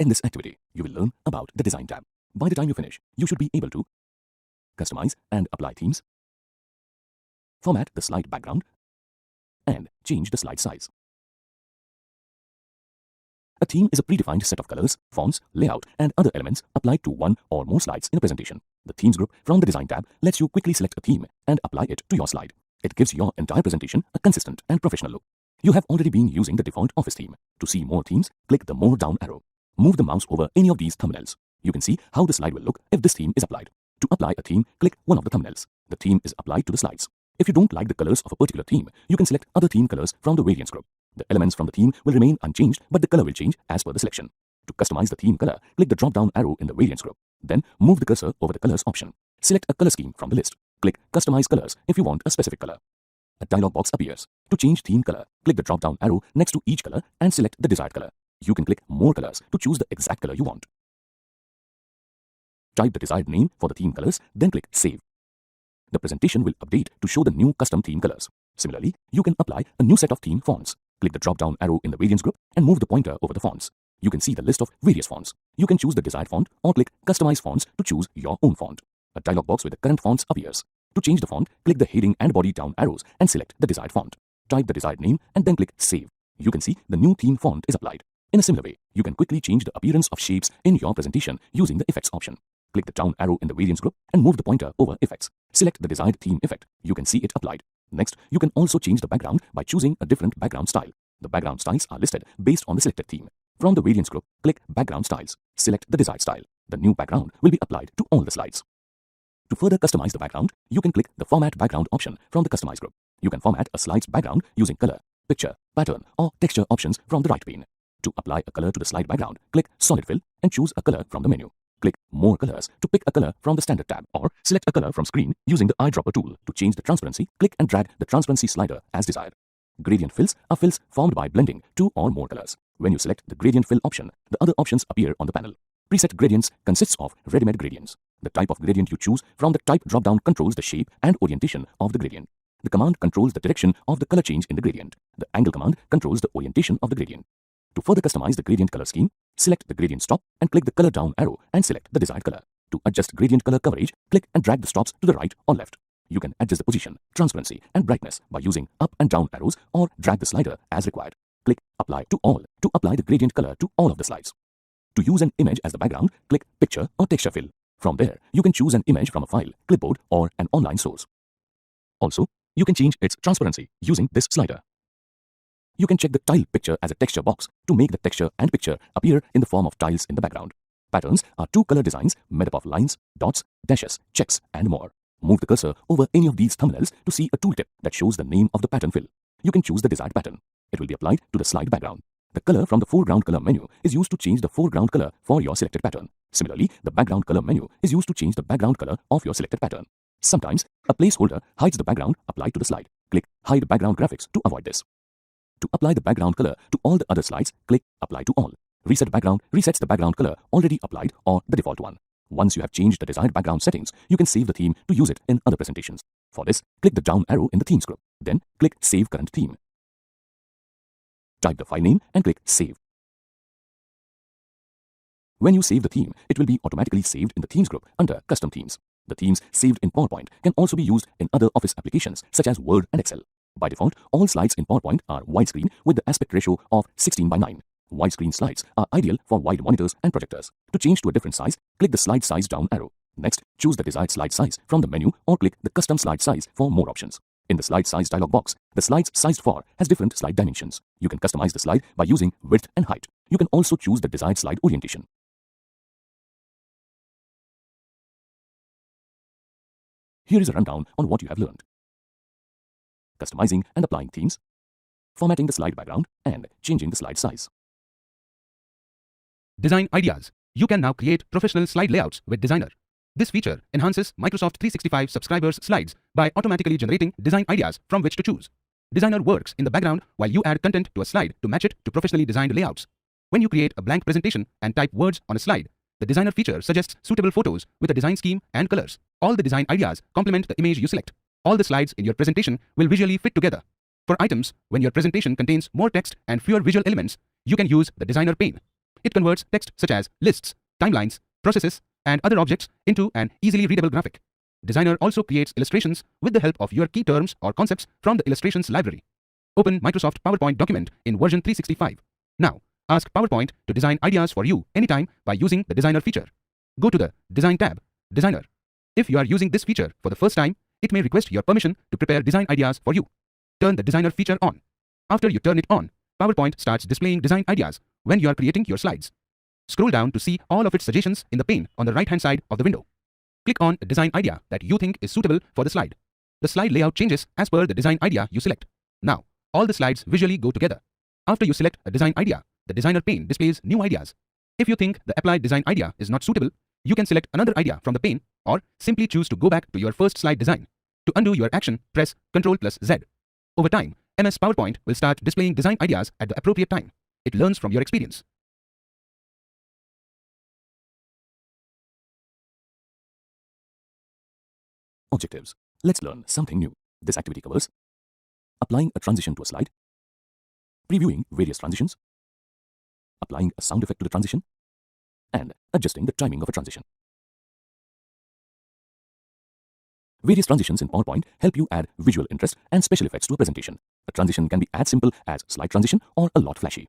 In this activity, you will learn about the Design tab. By the time you finish, you should be able to customize and apply themes, format the slide background, and change the slide size. A theme is a predefined set of colors, fonts, layout, and other elements applied to one or more slides in a presentation. The Themes group from the Design tab lets you quickly select a theme and apply it to your slide. It gives your entire presentation a consistent and professional look. You have already been using the default Office theme. To see more themes, click the More down arrow. Move the mouse over any of these thumbnails. You can see how the slide will look if this theme is applied. To apply a theme, click one of the thumbnails. The theme is applied to the slides. If you don't like the colors of a particular theme, you can select other theme colors from the Variants group. The elements from the theme will remain unchanged, but the color will change as per the selection. To customize the theme color, click the drop-down arrow in the Variants group. Then move the cursor over the Colors option. Select a color scheme from the list. Click Customize Colors if you want a specific color. A dialog box appears. To change theme color, click the drop-down arrow next to each color and select the desired color. You can click More Colors to choose the exact color you want. Type the desired name for the theme colors, then click Save. The presentation will update to show the new custom theme colors. Similarly, you can apply a new set of theme fonts. Click the drop-down arrow in the Variants group and move the pointer over the fonts. You can see the list of various fonts. You can choose the desired font or click Customize Fonts to choose your own font. A dialog box with the current fonts appears. To change the font, click the heading and body down arrows and select the desired font. Type the desired name and then click Save. You can see the new theme font is applied. In a similar way, you can quickly change the appearance of shapes in your presentation using the Effects option. Click the down arrow in the Variants group and move the pointer over Effects. Select the desired theme effect. You can see it applied. Next, you can also change the background by choosing a different background style. The background styles are listed based on the selected theme. From the Variants group, click Background Styles. Select the desired style. The new background will be applied to all the slides. To further customize the background, you can click the Format Background option from the Customize group. You can format a slide's background using color, picture, pattern, or texture options from the right pane. To apply a color to the slide background, click Solid Fill and choose a color from the menu. Click More Colors to pick a color from the Standard tab, or select a color from screen using the eyedropper tool. To change the transparency, click and drag the transparency slider as desired. Gradient fills are fills formed by blending two or more colors. When you select the Gradient Fill option, the other options appear on the panel. Preset gradients consists of ready-made gradients. The type of gradient you choose from the type drop-down controls the shape and orientation of the gradient. The command controls the direction of the color change in the gradient. The angle command controls the orientation of the gradient. To further customize the gradient color scheme, select the gradient stop and click the color down arrow and select the desired color. To adjust gradient color coverage, click and drag the stops to the right or left. You can adjust the position, transparency, and brightness by using up and down arrows or drag the slider as required. Click Apply to All to apply the gradient color to all of the slides. To use an image as the background, click Picture or Texture Fill. From there, you can choose an image from a file, clipboard, or an online source. Also, you can change its transparency using this slider. You can check the tile picture as a texture box to make the texture and picture appear in the form of tiles in the background. Patterns are two color designs made up of lines, dots, dashes, checks, and more. Move the cursor over any of these thumbnails to see a tooltip that shows the name of the pattern fill. You can choose the desired pattern. It will be applied to the slide background. The color from the foreground color menu is used to change the foreground color for your selected pattern. Similarly, the background color menu is used to change the background color of your selected pattern. Sometimes, a placeholder hides the background applied to the slide. Click Hide Background Graphics to avoid this. To apply the background color to all the other slides, click Apply to All. Reset Background resets the background color already applied or the default one. Once you have changed the desired background settings, you can save the theme to use it in other presentations. For this, click the down arrow in the Themes group. Then, click Save Current Theme. Type the file name and click Save. When you save the theme, it will be automatically saved in the Themes group under Custom Themes. The themes saved in PowerPoint can also be used in other Office applications such as Word and Excel. By default, all slides in PowerPoint are widescreen with the aspect ratio of 16:9. Widescreen slides are ideal for wide monitors and projectors. To change to a different size, click the Slide Size down arrow. Next, choose the desired slide size from the menu or click the Custom Slide Size for more options. In the Slide Size dialog box, the slides sized for has different slide dimensions. You can customize the slide by using width and height. You can also choose the desired slide orientation. Here is a rundown on what you have learned. Customizing and applying themes, formatting the slide background, and changing the slide size. Design ideas. You can now create professional slide layouts with Designer. This feature enhances Microsoft 365 subscribers' slides by automatically generating design ideas from which to choose. Designer works in the background while you add content to a slide to match it to professionally designed layouts. When you create a blank presentation and type words on a slide, the Designer feature suggests suitable photos with a design scheme and colors. All the design ideas complement the image you select. All the slides in your presentation will visually fit together. For items, when your presentation contains more text and fewer visual elements, you can use the Designer pane. It converts text such as lists, timelines, processes, and other objects into an easily readable graphic. Designer also creates illustrations with the help of your key terms or concepts from the illustrations library. Open Microsoft PowerPoint document in version 365. Now, ask PowerPoint to design ideas for you anytime by using the Designer feature. Go to the Design tab, Designer. If you are using this feature for the first time, it may request your permission to prepare design ideas for you. Turn the Designer feature on. After you turn it on, PowerPoint starts displaying design ideas when you are creating your slides. Scroll down to see all of its suggestions in the pane on the right-hand side of the window. Click on a design idea that you think is suitable for the slide. The slide layout changes as per the design idea you select. Now, all the slides visually go together. After you select a design idea, the designer pane displays new ideas. If you think the applied design idea is not suitable, you can select another idea from the pane or simply choose to go back to your first slide design. To undo your action, press Ctrl+Z. Over time, MS PowerPoint will start displaying design ideas at the appropriate time. It learns from your experience. Objectives. Let's learn something new. This activity covers applying a transition to a slide, previewing various transitions, applying a sound effect to the transition, and adjusting the timing of a transition. Various transitions in PowerPoint help you add visual interest and special effects to a presentation. A transition can be as simple as slide transition or a lot flashy.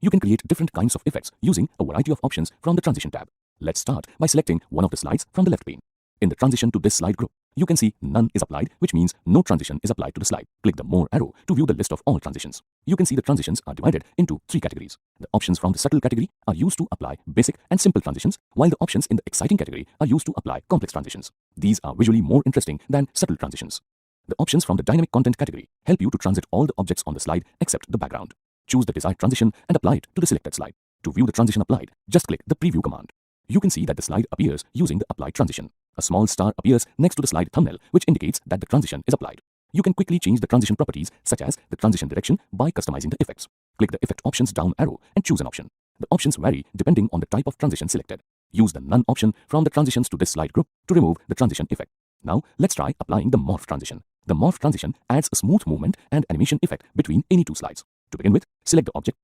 You can create different kinds of effects using a variety of options from the Transition tab. Let's start by selecting one of the slides from the left pane. In the Transition to this slide group, you can see None is applied, which means no transition is applied to the slide. Click the More arrow to view the list of all transitions. You can see the transitions are divided into 3 categories. The options from the Subtle category are used to apply basic and simple transitions, while the options in the Exciting category are used to apply complex transitions. These are visually more interesting than subtle transitions. The options from the Dynamic Content category help you to transit all the objects on the slide except the background. Choose the desired transition and apply it to the selected slide. To view the transition applied, just click the Preview command. You can see that the slide appears using the applied transition. A small star appears next to the slide thumbnail, which indicates that the transition is applied. You can quickly change the transition properties, such as the transition direction, by customizing the effects. Click the Effect Options down arrow and choose an option. The options vary depending on the type of transition selected. Use the None option from the Transitions to this slide group to remove the transition effect. Now, let's try applying the Morph transition. The Morph transition adds a smooth movement and animation effect between any 2 slides. To begin with, select the object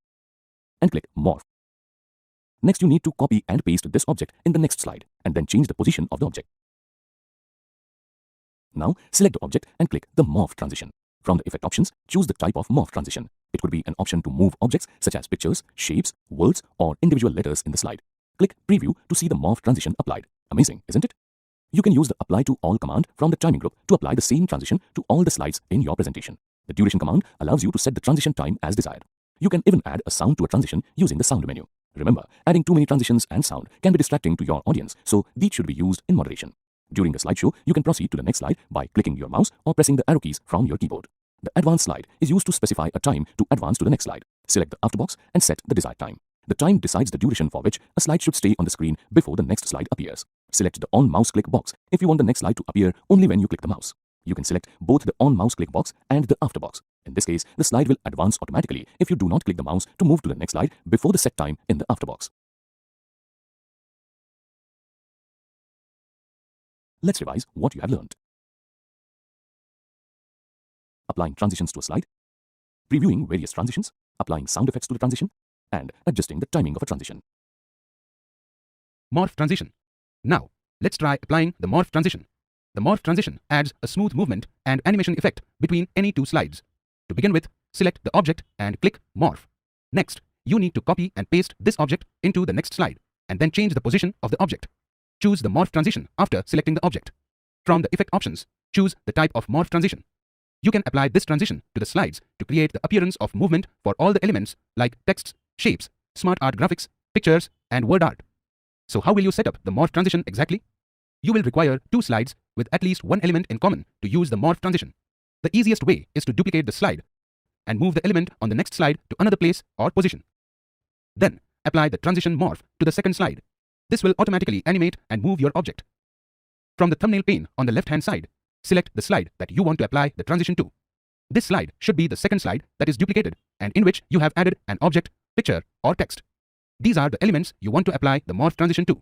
and click Morph. Next, you need to copy and paste this object in the next slide and then change the position of the object. Now, select the object and click the Morph transition. From the effect options, choose the type of morph transition. It could be an option to move objects such as pictures, shapes, words, or individual letters in the slide. Click Preview to see the morph transition applied. Amazing, isn't it? You can use the Apply to All command from the timing group to apply the same transition to all the slides in your presentation. The Duration command allows you to set the transition time as desired. You can even add a sound to a transition using the Sound menu. Remember, adding too many transitions and sound can be distracting to your audience, so these should be used in moderation. During the slideshow, you can proceed to the next slide by clicking your mouse or pressing the arrow keys from your keyboard. The Advance slide is used to specify a time to advance to the next slide. Select the After box and set the desired time. The time decides the duration for which a slide should stay on the screen before the next slide appears. Select the On Mouse Click box if you want the next slide to appear only when you click the mouse. You can select both the On Mouse Click box and the After box. In this case, the slide will advance automatically if you do not click the mouse to move to the next slide before the set time in the After box. Let's revise what you have learned. Applying transitions to a slide, previewing various transitions, applying sound effects to the transition, and adjusting the timing of a transition. Morph transition. Now, let's try applying the Morph transition. The Morph transition adds a smooth movement and animation effect between any 2 slides. To begin with, select the object and click Morph. Next, you need to copy and paste this object into the next slide, and then change the position of the object. Choose the Morph transition after selecting the object. From the Effect options, choose the type of Morph transition. You can apply this transition to the slides to create the appearance of movement for all the elements like texts, shapes, smart art graphics, pictures, and word art. So how will you set up the Morph transition exactly? You will require 2 slides with at least one element in common to use the Morph transition. The easiest way is to duplicate the slide and move the element on the next slide to another place or position. Then, apply the transition Morph to the second slide. This will automatically animate and move your object. From the thumbnail pane on the left-hand side, select the slide that you want to apply the transition to. This slide should be the second slide that is duplicated and in which you have added an object, picture, or text. These are the elements you want to apply the Morph transition to.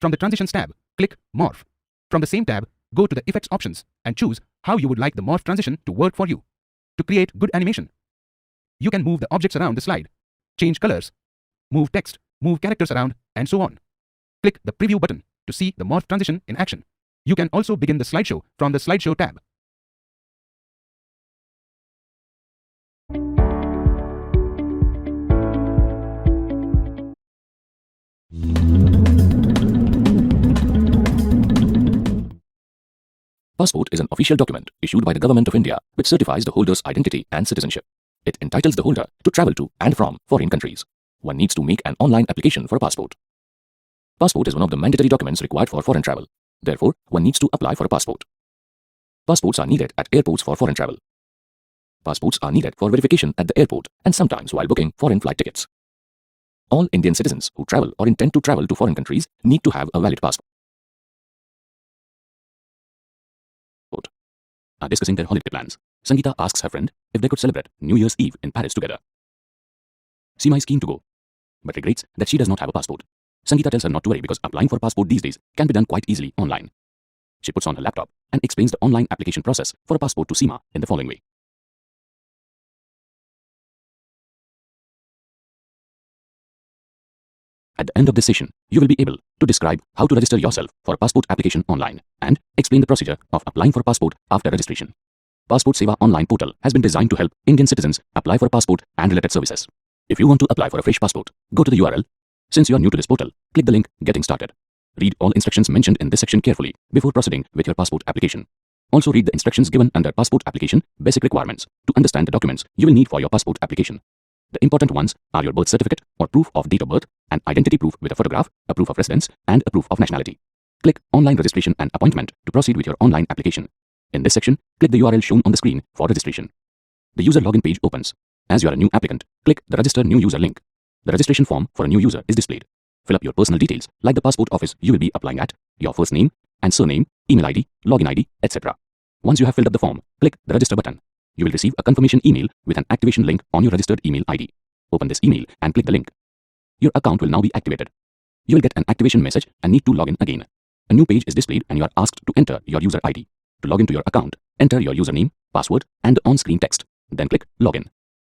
From the Transitions tab, click Morph. From the same tab, go to the Effects options and choose how you would like the Morph transition to work for you. To create good animation, you can move the objects around the slide, change colors, move text, move characters around, and so on. Click the Preview button to see the morph transition in action. You can also begin the slideshow from the Slideshow tab. Passport is an official document issued by the Government of India which certifies the holder's identity and citizenship. It entitles the holder to travel to and from foreign countries. One needs to make an online application for a passport. Passport is one of the mandatory documents required for foreign travel. Therefore, one needs to apply for a passport. Passports are needed at airports for foreign travel. Passports are needed for verification at the airport and sometimes while booking foreign flight tickets. All Indian citizens who travel or intend to travel to foreign countries need to have a valid passport. Are discussing their holiday plans. Sangeeta asks her friend if they could celebrate New Year's Eve in Paris together. Seema is keen to go, but regrets that she does not have a passport. Sangeeta tells her not to worry because applying for a passport these days can be done quite easily online. She puts on her laptop and explains the online application process for a passport to Seema in the following way. At the end of this session, you will be able to describe how to register yourself for a passport application online and explain the procedure of applying for a passport after registration. Passport Seva online portal has been designed to help Indian citizens apply for a passport and related services. If you want to apply for a fresh passport, go to the URL. Since you are new to this portal, click the link Getting Started. Read all instructions mentioned in this section carefully before proceeding with your passport application. Also read the instructions given under Passport Application Basic Requirements to understand the documents you will need for your passport application. The important ones are your birth certificate or proof of date of birth, an identity proof with a photograph, a proof of residence, and a proof of nationality. Click Online Registration and Appointment to proceed with your online application. In this section, click the URL shown on the screen for registration. The user login page opens. As you are a new applicant, click the Register New User link. The registration form for a new user is displayed. Fill up your personal details like the passport office you will be applying at, your first name and surname, email ID, login ID, etc. Once you have filled up the form, click the Register button. You will receive a confirmation email with an activation link on your registered email ID. Open this email and click the link. Your account will now be activated. You will get an activation message and need to log in again. A new page is displayed and you are asked to enter your user ID. To log into your account, enter your username, password, and the on-screen text. Then click Login.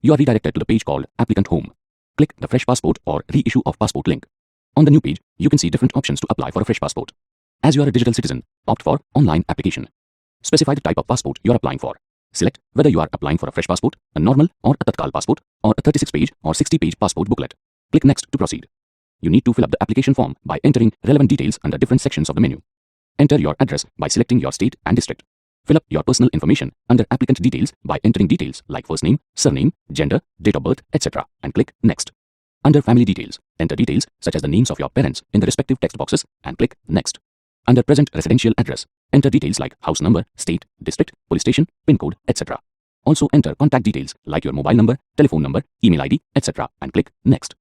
You are redirected to the page called Applicant Home. Click the Fresh Passport or Reissue of Passport link. On the new page, you can see different options to apply for a fresh passport. As you are a digital citizen, opt for Online Application. Specify the type of passport you are applying for. Select whether you are applying for a fresh passport, a normal or a Tatkal passport, or a 36-page or 60-page passport booklet. Click Next to proceed. You need to fill up the application form by entering relevant details under different sections of the menu. Enter your address by selecting your state and district. Fill up your personal information under applicant details by entering details like first name, surname, gender, date of birth, etc. and click Next. Under family details, enter details such as the names of your parents in the respective text boxes and click Next. Under present residential address, enter details like house number, state, district, police station, PIN code, etc. Also enter contact details like your mobile number, telephone number, email ID, etc. and click Next.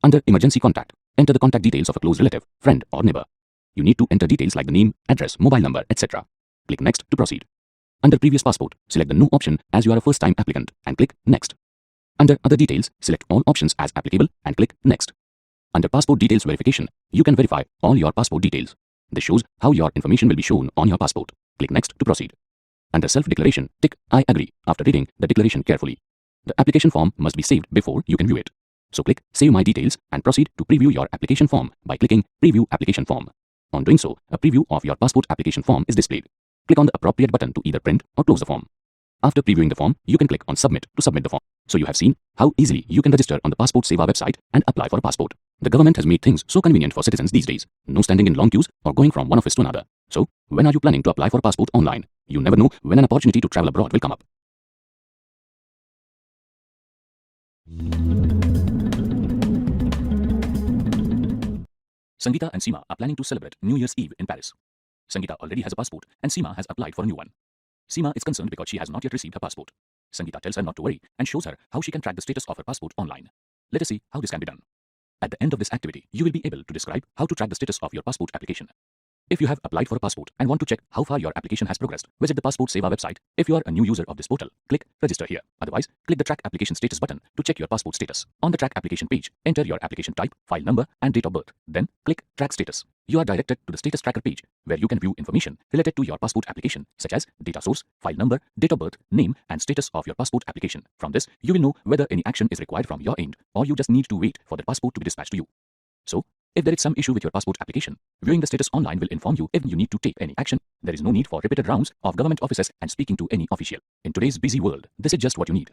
Under emergency contact, enter the contact details of a close relative, friend or neighbor. You need to enter details like the name, address, mobile number, etc. Click Next to proceed. Under previous passport, select the No option as you are a first-time applicant and click Next. Under other details, select all options as applicable and click Next. Under passport details verification, you can verify all your passport details. This shows how your information will be shown on your passport. Click Next to proceed. Under self-declaration, tick I agree after reading the declaration carefully. The application form must be saved before you can view it. So click Save My Details and proceed to preview your application form by clicking Preview Application Form. On doing so, a preview of your passport application form is displayed. Click on the appropriate button to either print or close the form. After previewing the form, you can click on Submit to submit the form. So you have seen how easily you can register on the Passport Seva website and apply for a passport. The government has made things so convenient for citizens these days. No standing in long queues or going from one office to another. So, when are you planning to apply for a passport online? You never know when an opportunity to travel abroad will come up. Sangeeta and Seema are planning to celebrate New Year's Eve in Paris. Sangeeta already has a passport and Seema has applied for a new one. Seema is concerned because she has not yet received her passport. Sangeeta tells her not to worry and shows her how she can track the status of her passport online. Let us see how this can be done. At the end of this activity, you will be able to describe how to track the status of your passport application. If you have applied for a passport and want to check how far your application has progressed, visit the Passport Seva website. If you are a new user of this portal, click Register here. Otherwise, click the Track Application Status button to check your passport status. On the Track Application page, enter your application type, file number, and date of birth. Then, click Track Status. You are directed to the Status Tracker page, where you can view information related to your passport application, such as data source, file number, date of birth, name, and status of your passport application. From this, you will know whether any action is required from your end, or you just need to wait for the passport to be dispatched to you. So, if there is some issue with your passport application, viewing the status online will inform you if you need to take any action. There is no need for repeated rounds of government offices and speaking to any official. In today's busy world, this is just what you need.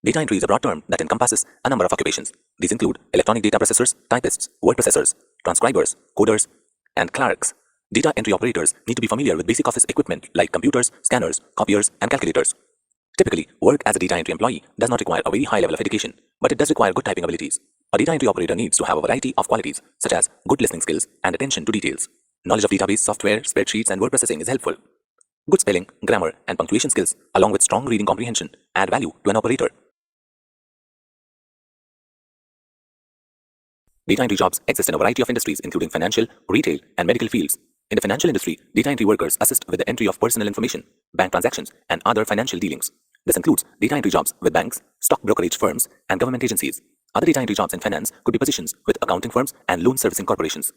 Data entry is a broad term that encompasses a number of occupations. These include electronic data processors, typists, word processors, transcribers, coders, and clerks. Data entry operators need to be familiar with basic office equipment like computers, scanners, copiers, and calculators. Typically, work as a data entry employee does not require a very high level of education, but it does require good typing abilities. A data entry operator needs to have a variety of qualities, such as good listening skills and attention to details. Knowledge of database, software, spreadsheets, and word processing is helpful. Good spelling, grammar, and punctuation skills, along with strong reading comprehension, add value to an operator. Data entry jobs exist in a variety of industries, including financial, retail, and medical fields. In the financial industry, data entry workers assist with the entry of personal information, bank transactions, and other financial dealings. This includes data entry jobs with banks, stock brokerage firms, and government agencies. Other data entry jobs in finance could be positions with accounting firms and loan servicing corporations.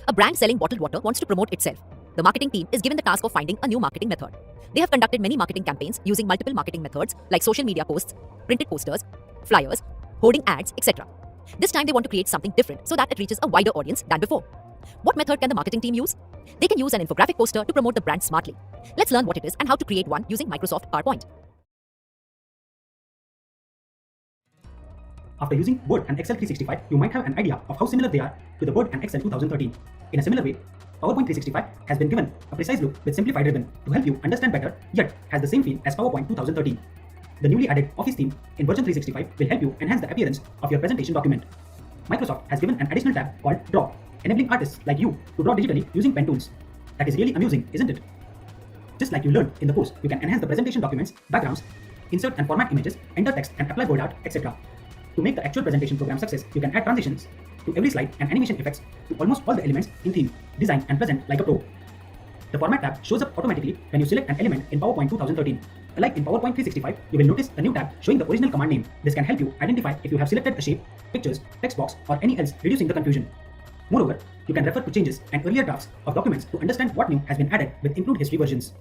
A brand selling bottled water wants to promote itself. The marketing team is given the task of finding a new marketing method. They have conducted many marketing campaigns using multiple marketing methods like social media posts, printed posters, flyers, hoarding ads, etc. This time they want to create something different so that it reaches a wider audience than before. What method can the marketing team use? They can use an infographic poster to promote the brand smartly. Let's learn what it is and how to create one using Microsoft PowerPoint. After using Word and Excel 365, you might have an idea of how similar they are to the Word and Excel 2013. In a similar way, PowerPoint 365 has been given a precise look with simplified ribbon to help you understand better, yet has the same feel as PowerPoint 2013. The newly added Office theme in version 365 will help you enhance the appearance of your presentation document. Microsoft has given an additional tab called Draw, enabling artists like you to draw digitally using pen tools. That is really amusing, isn't it? Just like you learned in the course, you can enhance the presentation documents, backgrounds, insert and format images, enter text and apply word art, etc. To make the actual presentation program success, you can add transitions to every slide and animation effects to almost all the elements in theme, design and present like a pro. The Format tab shows up automatically when you select an element in PowerPoint 2013. Like in PowerPoint 365, you will notice a new tab showing the original command name. This can help you identify if you have selected a shape, pictures, text box or any else, reducing the confusion. Moreover, you can refer to changes and earlier drafts of documents to understand what new has been added with improved history versions.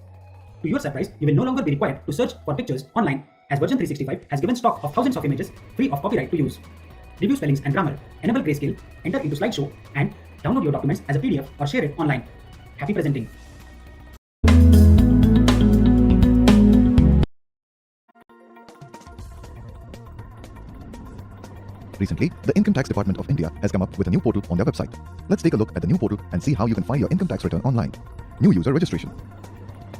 To your surprise, you will no longer be required to search for pictures online, as version 365 has given stock of thousands of images free of copyright to use. Review spellings and grammar, enable grayscale, enter into slideshow, and download your documents as a PDF or share it online. Happy presenting! Recently, the Income Tax Department of India has come up with a new portal on their website. Let's take a look at the new portal and see how you can file your income tax return online. New user registration.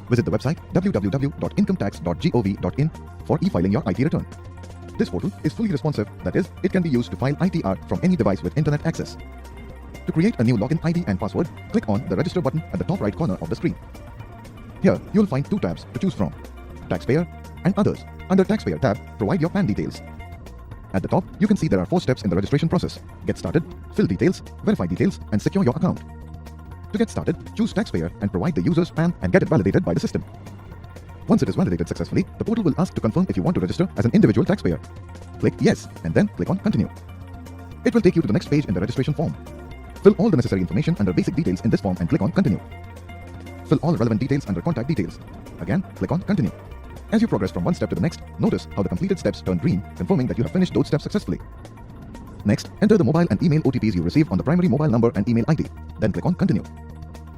Visit the website www.incometax.gov.in for e-filing your IT return. This portal is fully responsive, that is, it can be used to file ITR from any device with internet access. To create a new login ID and password, click on the Register button at the top right corner of the screen. Here, you'll find two tabs to choose from: Taxpayer and Others. Under Taxpayer tab, provide your PAN details. At the top, you can see there are 4 steps in the registration process: Get started, fill details, verify details, and secure your account. To get started, choose Taxpayer and provide the user's PAN and get it validated by the system. Once it is validated successfully, the portal will ask to confirm if you want to register as an individual taxpayer. Click Yes and then click on Continue. It will take you to the next page in the registration form. Fill all the necessary information under Basic Details in this form and click on Continue. Fill all relevant details under Contact Details. Again, click on Continue. As you progress from one step to the next, notice how the completed steps turn green, confirming that you have finished those steps successfully. Next, enter the mobile and email OTPs you receive on the primary mobile number and email ID. Then click on Continue.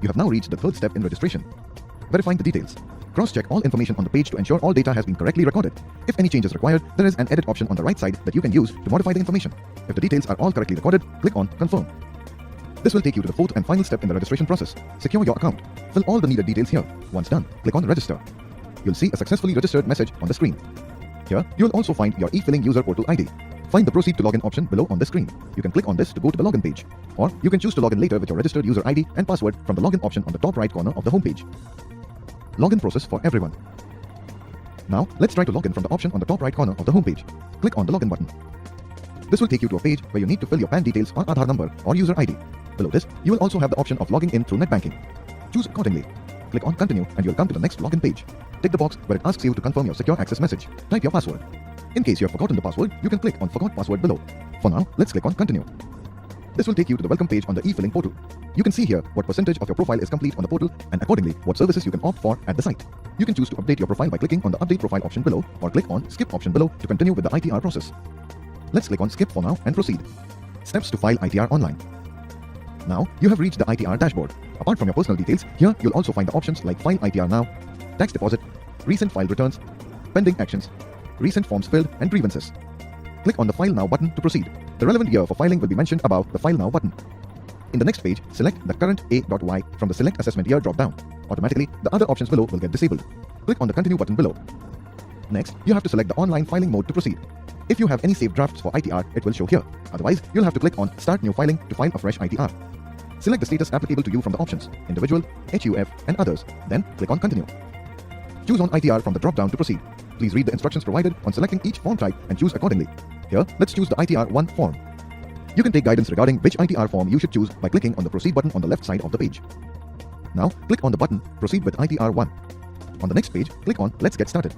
You have now reached the 3rd step in registration: verifying the details. Cross-check all information on the page to ensure all data has been correctly recorded. If any change is required, there is an edit option on the right side that you can use to modify the information. If the details are all correctly recorded, click on Confirm. This will take you to the 4th and final step in the registration process: secure your account. Fill all the needed details here. Once done, click on Register. You'll see a successfully registered message on the screen. Here, you'll also find your e-filling user portal ID. Find the Proceed to Login option below on the screen. You can click on this to go to the login page. Or you can choose to log in later with your registered user ID and password from the login option on the top right corner of the homepage. Login process for everyone. Now, let's try to log in from the option on the top right corner of the homepage. Click on the Login button. This will take you to a page where you need to fill your PAN details or Aadhaar number or user ID. Below this, you will also have the option of logging in through net banking. Choose accordingly. Click on Continue and you'll come to the next login page. tick the box where it asks you to confirm your secure access message. Type your password. In case you have forgotten the password, you can click on Forgot Password below. For now, let's click on Continue. This will take you to the welcome page on the e-filling portal. You can see here what percentage of your profile is complete on the portal and accordingly what services you can opt for at the site. You can choose to update your profile by clicking on the Update Profile option below or click on Skip option below to continue with the ITR process. Let's click on Skip for now and proceed. Steps to file ITR online. Now, you have reached the ITR dashboard. Apart from your personal details, here you'll also find the options like File ITR Now, Tax Deposit, Recent File Returns, Pending Actions, Recent Forms Filled, and Grievances. Click on the File Now button to proceed. The relevant year for filing will be mentioned above the File Now button. In the next page, select the current A.Y from the Select Assessment Year drop-down. Automatically, the other options below will get disabled. Click on the Continue button below. Next, you have to select the online filing mode to proceed. If you have any saved drafts for ITR, it will show here. Otherwise, you'll have to click on Start New Filing to file a fresh ITR. Select the status applicable to you from the options, Individual, HUF, and Others. Then, click on Continue. Choose on ITR from the drop-down to proceed. Please read the instructions provided on selecting each form type and choose accordingly. Here, let's choose the ITR1 form. You can take guidance regarding which ITR form you should choose by clicking on the Proceed button on the left side of the page. Now, click on the button Proceed with ITR1. On the next page, click on Let's Get Started.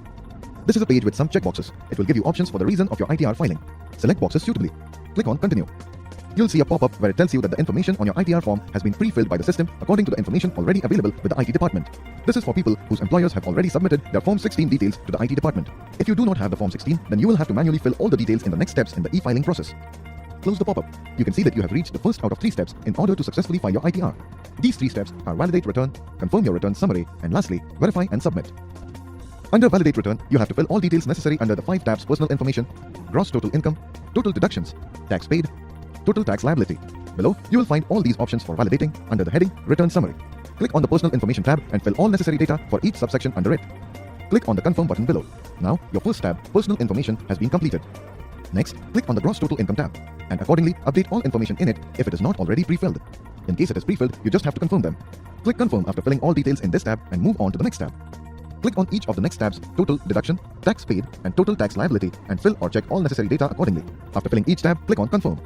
This is a page with some checkboxes. It will give you options for the reason of your ITR filing. Select boxes suitably. Click on Continue. You'll see a pop-up where it tells you that the information on your ITR form has been pre-filled by the system according to the information already available with the IT department. This is for people whose employers have already submitted their Form 16 details to the IT department. If you do not have the Form 16, then you will have to manually fill all the details in the next steps in the e-filing process. Close the pop-up. You can see that you have reached the first out of 3 steps in order to successfully file your ITR. These 3 steps are Validate Return, Confirm your return summary, and lastly, Verify and Submit. Under Validate Return, you have to fill all details necessary under the 5 tabs Personal Information, Gross Total Income, Total Deductions, Tax Paid, Total Tax Liability. Below, you will find all these options for validating under the heading Return Summary. Click on the Personal Information tab and fill all necessary data for each subsection under it. Click on the Confirm button below. Now, your first tab, Personal Information, has been completed. Next, click on the Gross Total Income tab and accordingly update all information in it if it is not already pre-filled. In case it is pre-filled, you just have to confirm them. Click Confirm after filling all details in this tab and move on to the next tab. Click on each of the next tabs, Total Deduction, Tax Paid, and Total Tax Liability, and fill or check all necessary data accordingly. After filling each tab, click on Confirm.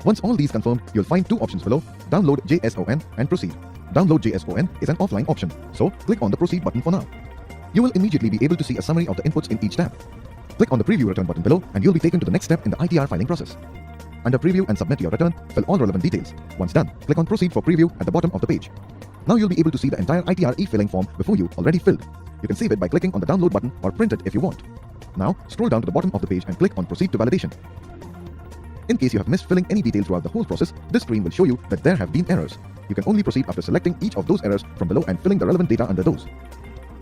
Once all these confirmed, you'll find 2 options below, Download JSON and Proceed. Download JSON is an offline option, so click on the Proceed button for now. You will immediately be able to see a summary of the inputs in each tab. Click on the Preview Return button below and you'll be taken to the next step in the ITR filing process. Under Preview and Submit your return, fill all relevant details. Once done, click on Proceed for Preview at the bottom of the page. Now you'll be able to see the entire ITR e-filling form before you already filled. You can save it by clicking on the Download button or print it if you want. Now, scroll down to the bottom of the page and click on Proceed to Validation. In case you have missed filling any detail throughout the whole process, this screen will show you that there have been errors. You can only proceed after selecting each of those errors from below and filling the relevant data under those.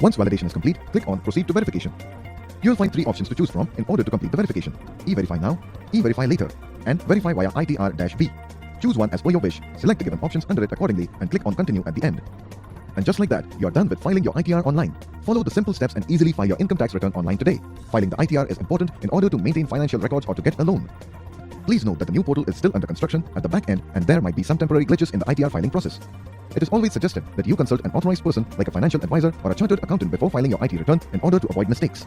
Once validation is complete, click on Proceed to Verification. You'll find 3 options to choose from in order to complete the verification: E-Verify Now, E-Verify Later, and Verify via ITR-B. Choose one as per your wish, select the given options under it accordingly, and click on Continue at the end. And just like that, you're done with filing your ITR online. Follow the simple steps and easily file your income tax return online today. Filing the ITR is important in order to maintain financial records or to get a loan. Please note that the new portal is still under construction at the back end and there might be some temporary glitches in the ITR filing process. It is always suggested that you consult an authorized person like a financial advisor or a chartered accountant before filing your IT return in order to avoid mistakes.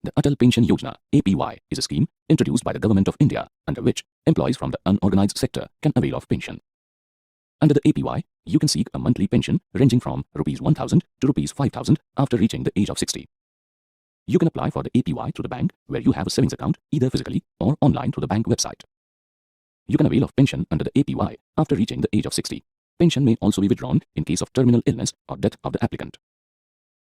The Atal Pension Yojana (APY) is a scheme introduced by the Government of India under which employees from the unorganized sector can avail of pension. Under the APY, you can seek a monthly pension ranging from ₹1,000 to ₹5,000 after reaching the age of 60. You can apply for the APY through the bank where you have a savings account either physically or online through the bank website. You can avail of pension under the APY after reaching the age of 60. Pension may also be withdrawn in case of terminal illness or death of the applicant.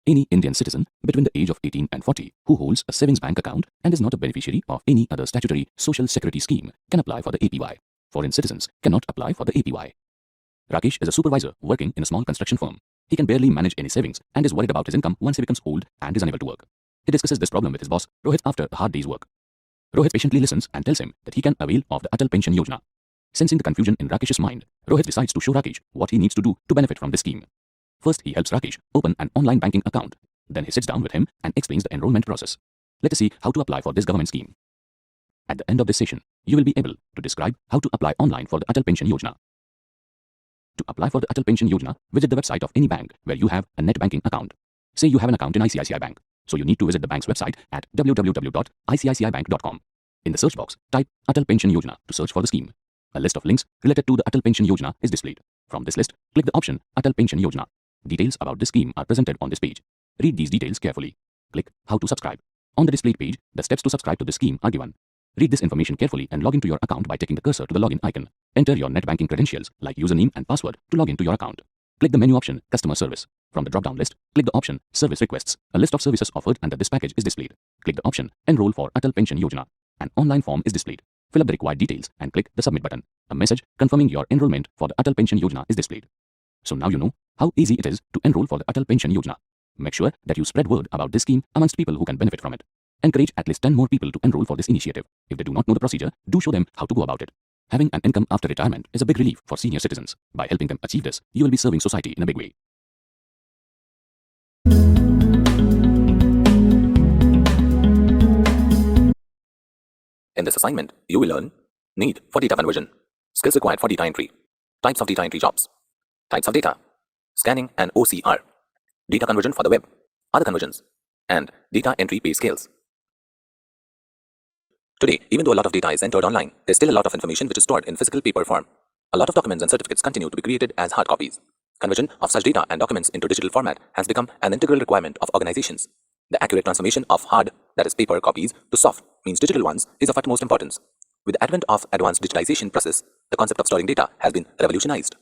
Any Indian citizen between the age of 18 and 40 who holds a savings bank account and is not a beneficiary of any other statutory social security scheme can apply for the APY. Foreign citizens cannot apply for the APY. Rakesh is a supervisor working in a small construction firm. He can barely manage any savings and is worried about his income once he becomes old and is unable to work. He discusses this problem with his boss, Rohit, after a hard day's work. Rohit patiently listens and tells him that he can avail of the Atal Pension Yojana. Sensing the confusion in Rakesh's mind, Rohit decides to show Rakesh what he needs to do to benefit from this scheme. First, he helps Rakesh open an online banking account. Then he sits down with him and explains the enrollment process. Let us see how to apply for this government scheme. At the end of this session, you will be able to describe how to apply online for the Atal Pension Yojana. To apply for the Atal Pension Yojana, visit the website of any bank where you have a net banking account. Say you have an account in ICICI Bank, so you need to visit the bank's website at www.icicibank.com. In the search box, type Atal Pension Yojana to search for the scheme. A list of links related to the Atal Pension Yojana is displayed. From this list, click the option Atal Pension Yojana. Details about this scheme are presented on this page. Read these details carefully. Click How to subscribe. On the displayed page, the steps to subscribe to this scheme are given. Read this information carefully and log into your account by taking the cursor to the login icon. Enter your net banking credentials like username and password to log into your account. Click the menu option Customer Service. From the drop-down list, click the option Service Requests. A list of services offered under this package is displayed. Click the option Enroll for Atal Pension Yojana. An online form is displayed. Fill up the required details and click the Submit button. A message confirming your enrollment for the Atal Pension Yojana is displayed. So now you know how easy it is to enroll for the Atal Pension Yojana. Make sure that you spread word about this scheme amongst people who can benefit from it. Encourage at least 10 more people to enroll for this initiative. If they do not know the procedure, do show them how to go about it. Having an income after retirement is a big relief for senior citizens. By helping them achieve this, you will be serving society in a big way. In this assignment, you will learn need for data conversion, skills required for data entry, types of data entry jobs, types of data, scanning and OCR, data conversion for the web, other conversions, and data entry pay scales. Today, even though a lot of data is entered online, there's still a lot of information which is stored in physical paper form. A lot of documents and certificates continue to be created as hard copies. Conversion of such data and documents into digital format has become an integral requirement of organizations. The accurate transformation of hard, that is paper copies, to soft, means digital ones, is of utmost importance. With the advent of advanced digitalization process, the concept of storing data has been revolutionized.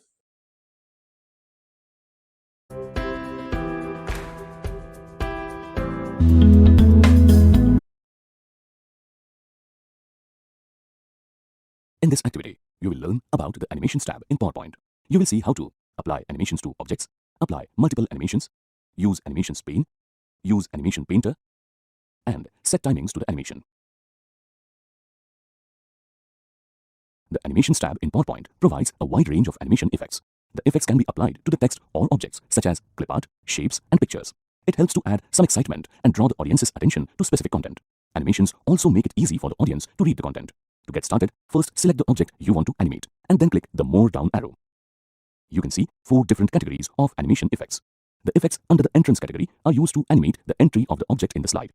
In this activity, you will learn about the Animations tab in PowerPoint. You will see how to apply animations to objects, apply multiple animations, use Animations Pane, use Animation Painter, and set timings to the animation. The Animations tab in PowerPoint provides a wide range of animation effects. The effects can be applied to the text or objects such as clip art, shapes, and pictures. It helps to add some excitement and draw the audience's attention to specific content. Animations also make it easy for the audience to read the content. To get started, first select the object you want to animate and then click the More down arrow. You can see 4 different categories of animation effects. The effects under the Entrance category are used to animate the entry of the object in the slide.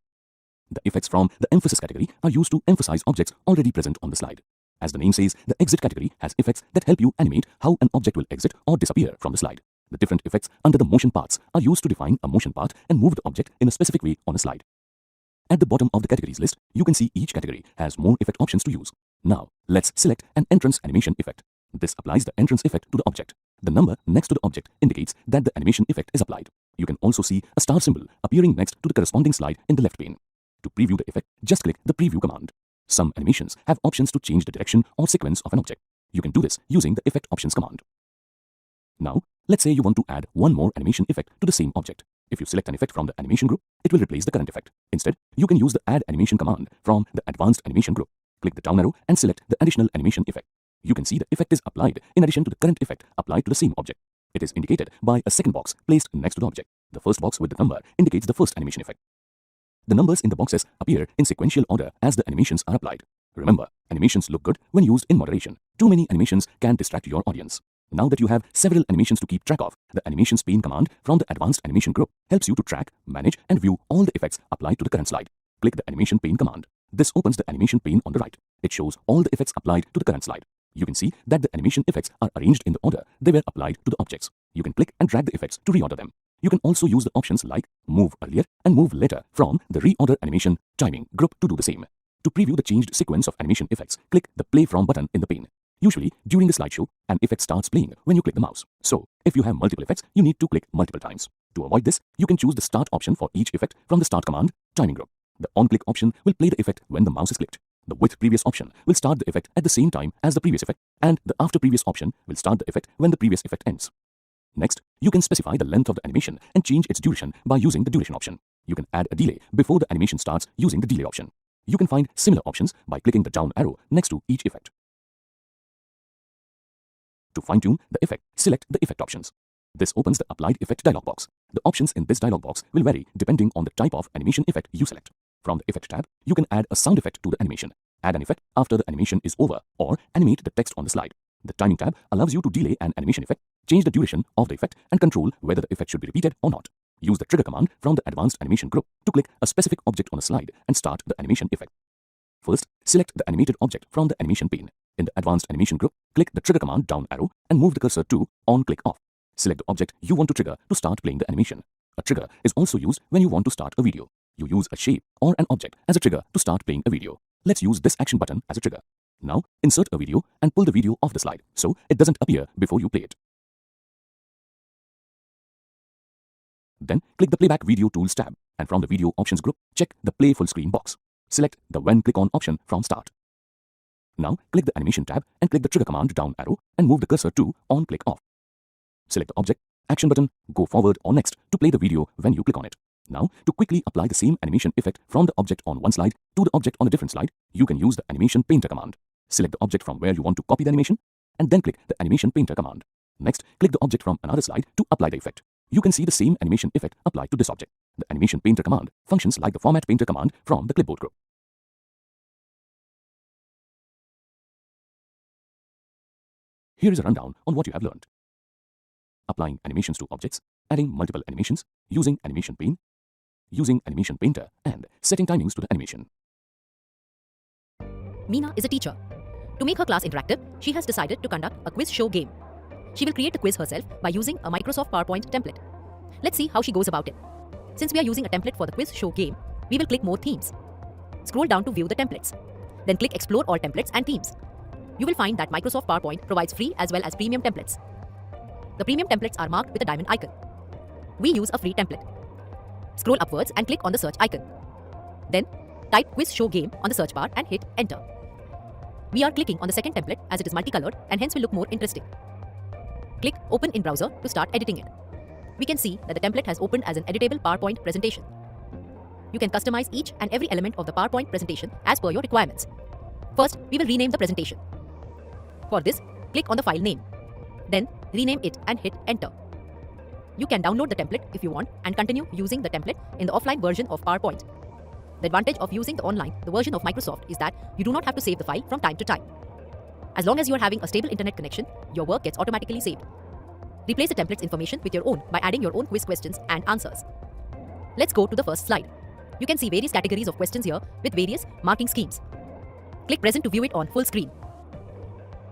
The effects from the Emphasis category are used to emphasize objects already present on the slide. As the name says, the Exit category has effects that help you animate how an object will exit or disappear from the slide. The different effects under the Motion paths are used to define a motion path and move the object in a specific way on a slide. At the bottom of the categories list, you can see each category has more effect options to use. Now, let's select an Entrance animation effect. This applies the entrance effect to the object. The number next to the object indicates that the animation effect is applied. You can also see a star symbol appearing next to the corresponding slide in the left pane. To preview the effect, just click the Preview command. Some animations have options to change the direction or sequence of an object. You can do this using the Effect Options command. Now, let's say you want to add one more animation effect to the same object. If you select an effect from the animation group, it will replace the current effect. Instead, you can use the Add Animation command from the Advanced Animation group. Click the down arrow and select the additional animation effect. You can see the effect is applied in addition to the current effect applied to the same object. It is indicated by a second box placed next to the object. The first box with the number indicates the first animation effect. The numbers in the boxes appear in sequential order as the animations are applied. Remember, animations look good when used in moderation. Too many animations can distract your audience. Now that you have several animations to keep track of, the Animations Pane command from the Advanced Animation group helps you to track, manage, and view all the effects applied to the current slide. Click the Animation Pane command. This opens the animation pane on the right. It shows all the effects applied to the current slide. You can see that the animation effects are arranged in the order they were applied to the objects. You can click and drag the effects to reorder them. You can also use the options like Move Earlier and Move Later from the Reorder Animation Timing group to do the same. To preview the changed sequence of animation effects, click the Play From button in the pane. Usually, during the slideshow, an effect starts playing when you click the mouse. So, if you have multiple effects, you need to click multiple times. To avoid this, you can choose the Start option for each effect from the Start command, Timing group. The On-Click option will play the effect when the mouse is clicked. The With Previous option will start the effect at the same time as the previous effect, and the After Previous option will start the effect when the previous effect ends. Next, you can specify the length of the animation and change its duration by using the Duration option. You can add a delay before the animation starts using the Delay option. You can find similar options by clicking the down arrow next to each effect. To fine-tune the effect, select the Effect options. This opens the Applied Effect dialog box. The options in this dialog box will vary depending on the type of animation effect you select. From the Effect tab, you can add a sound effect to the animation, add an effect after the animation is over, or animate the text on the slide. The Timing tab allows you to delay an animation effect, change the duration of the effect, and control whether the effect should be repeated or not. Use the Trigger command from the Advanced Animation group to click a specific object on a slide and start the animation effect. First, select the animated object from the animation pane. In the Advanced Animation group, click the Trigger command down arrow and move the cursor to On Click Off. Select the object you want to trigger to start playing the animation. A trigger is also used when you want to start a video. You use a shape or an object as a trigger to start playing a video. Let's use this action button as a trigger. Now, insert a video and pull the video off the slide so it doesn't appear before you play it. Then, click the Playback Video Tools tab, and from the Video Options group, check the Play Full Screen box. Select the When Click On option from Start. Now, click the Animation tab and click the Trigger command down arrow and move the cursor to On Click Off. Select the object, Action button, go forward or next to play the video when you click on it. Now, to quickly apply the same animation effect from the object on one slide to the object on a different slide, you can use the Animation Painter command. Select the object from where you want to copy the animation, and then click the Animation Painter command. Next, click the object from another slide to apply the effect. You can see the same animation effect applied to this object. The Animation Painter command functions like the Format Painter command from the Clipboard group. Here is a rundown on what you have learned. Applying animations to objects, adding multiple animations, using Animation Pane, using Animation Painter, and setting timings to the animation. Meena is a teacher. To make her class interactive, she has decided to conduct a quiz show game. She will create the quiz herself by using a Microsoft PowerPoint template. Let's see how she goes about it. Since we are using a template for the quiz show game, we will click More Themes. Scroll down to view the templates. Then click Explore All Templates and Themes. You will find that Microsoft PowerPoint provides free as well as premium templates. The premium templates are marked with a diamond icon. We use a free template. Scroll upwards and click on the search icon. Then, type Quiz Show Game on the search bar and hit Enter. We are clicking on the second template as it is multicolored and hence will look more interesting. Click Open in Browser to start editing it. We can see that the template has opened as an editable PowerPoint presentation. You can customize each and every element of the PowerPoint presentation as per your requirements. First, we will rename the presentation. For this, click on the file name. Then, rename it and hit Enter. You can download the template if you want and continue using the template in the offline version of PowerPoint. The advantage of using the version of Microsoft is that you do not have to save the file from time to time. As long as you are having a stable internet connection, your work gets automatically saved. Replace the template's information with your own by adding your own quiz questions and answers. Let's go to the first slide. You can see various categories of questions here with various marking schemes. Click Present to view it on full screen.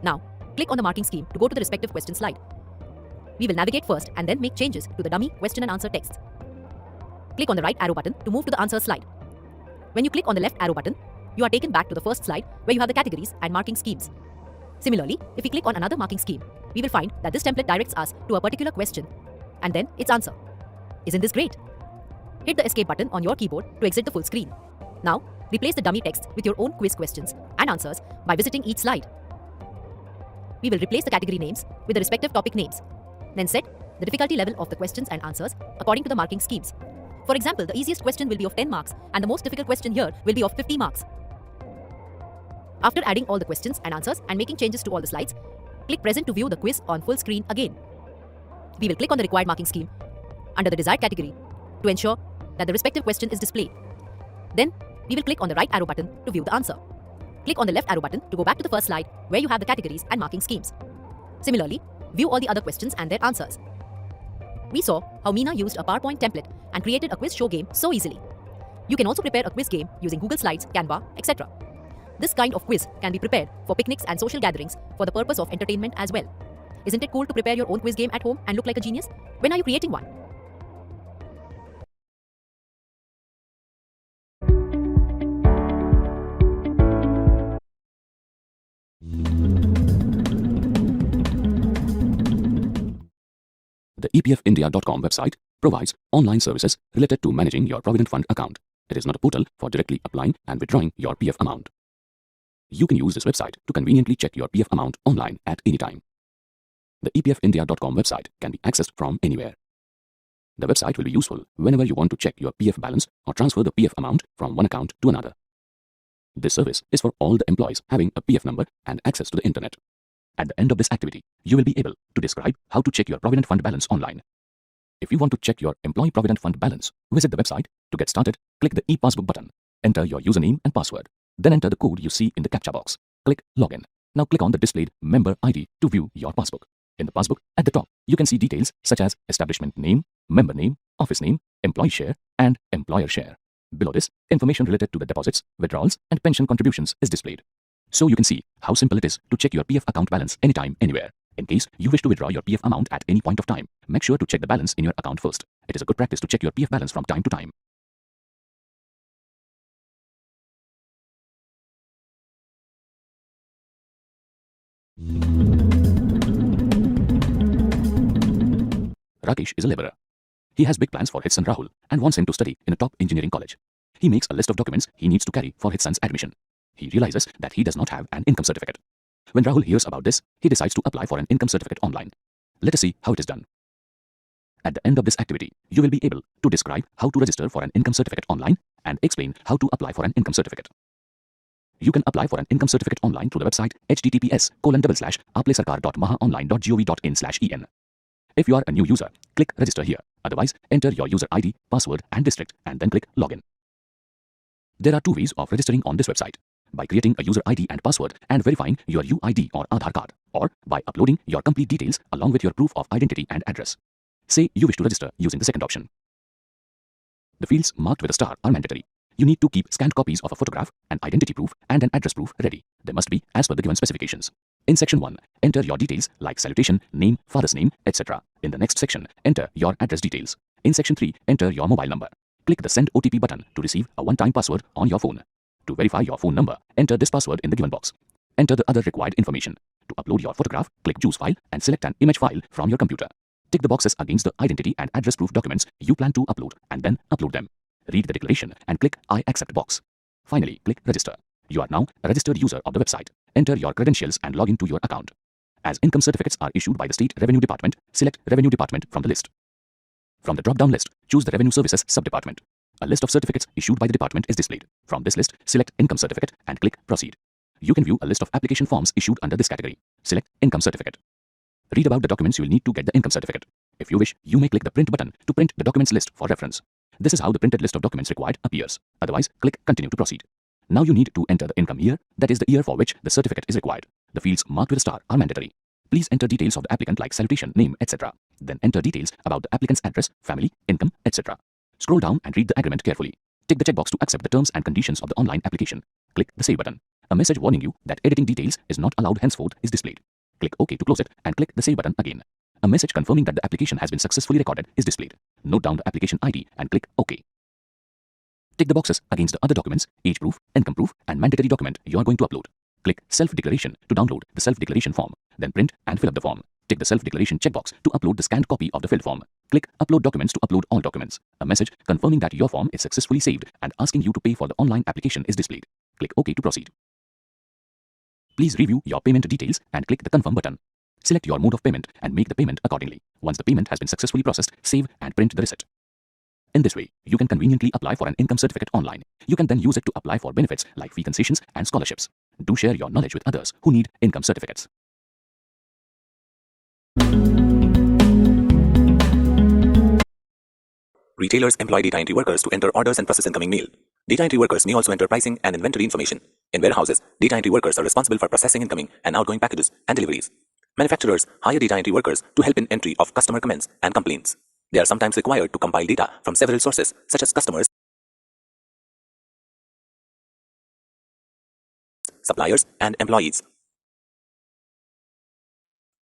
Now, click on the marking scheme to go to the respective question slide. We will navigate first and then make changes to the dummy question and answer text. Click on the right arrow button to move to the answer slide. When you click on the left arrow button, you are taken back to the first slide where you have the categories and marking schemes. Similarly, if we click on another marking scheme, we will find that this template directs us to a particular question and then its answer. Isn't this great? Hit the escape button on your keyboard to exit the full screen. Now, replace the dummy text with your own quiz questions and answers by visiting each slide. We will replace the category names with the respective topic names. Then set the difficulty level of the questions and answers according to the marking schemes. For example, the easiest question will be of 10 marks and the most difficult question here will be of 50 marks. After adding all the questions and answers and making changes to all the slides, click Present to view the quiz on full screen again. We will click on the required marking scheme under the desired category to ensure that the respective question is displayed. Then, we will click on the right arrow button to view the answer. Click on the left arrow button to go back to the first slide where you have the categories and marking schemes. Similarly, view all the other questions and their answers. We saw how Meena used a PowerPoint template and created a quiz show game so easily. You can also prepare a quiz game using Google Slides, Canva, etc. This kind of quiz can be prepared for picnics and social gatherings for the purpose of entertainment as well. Isn't it cool to prepare your own quiz game at home and look like a genius? When are you creating one? The EPFindia.com website provides online services related to managing your Provident Fund account. It is not a portal for directly applying and withdrawing your PF amount. You can use this website to conveniently check your PF amount online at any time. The EPFindia.com website can be accessed from anywhere. The website will be useful whenever you want to check your PF balance or transfer the PF amount from one account to another. This service is for all the employees having a PF number and access to the internet. At the end of this activity, you will be able to describe how to check your Provident Fund balance online. If you want to check your Employee Provident Fund balance, visit the website. To get started, click the ePassbook button. Enter your username and password. Then enter the code you see in the CAPTCHA box. Click Login. Now click on the displayed Member ID to view your passbook. In the passbook, at the top, you can see details such as establishment name, member name, office name, employee share, and employer share. Below this, information related to the deposits, withdrawals, and pension contributions is displayed. So you can see how simple it is to check your PF account balance anytime, anywhere. In case you wish to withdraw your PF amount at any point of time, make sure to check the balance in your account first. It is a good practice to check your PF balance from time to time. Rakesh is a labourer. He has big plans for his son Rahul and wants him to study in a top engineering college. He makes a list of documents he needs to carry for his son's admission. He realizes that he does not have an income certificate. When Rahul hears about this, he decides to apply for an income certificate online. Let us see how it is done. At the end of this activity, you will be able to describe how to register for an income certificate online and explain how to apply for an income certificate. You can apply for an income certificate online through the website https://applysarkar.mahaonline.gov.in/en. If you are a new user, click register here. Otherwise, enter your user ID, password and district and then click login. There are two ways of registering on this website: by creating a user ID and password and verifying your UID or Aadhaar card, or by uploading your complete details along with your proof of identity and address. Say you wish to register using the second option. The fields marked with a star are mandatory. You need to keep scanned copies of a photograph, an identity proof and an address proof ready. They must be as per the given specifications. In section 1, enter your details like salutation, name, father's name, etc. In the next section, enter your address details. In section 3, enter your mobile number. Click the send OTP button to receive a one-time password on your phone. To verify your phone number, enter this password in the given box. Enter the other required information. To upload your photograph, click choose file and select an image file from your computer. Tick the boxes against the identity and address proof documents you plan to upload and then upload them. Read the declaration and click I accept box. Finally, click register. You are now a registered user of the website. Enter your credentials and log into your account. As income certificates are issued by the State Revenue Department, select Revenue Department from the list. From the drop-down list, choose the Revenue Services sub-department. A list of certificates issued by the department is displayed. From this list, select Income Certificate and click Proceed. You can view a list of application forms issued under this category. Select Income Certificate. Read about the documents you will need to get the income certificate. If you wish, you may click the Print button to print the documents list for reference. This is how the printed list of documents required appears. Otherwise, click Continue to proceed. Now you need to enter the income year, that is the year for which the certificate is required. The fields marked with a star are mandatory. Please enter details of the applicant like salutation, name, etc. Then enter details about the applicant's address, family, income, etc. Scroll down and read the agreement carefully. Tick the checkbox to accept the terms and conditions of the online application. Click the Save button. A message warning you that editing details is not allowed henceforth is displayed. Click OK to close it and click the Save button again. A message confirming that the application has been successfully recorded is displayed. Note down the application ID and click OK. Tick the boxes against the other documents, age proof, income proof, and mandatory document you are going to upload. Click Self-Declaration to download the self-declaration form, then print and fill up the form. Tick the self-declaration checkbox to upload the scanned copy of the filled form. Click Upload Documents to upload all documents. A message confirming that your form is successfully saved and asking you to pay for the online application is displayed. Click OK to proceed. Please review your payment details and click the Confirm button. Select your mode of payment and make the payment accordingly. Once the payment has been successfully processed, save and print the receipt. In this way, you can conveniently apply for an income certificate online. You can then use it to apply for benefits like fee concessions and scholarships. Do share your knowledge with others who need income certificates. Retailers employ data entry workers to enter orders and process incoming mail. Data entry workers may also enter pricing and inventory information. In warehouses, data entry workers are responsible for processing incoming and outgoing packages and deliveries. Manufacturers hire data entry workers to help in entry of customer comments and complaints. They are sometimes required to compile data from several sources, such as customers, suppliers, and employees.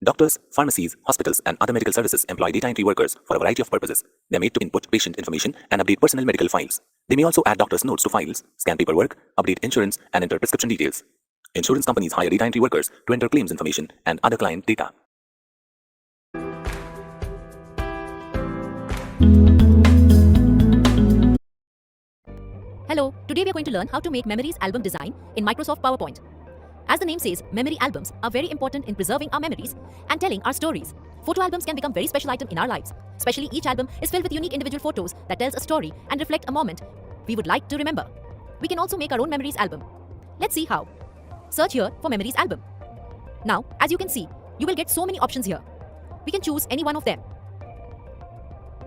Doctors, pharmacies, hospitals, and other medical services employ data entry workers for a variety of purposes. They are made to input patient information and update personal medical files. They may also add doctor's notes to files, scan paperwork, update insurance, and enter prescription details. Insurance companies hire data entry workers to enter claims information and other client data. Hello, today we are going to learn how to make memories album design in Microsoft PowerPoint. As the name says, memory albums are very important in preserving our memories and telling our stories. Photo albums can become very special item in our lives. Especially each album is filled with unique individual photos that tells a story and reflect a moment we would like to remember. We can also make our own memories album. Let's see how. Search here for memories album. Now, as you can see, you will get so many options here. We can choose any one of them.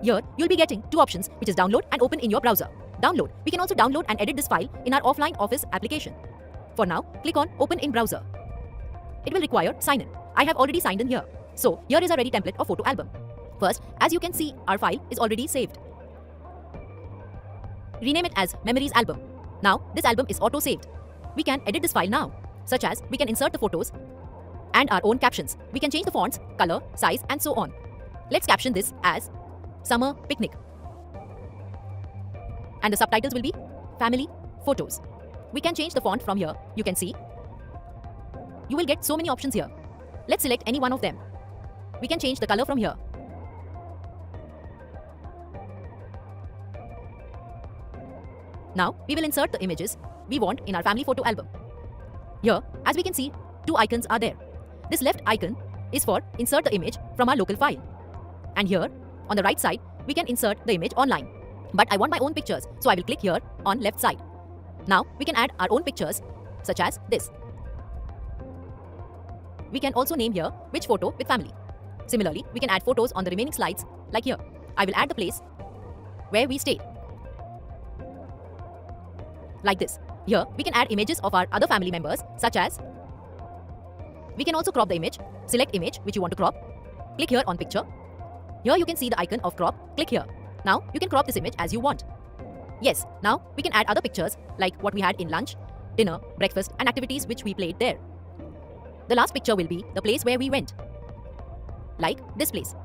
Here, you'll be getting two options, which is download and open in your browser. Download. We can also download and edit this file in our offline office application. For now, click on Open in Browser. It will require sign in. I have already signed in here. So, here is a ready template of photo album. First, as you can see, our file is already saved. rename it as Memories Album. Now, this album is auto-saved. We can edit this file now, such as we can insert the photos and our own captions. We can change the fonts, color, size, and so on. Let's caption this as Summer Picnic. And the subtitles will be Family Photos. We can change the font from here. You can see. You will get so many options here. Let's select any one of them. We can change the color from here. Now, we will insert the images we want in our family photo album. Here, as we can see, two icons are there. This left icon is for insert the image from our local file. And here, on the right side, we can insert the image online. But I want my own pictures, so I will click here on left side. Now, we can add our own pictures, such as this. We can also name here which photo with family. Similarly, we can add photos on the remaining slides, like here. I will add the place where we stayed. Like this. Here, we can add images of our other family members, such as. We can also crop the image. Select image which you want to crop. Click here on picture. Here you can see the icon of crop. Click here. Now, you can crop this image as you want. Yes, now we can add other pictures like what we had in lunch, dinner, breakfast, and activities which we played there. The last picture will be the place where we went. Like this place.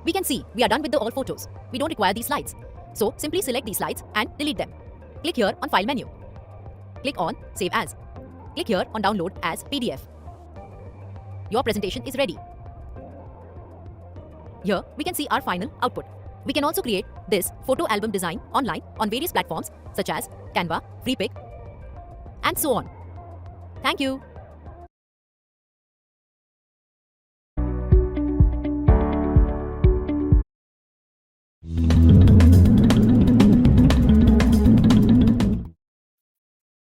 We can see we are done with the all photos. We don't require these slides. So simply select these slides and delete them. Click here on File menu. Click on Save As. Click here on Download as PDF. Your presentation is ready. Here we can see our final output. We can also create this photo album design online on various platforms such as Canva, Freepik, and so on. Thank you.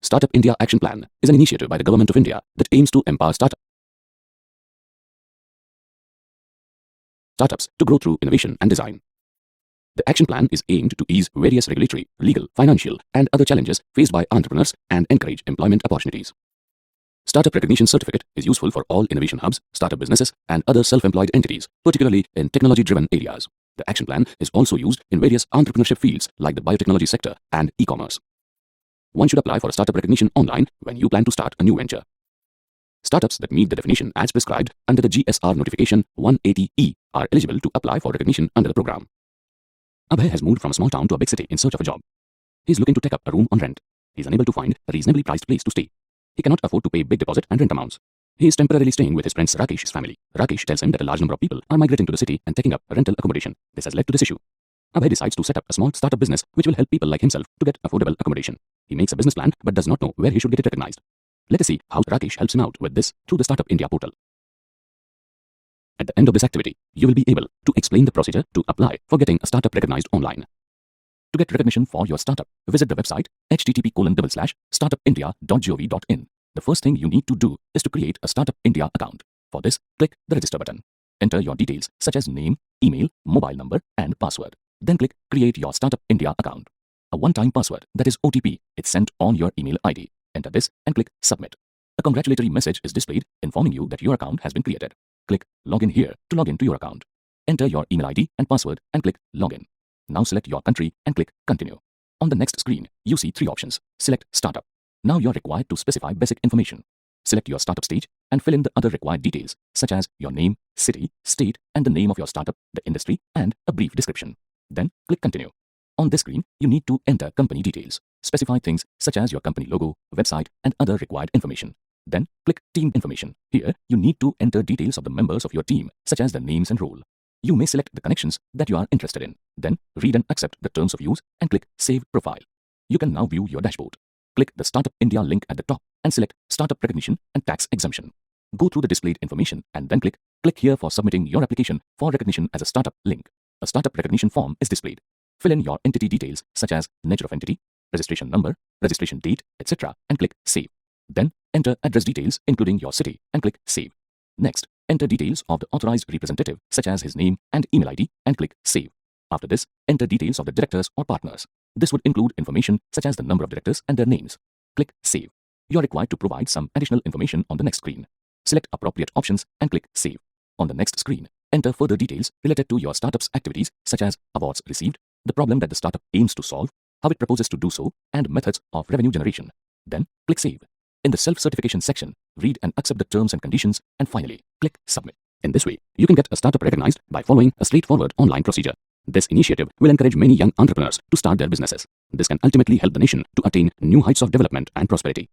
Startup India Action Plan is an initiative by the Government of India that aims to empower startups to grow through innovation and design. The action plan is aimed to ease various regulatory, legal, financial, and other challenges faced by entrepreneurs and encourage employment opportunities. Startup Recognition Certificate is useful for all innovation hubs, startup businesses, and other self-employed entities, particularly in technology-driven areas. The action plan is also used in various entrepreneurship fields like the biotechnology sector and e-commerce. One should apply for a startup recognition online when you plan to start a new venture. Startups that meet the definition as prescribed under the GSR Notification 180E are eligible to apply for recognition under the program. Abhay has moved from a small town to a big city in search of a job. He is looking to take up a room on rent. He is unable to find a reasonably priced place to stay. He cannot afford to pay big deposit and rent amounts. He is temporarily staying with his friend Rakesh's family. Rakesh tells him that a large number of people are migrating to the city and taking up rental accommodation. This has led to this issue. Abhay decides to set up a small startup business which will help people like himself to get affordable accommodation. He makes a business plan but does not know where he should get it recognized. Let us see how Rakesh helps him out with this through the Startup India portal. At the end of this activity, you will be able to explain the procedure to apply for getting a startup recognized online. To get recognition for your startup, visit the website http://startupindia.gov.in. The first thing you need to do is to create a Startup India account. For this, click the register button. Enter your details such as name, email, mobile number, and password. Then click Create your Startup India account. A one-time password, that is OTP, is sent on your email ID. Enter this and click Submit. A congratulatory message is displayed informing you that your account has been created. Click Login here to log into your account. Enter your email ID and password and click Login. Now select your country and click Continue. On the next screen, you see three options. Select Startup. Now you're required to specify basic information. Select your startup stage and fill in the other required details, such as your name, city, state, and the name of your startup, the industry, and a brief description. Then click Continue. On this screen, you need to enter company details. Specify things such as your company logo, website, and other required information. Then click Team Information. Here, you need to enter details of the members of your team, such as the names and role. You may select the connections that you are interested in. Then read and accept the terms of use and click Save Profile. You can now view your dashboard. Click the Startup India link at the top and select Startup Recognition and Tax Exemption. Go through the displayed information and then click here for submitting your application for recognition as a startup link. A startup recognition form is displayed. Fill in your entity details such as nature of entity, registration number, registration date, etc. and click Save. Then enter address details including your city and click Save. Next, enter details of the authorized representative such as his name and email ID and click Save. After this, enter details of the directors or partners. This would include information such as the number of directors and their names. Click Save. You are required to provide some additional information on the next screen. Select appropriate options and click Save. On the next screen, enter further details related to your startup's activities such as awards received, the problem that the startup aims to solve, how it proposes to do so, and methods of revenue generation. Then click Save. In the self-certification section, read and accept the terms and conditions, and finally, click Submit. In this way, you can get a startup recognized by following a straightforward online procedure. This initiative will encourage many young entrepreneurs to start their businesses. This can ultimately help the nation to attain new heights of development and prosperity.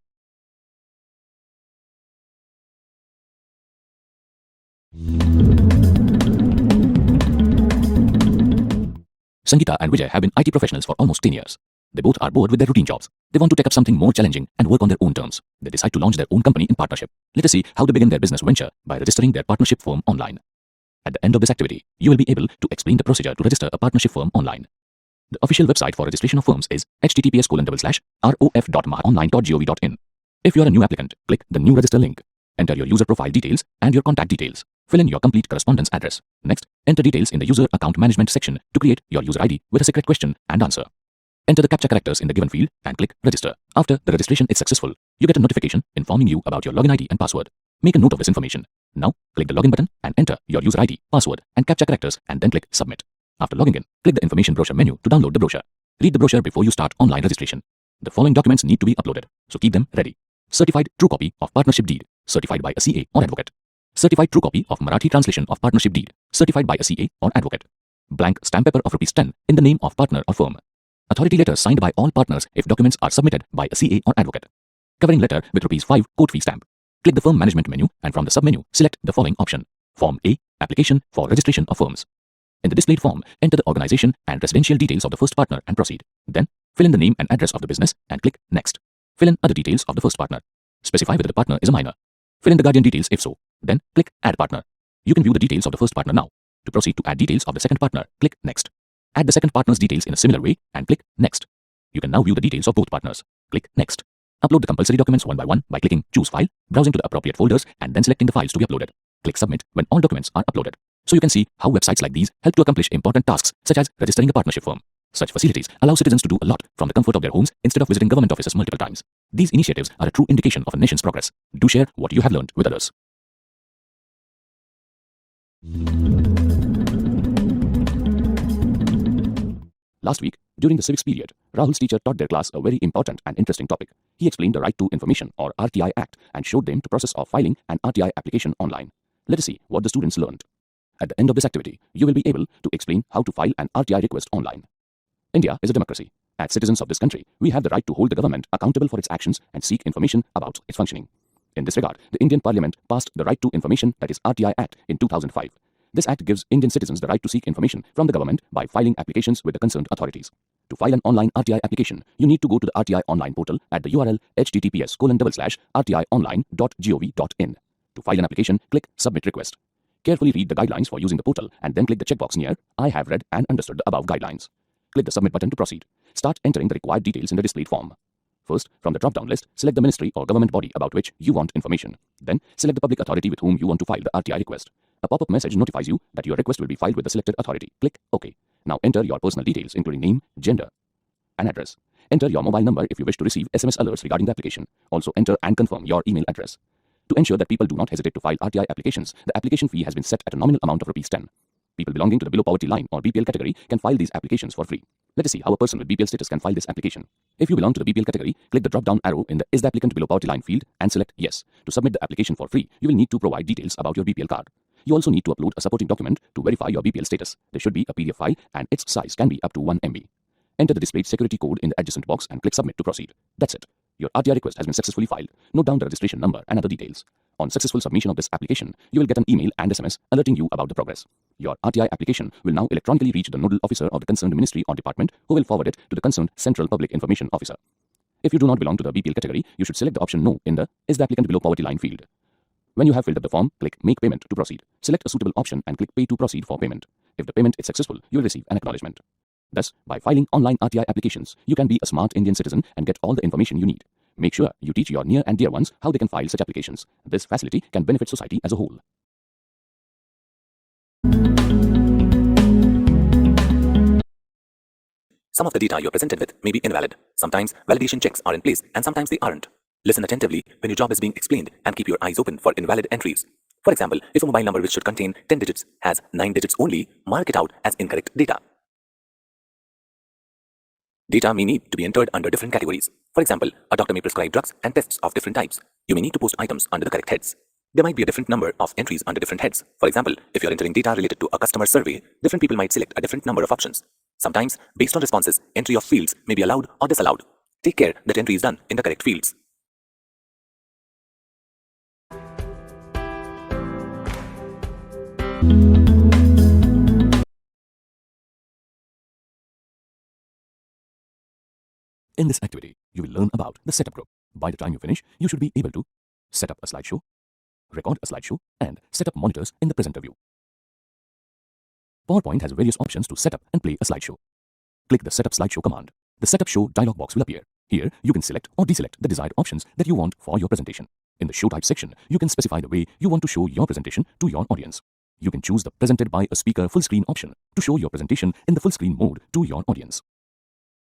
Sangeeta and Vijay have been IT professionals for almost 10 years. They both are bored with their routine jobs. They want to take up something more challenging and work on their own terms. They decide to launch their own company in partnership. Let us see how they begin their business venture by registering their partnership firm online. At the end of this activity, you will be able to explain the procedure to register a partnership firm online. The official website for registration of firms is https://rof.mahaonline.gov.in. If you are a new applicant, click the new register link. Enter your user profile details and your contact details. Fill in your complete correspondence address. Next, enter details in the user account management section to create your user ID with a secret question and answer. Enter the CAPTCHA characters in the given field and click register. After the registration is successful, you get a notification informing you about your login ID and password. Make a note of this information. Now, click the login button and enter your user ID, password, and CAPTCHA characters and then click submit. After logging in, click the information brochure menu to download the brochure. Read the brochure before you start online registration. The following documents need to be uploaded, so keep them ready. Certified true copy of partnership deed, certified by a CA or advocate. Certified true copy of Marathi translation of partnership deed, certified by a CA or advocate. Blank stamp paper of ₹10 in the name of partner or firm. Authority letter signed by all partners if documents are submitted by a CA or advocate. Covering letter with ₹5 court fee stamp. Click the firm management menu and from the submenu, select the following option. Form A, application for registration of firms. In the displayed form, enter the organization and residential details of the first partner and proceed. Then, fill in the name and address of the business and click Next. Fill in other details of the first partner. Specify whether the partner is a minor. Fill in the guardian details if so. Then, click Add Partner. You can view the details of the first partner now. To proceed to add details of the second partner, click Next. Add the second partner's details in a similar way and click Next. You can now view the details of both partners. Click Next. Upload the compulsory documents one by one by clicking Choose File, browsing to the appropriate folders, and then selecting the files to be uploaded. Click Submit when all documents are uploaded. So you can see how websites like these help to accomplish important tasks such as registering a partnership firm. Such facilities allow citizens to do a lot from the comfort of their homes instead of visiting government offices multiple times. These initiatives are a true indication of a nation's progress. Do share what you have learned with others. Last week, during the civics period, Rahul's teacher taught their class a very important and interesting topic. He explained the Right to Information or RTI Act and showed them the process of filing an RTI application online. Let us see what the students learned. At the end of this activity, you will be able to explain how to file an RTI request online. India is a democracy. As citizens of this country, we have the right to hold the government accountable for its actions and seek information about its functioning. In this regard, the Indian Parliament passed the Right to Information, that is RTI Act, in 2005. This act gives Indian citizens the right to seek information from the government by filing applications with the concerned authorities. To file an online RTI application, you need to go to the RTI online portal at the URL https://rtionline.gov.in. To file an application, click Submit Request. Carefully read the guidelines for using the portal and then click the checkbox near I have read and understood the above guidelines. Click the Submit button to proceed. Start entering the required details in the displayed form. First, from the drop-down list, select the ministry or government body about which you want information. Then, select the public authority with whom you want to file the RTI request. A pop-up message notifies you that your request will be filed with the selected authority. Click OK. Now enter your personal details including name, gender, and address. Enter your mobile number if you wish to receive SMS alerts regarding the application. Also enter and confirm your email address. To ensure that people do not hesitate to file RTI applications, the application fee has been set at a nominal amount of ₹10. People belonging to the below poverty line or BPL category can file these applications for free. Let us see how a person with BPL status can file this application. If you belong to the BPL category, click the drop-down arrow in the Is the applicant below poverty line field and select Yes. To submit the application for free, you will need to provide details about your BPL card. You also need to upload a supporting document to verify your BPL status. There should be a PDF file and its size can be up to 1 MB. Enter the displayed security code in the adjacent box and click Submit to proceed. That's it. Your RTI request has been successfully filed. Note down the registration number and other details. On successful submission of this application, you will get an email and SMS alerting you about the progress. Your RTI application will now electronically reach the nodal officer of the concerned ministry or department, who will forward it to the concerned Central Public Information Officer. If you do not belong to the BPL category, you should select the option No in the Is the applicant below poverty line field. When you have filled up the form, click Make Payment to proceed. Select a suitable option and click Pay to proceed for payment. If the payment is successful, you will receive an acknowledgement. Thus, by filing online RTI applications, you can be a smart Indian citizen and get all the information you need. Make sure you teach your near and dear ones how they can file such applications. This facility can benefit society as a whole. Some of the data you're presented with may be invalid. Sometimes validation checks are in place and sometimes they aren't. Listen attentively when your job is being explained and keep your eyes open for invalid entries. For example, if a mobile number which should contain 10 digits has 9 digits only, mark it out as incorrect data. Data may need to be entered under different categories. For example, a doctor may prescribe drugs and tests of different types. You may need to post items under the correct heads. There might be a different number of entries under different heads. For example, if you're entering data related to a customer survey, different people might select a different number of options. Sometimes, based on responses, entry of fields may be allowed or disallowed. Take care that entry is done in the correct fields. In this activity, you will learn about the setup group. By the time you finish, you should be able to set up a slideshow, record a slideshow, and set up monitors in the presenter view. PowerPoint has various options to set up and play a slideshow. Click the Setup Slideshow command. The Setup Show dialog box will appear. Here, you can select or deselect the desired options that you want for your presentation. In the Show Type section, you can specify the way you want to show your presentation to your audience. You can choose the Presented by a Speaker full screen option to show your presentation in the full screen mode to your audience.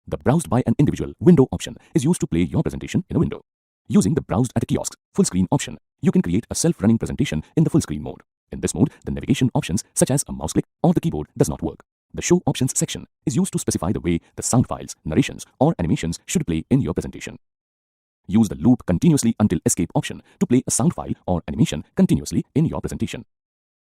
The Browsed by an Individual window option is used to play your presentation in a window. Using the Browsed at a Kiosk full screen option, you can create a self-running presentation in the full screen mode. In this mode, the navigation options such as a mouse click or the keyboard does not work. The Show Options section is used to specify the way the sound files, narrations, or animations should play in your presentation. Use the Loop Continuously Until Escape option to play a sound file or animation continuously in your presentation.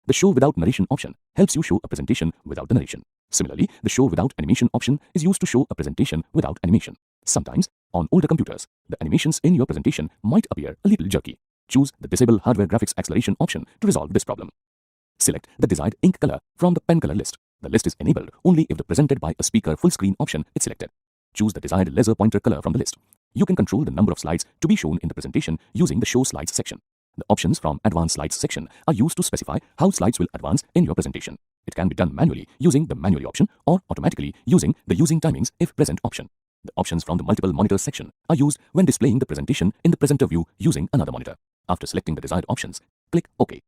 The Show Without Narration option helps you show a presentation without the narration. Similarly, the Show Without Animation option is used to show a presentation without animation. Sometimes, on older computers, the animations in your presentation might appear a little jerky. Choose the Disable Hardware Graphics Acceleration option to resolve this problem. Select the desired ink color from the pen color list. The list is enabled only if the Presented by a Speaker full screen option is selected. Choose the desired laser pointer color from the list. You can control the number of slides to be shown in the presentation using the Show Slides section. The options from Advanced Slides section are used to specify how slides will advance in your presentation. It can be done manually using the Manually option or automatically using the Using Timings if present option. The options from the Multiple Monitors section are used when displaying the presentation in the presenter view using another monitor. After selecting the desired options, click OK.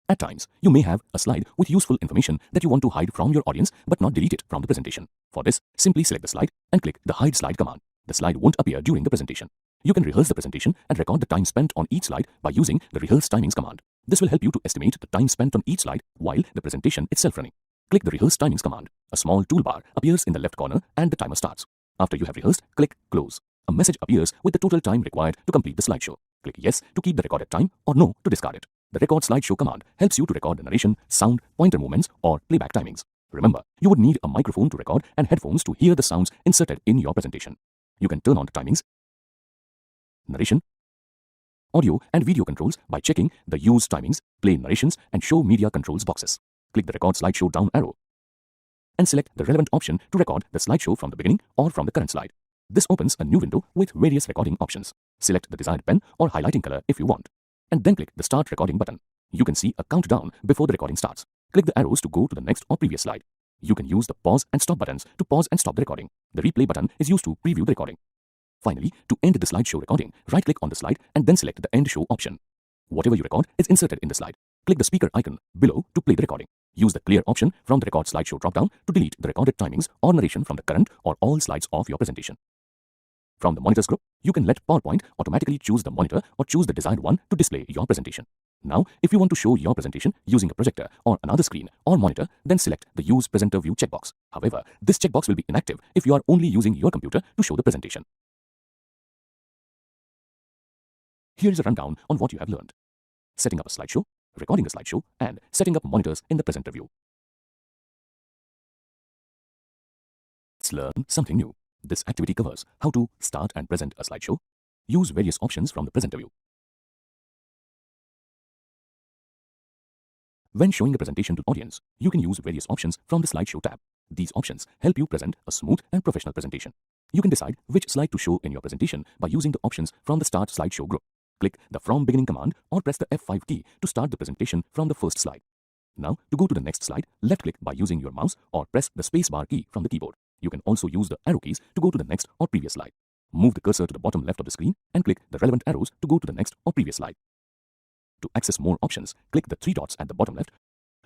At times, you may have a slide with useful information that you want to hide from your audience but not delete it from the presentation. For this, simply select the slide and click the Hide Slide command. The slide won't appear during the presentation. You can rehearse the presentation and record the time spent on each slide by using the Rehearse Timings command. This will help you to estimate the time spent on each slide while the presentation itself running. Click the Rehearse Timings command. A small toolbar appears in the left corner and the timer starts. After you have rehearsed, click Close. A message appears with the total time required to complete the slideshow. Click Yes to keep the recorded time or No to discard it. The Record Slideshow command helps you to record the narration, sound, pointer movements, or playback timings. Remember, you would need a microphone to record and headphones to hear the sounds inserted in your presentation. You can turn on the timings, narration, audio and video controls by checking the Use Timings, Play Narrations and Show Media Controls boxes. Click the Record Slideshow down arrow and select the relevant option to record the slideshow from the beginning or from the current slide. This opens a new window with various recording options. Select the desired pen or highlighting color if you want, and then click the Start Recording button. You can see a countdown before the recording starts. Click the arrows to go to the next or previous slide. You can use the Pause and Stop buttons to pause and stop the recording. The Replay button is used to preview the recording. Finally, to end the slideshow recording, right-click on the slide and then select the End Show option. Whatever you record is inserted in the slide. Click the speaker icon below to play the recording. Use the Clear option from the Record Slideshow dropdown to delete the recorded timings or narration from the current or all slides of your presentation. From the Monitors group, you can let PowerPoint automatically choose the monitor or choose the desired one to display your presentation. Now, if you want to show your presentation using a projector or another screen or monitor, then select the Use Presenter View checkbox. However, this checkbox will be inactive if you are only using your computer to show the presentation. Here is a rundown on what you have learned: setting up a slideshow, recording a slideshow, and setting up monitors in the presenter view. Let's learn something new. This activity covers how to start and present a slideshow, use various options from the presenter view. When showing the presentation to the audience, you can use various options from the Slideshow tab. These options help you present a smooth and professional presentation. You can decide which slide to show in your presentation by using the options from the Start Slideshow group. Click the From Beginning command or press the F5 key to start the presentation from the first slide. Now, to go to the next slide, left-click by using your mouse or press the spacebar key from the keyboard. You can also use the arrow keys to go to the next or previous slide. Move the cursor to the bottom left of the screen and click the relevant arrows to go to the next or previous slide. To access more options, click the three dots at the bottom left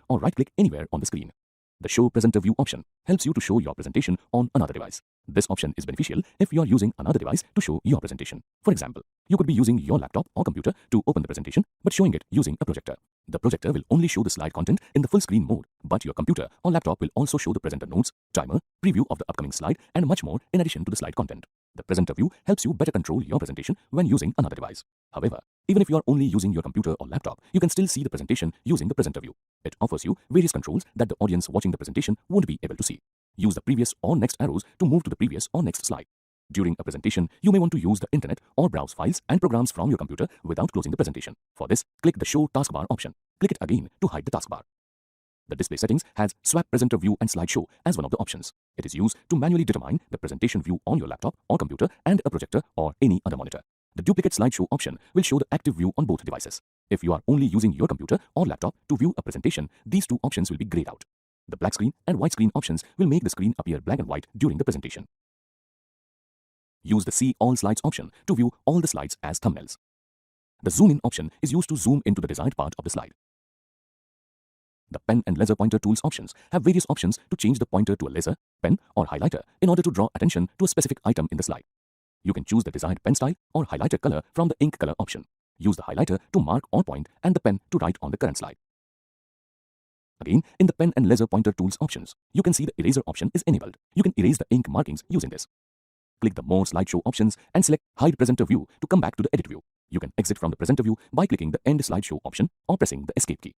or right-click anywhere on the screen. The Show Presenter View option helps you to show your presentation on another device. This option is beneficial if you are using another device to show your presentation. For example, you could be using your laptop or computer to open the presentation, but showing it using a projector. The projector will only show the slide content in the full screen mode, but your computer or laptop will also show the presenter notes, timer, preview of the upcoming slide, and much more in addition to the slide content. The presenter view helps you better control your presentation when using another device. However, even if you are only using your computer or laptop, you can still see the presentation using the presenter view. It offers you various controls that the audience watching the presentation won't be able to see. Use the previous or next arrows to move to the previous or next slide. During a presentation, you may want to use the internet or browse files and programs from your computer without closing the presentation. For this, click the Show Taskbar option. Click it again to hide the taskbar. The display settings has Swap Presenter View and Slideshow as one of the options. It is used to manually determine the presentation view on your laptop or computer and a projector or any other monitor. The Duplicate Slideshow option will show the active view on both devices. If you are only using your computer or laptop to view a presentation, these two options will be grayed out. The black screen and white screen options will make the screen appear black and white during the presentation. Use the See All Slides option to view all the slides as thumbnails. The Zoom In option is used to zoom into the desired part of the slide. The Pen and Laser Pointer Tools options have various options to change the pointer to a laser, pen, or highlighter in order to draw attention to a specific item in the slide. You can choose the desired pen style or highlighter color from the ink color option. Use the highlighter to mark or point and the pen to write on the current slide. Again, in the Pen and Laser Pointer Tools options, you can see the eraser option is enabled. You can erase the ink markings using this. Click the More Slideshow options and select Hide Presenter View to come back to the Edit view. You can exit from the presenter view by clicking the End Slideshow option or pressing the Escape key.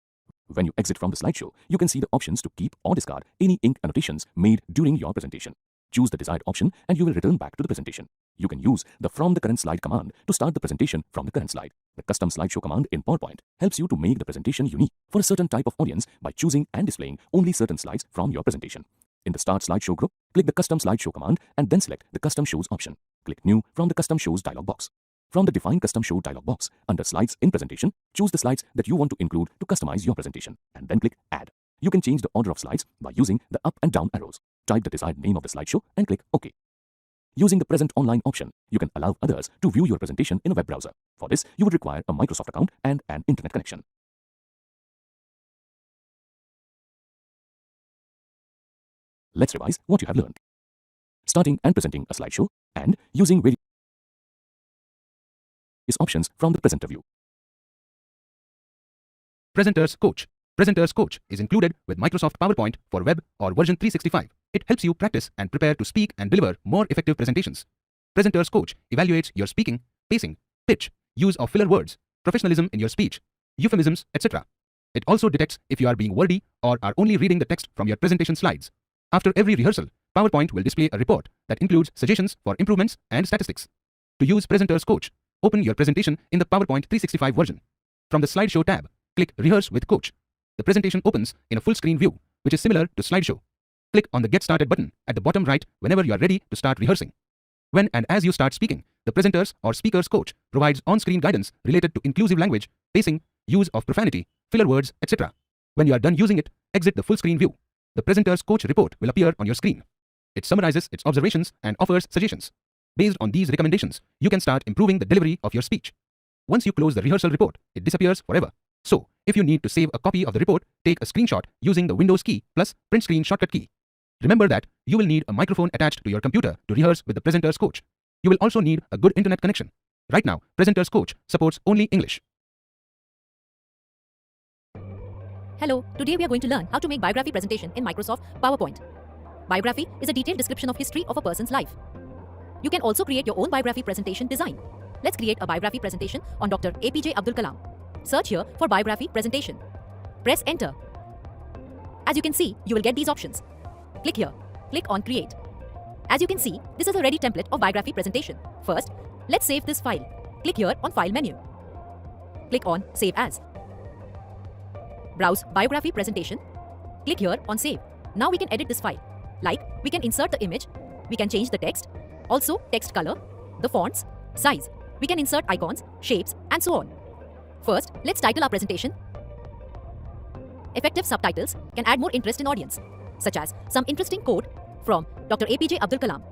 When you exit from the slideshow, you can see the options to keep or discard any ink annotations made during your presentation. Choose the desired option and you will return back to the presentation. You can use the From the Current Slide command to start the presentation from the current slide. The Custom Slideshow command in PowerPoint helps you to make the presentation unique for a certain type of audience by choosing and displaying only certain slides from your presentation. In the Start Slideshow group, click the Custom Slideshow command and then select the Custom Shows option. Click New from the Custom Shows dialog box. From the Define Custom Show dialog box, under Slides in Presentation, choose the slides that you want to include to customize your presentation, and then click Add. You can change the order of slides by using the up and down arrows. Type the desired name of the slideshow and click OK. Using the Present Online option, you can allow others to view your presentation in a web browser. For this, you would require a Microsoft account and an internet connection. Let's revise what you have learned. Starting and presenting a slideshow and using various options from the presenter view. Presenter's Coach. Presenter's Coach is included with Microsoft PowerPoint for web or version 365. It helps you practice and prepare to speak and deliver more effective presentations. Presenter's Coach evaluates your speaking, pacing, pitch, use of filler words, professionalism in your speech, euphemisms, etc. It also detects if you are being wordy or are only reading the text from your presentation slides. After every rehearsal, PowerPoint will display a report that includes suggestions for improvements and statistics. To use Presenter's Coach, open your presentation in the PowerPoint 365 version. From the Slideshow tab, click Rehearse with Coach. The presentation opens in a full screen view, which is similar to Slideshow. Click on the Get Started button at the bottom right whenever you are ready to start rehearsing. When and as you start speaking, the presenter's or speaker's coach provides on-screen guidance related to inclusive language, pacing, use of profanity, filler words, etc. When you are done using it, exit the full screen view. The presenter's coach report will appear on your screen. It summarizes its observations and offers suggestions. Based on these recommendations, you can start improving the delivery of your speech. Once you close the rehearsal report, it disappears forever. So, if you need to save a copy of the report, take a screenshot using the Windows key plus print screen shortcut key. Remember that you will need a microphone attached to your computer to rehearse with the presenter's coach. You will also need a good internet connection. Right now, presenter's coach supports only English. Hello, today we are going to learn how to make biography presentation in Microsoft PowerPoint. Biography is a detailed description of history of a person's life. You can also create your own biography presentation design. Let's create a biography presentation on Dr. APJ Abdul Kalam. Search here for biography presentation. Press enter. As you can see, you will get these options. Click here. Click on create. As you can see, this is a ready template of biography presentation. First, let's save this file. Click here on file menu. Click on save as. Browse biography presentation. Click here on save. Now we can edit this file. Like, we can insert the image, we can change the text, also text color, the fonts, size. We can insert icons, shapes, and so on. First, let's title our presentation. Effective subtitles can add more interest in audience, such as some interesting quote from Dr. APJ Abdul Kalam.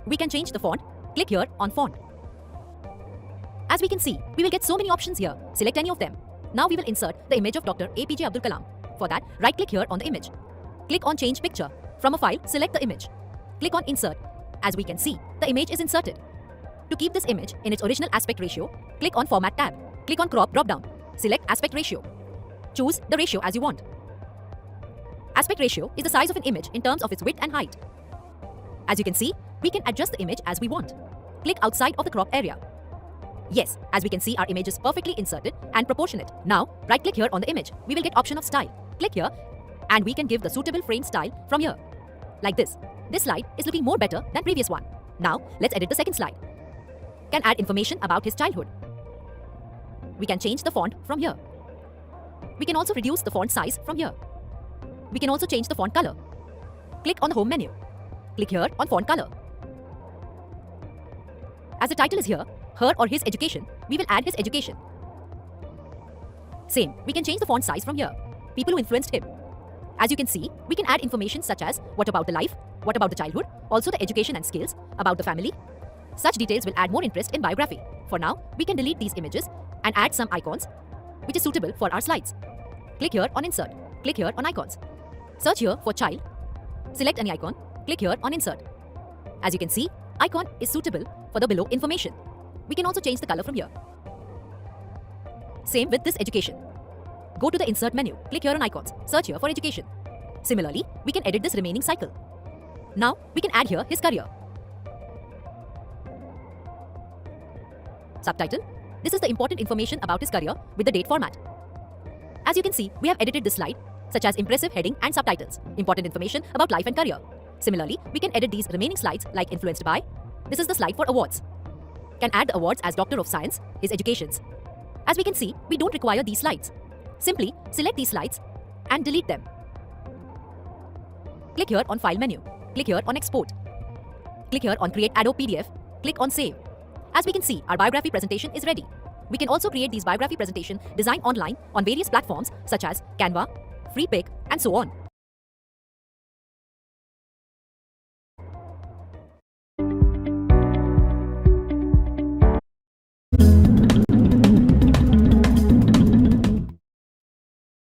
We can change the font. Click here on font. As we can see, we will get so many options here. Select any of them. Now we will insert the image of Dr. APJ Abdul Kalam. For that, right-click here on the image. Click on Change Picture. From a file, select the image. Click on Insert. As we can see, the image is inserted. To keep this image in its original aspect ratio, click on Format tab. Click on Crop drop-down. Select Aspect Ratio. Choose the ratio as you want. Aspect ratio is the size of an image in terms of its width and height. As you can see, we can adjust the image as we want. Click outside of the crop area. Yes, as we can see, our image is perfectly inserted and proportionate. Now, right-click here on the image. We will get option of style. Click here, and we can give the suitable frame style from here. Like this. This slide is looking more better than previous one. Now, let's edit the second slide. Can add information about his childhood. We can change the font from here. We can also reduce the font size from here. We can also change the font color. Click on the home menu. Click here on font color. As the title is here, her or his education, we will add his education. Same, we can change the font size from here. People who influenced him. As you can see, we can add information such as what about the life, what about the childhood, also the education and skills, about the family. Such details will add more interest in biography. For now, we can delete these images and add some icons, which is suitable for our slides. Click here on Insert. Click here on Icons. Search here for child. Select any icon. Click here on Insert. As you can see, icon is suitable for the below information. We can also change the color from here. Same with this education. Go to the Insert menu. Click here on Icons. Search here for education. Similarly, we can edit this remaining cycle. Now, we can add here his career. Subtitle. This is the important information about his career with the date format. As you can see, we have edited this slide, such as impressive heading and subtitles, important information about life and career. Similarly, we can edit these remaining slides like influenced by. This is the slide for awards. Can add the awards as Doctor of Science, his educations. As we can see, we don't require these slides. Simply select these slides and delete them. Click here on File menu. Click here on Export. Click here on Create Adobe PDF. Click on Save. As we can see, our biography presentation is ready. We can also create these biography presentation design online on various platforms such as Canva, Freepik, and so on.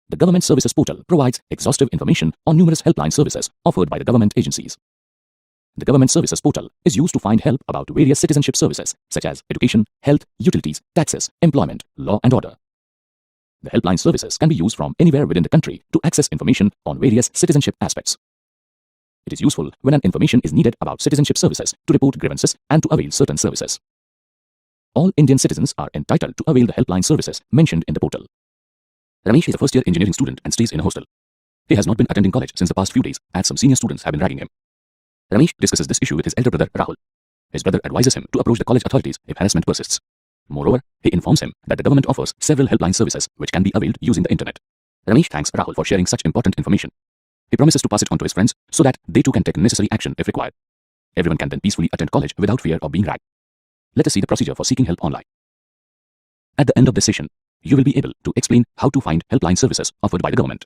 The Government Services Portal provides exhaustive information on numerous helpline services offered by the government agencies. The Government Services Portal is used to find help about various citizenship services such as education, health, utilities, taxes, employment, law and order. The helpline services can be used from anywhere within the country to access information on various citizenship aspects. It is useful when an information is needed about citizenship services to report grievances and to avail certain services. All Indian citizens are entitled to avail the helpline services mentioned in the portal. Ramesh is a first-year engineering student and stays in a hostel. He has not been attending college since the past few days as some senior students have been ragging him. Ramesh discusses this issue with his elder brother Rahul. His brother advises him to approach the college authorities if harassment persists. Moreover, he informs him that the government offers several helpline services which can be availed using the internet. Ramesh thanks Rahul for sharing such important information. He promises to pass it on to his friends so that they too can take necessary action if required. Everyone can then peacefully attend college without fear of being ragged. Let us see the procedure for seeking help online. At the end of this session, you will be able to explain how to find helpline services offered by the government.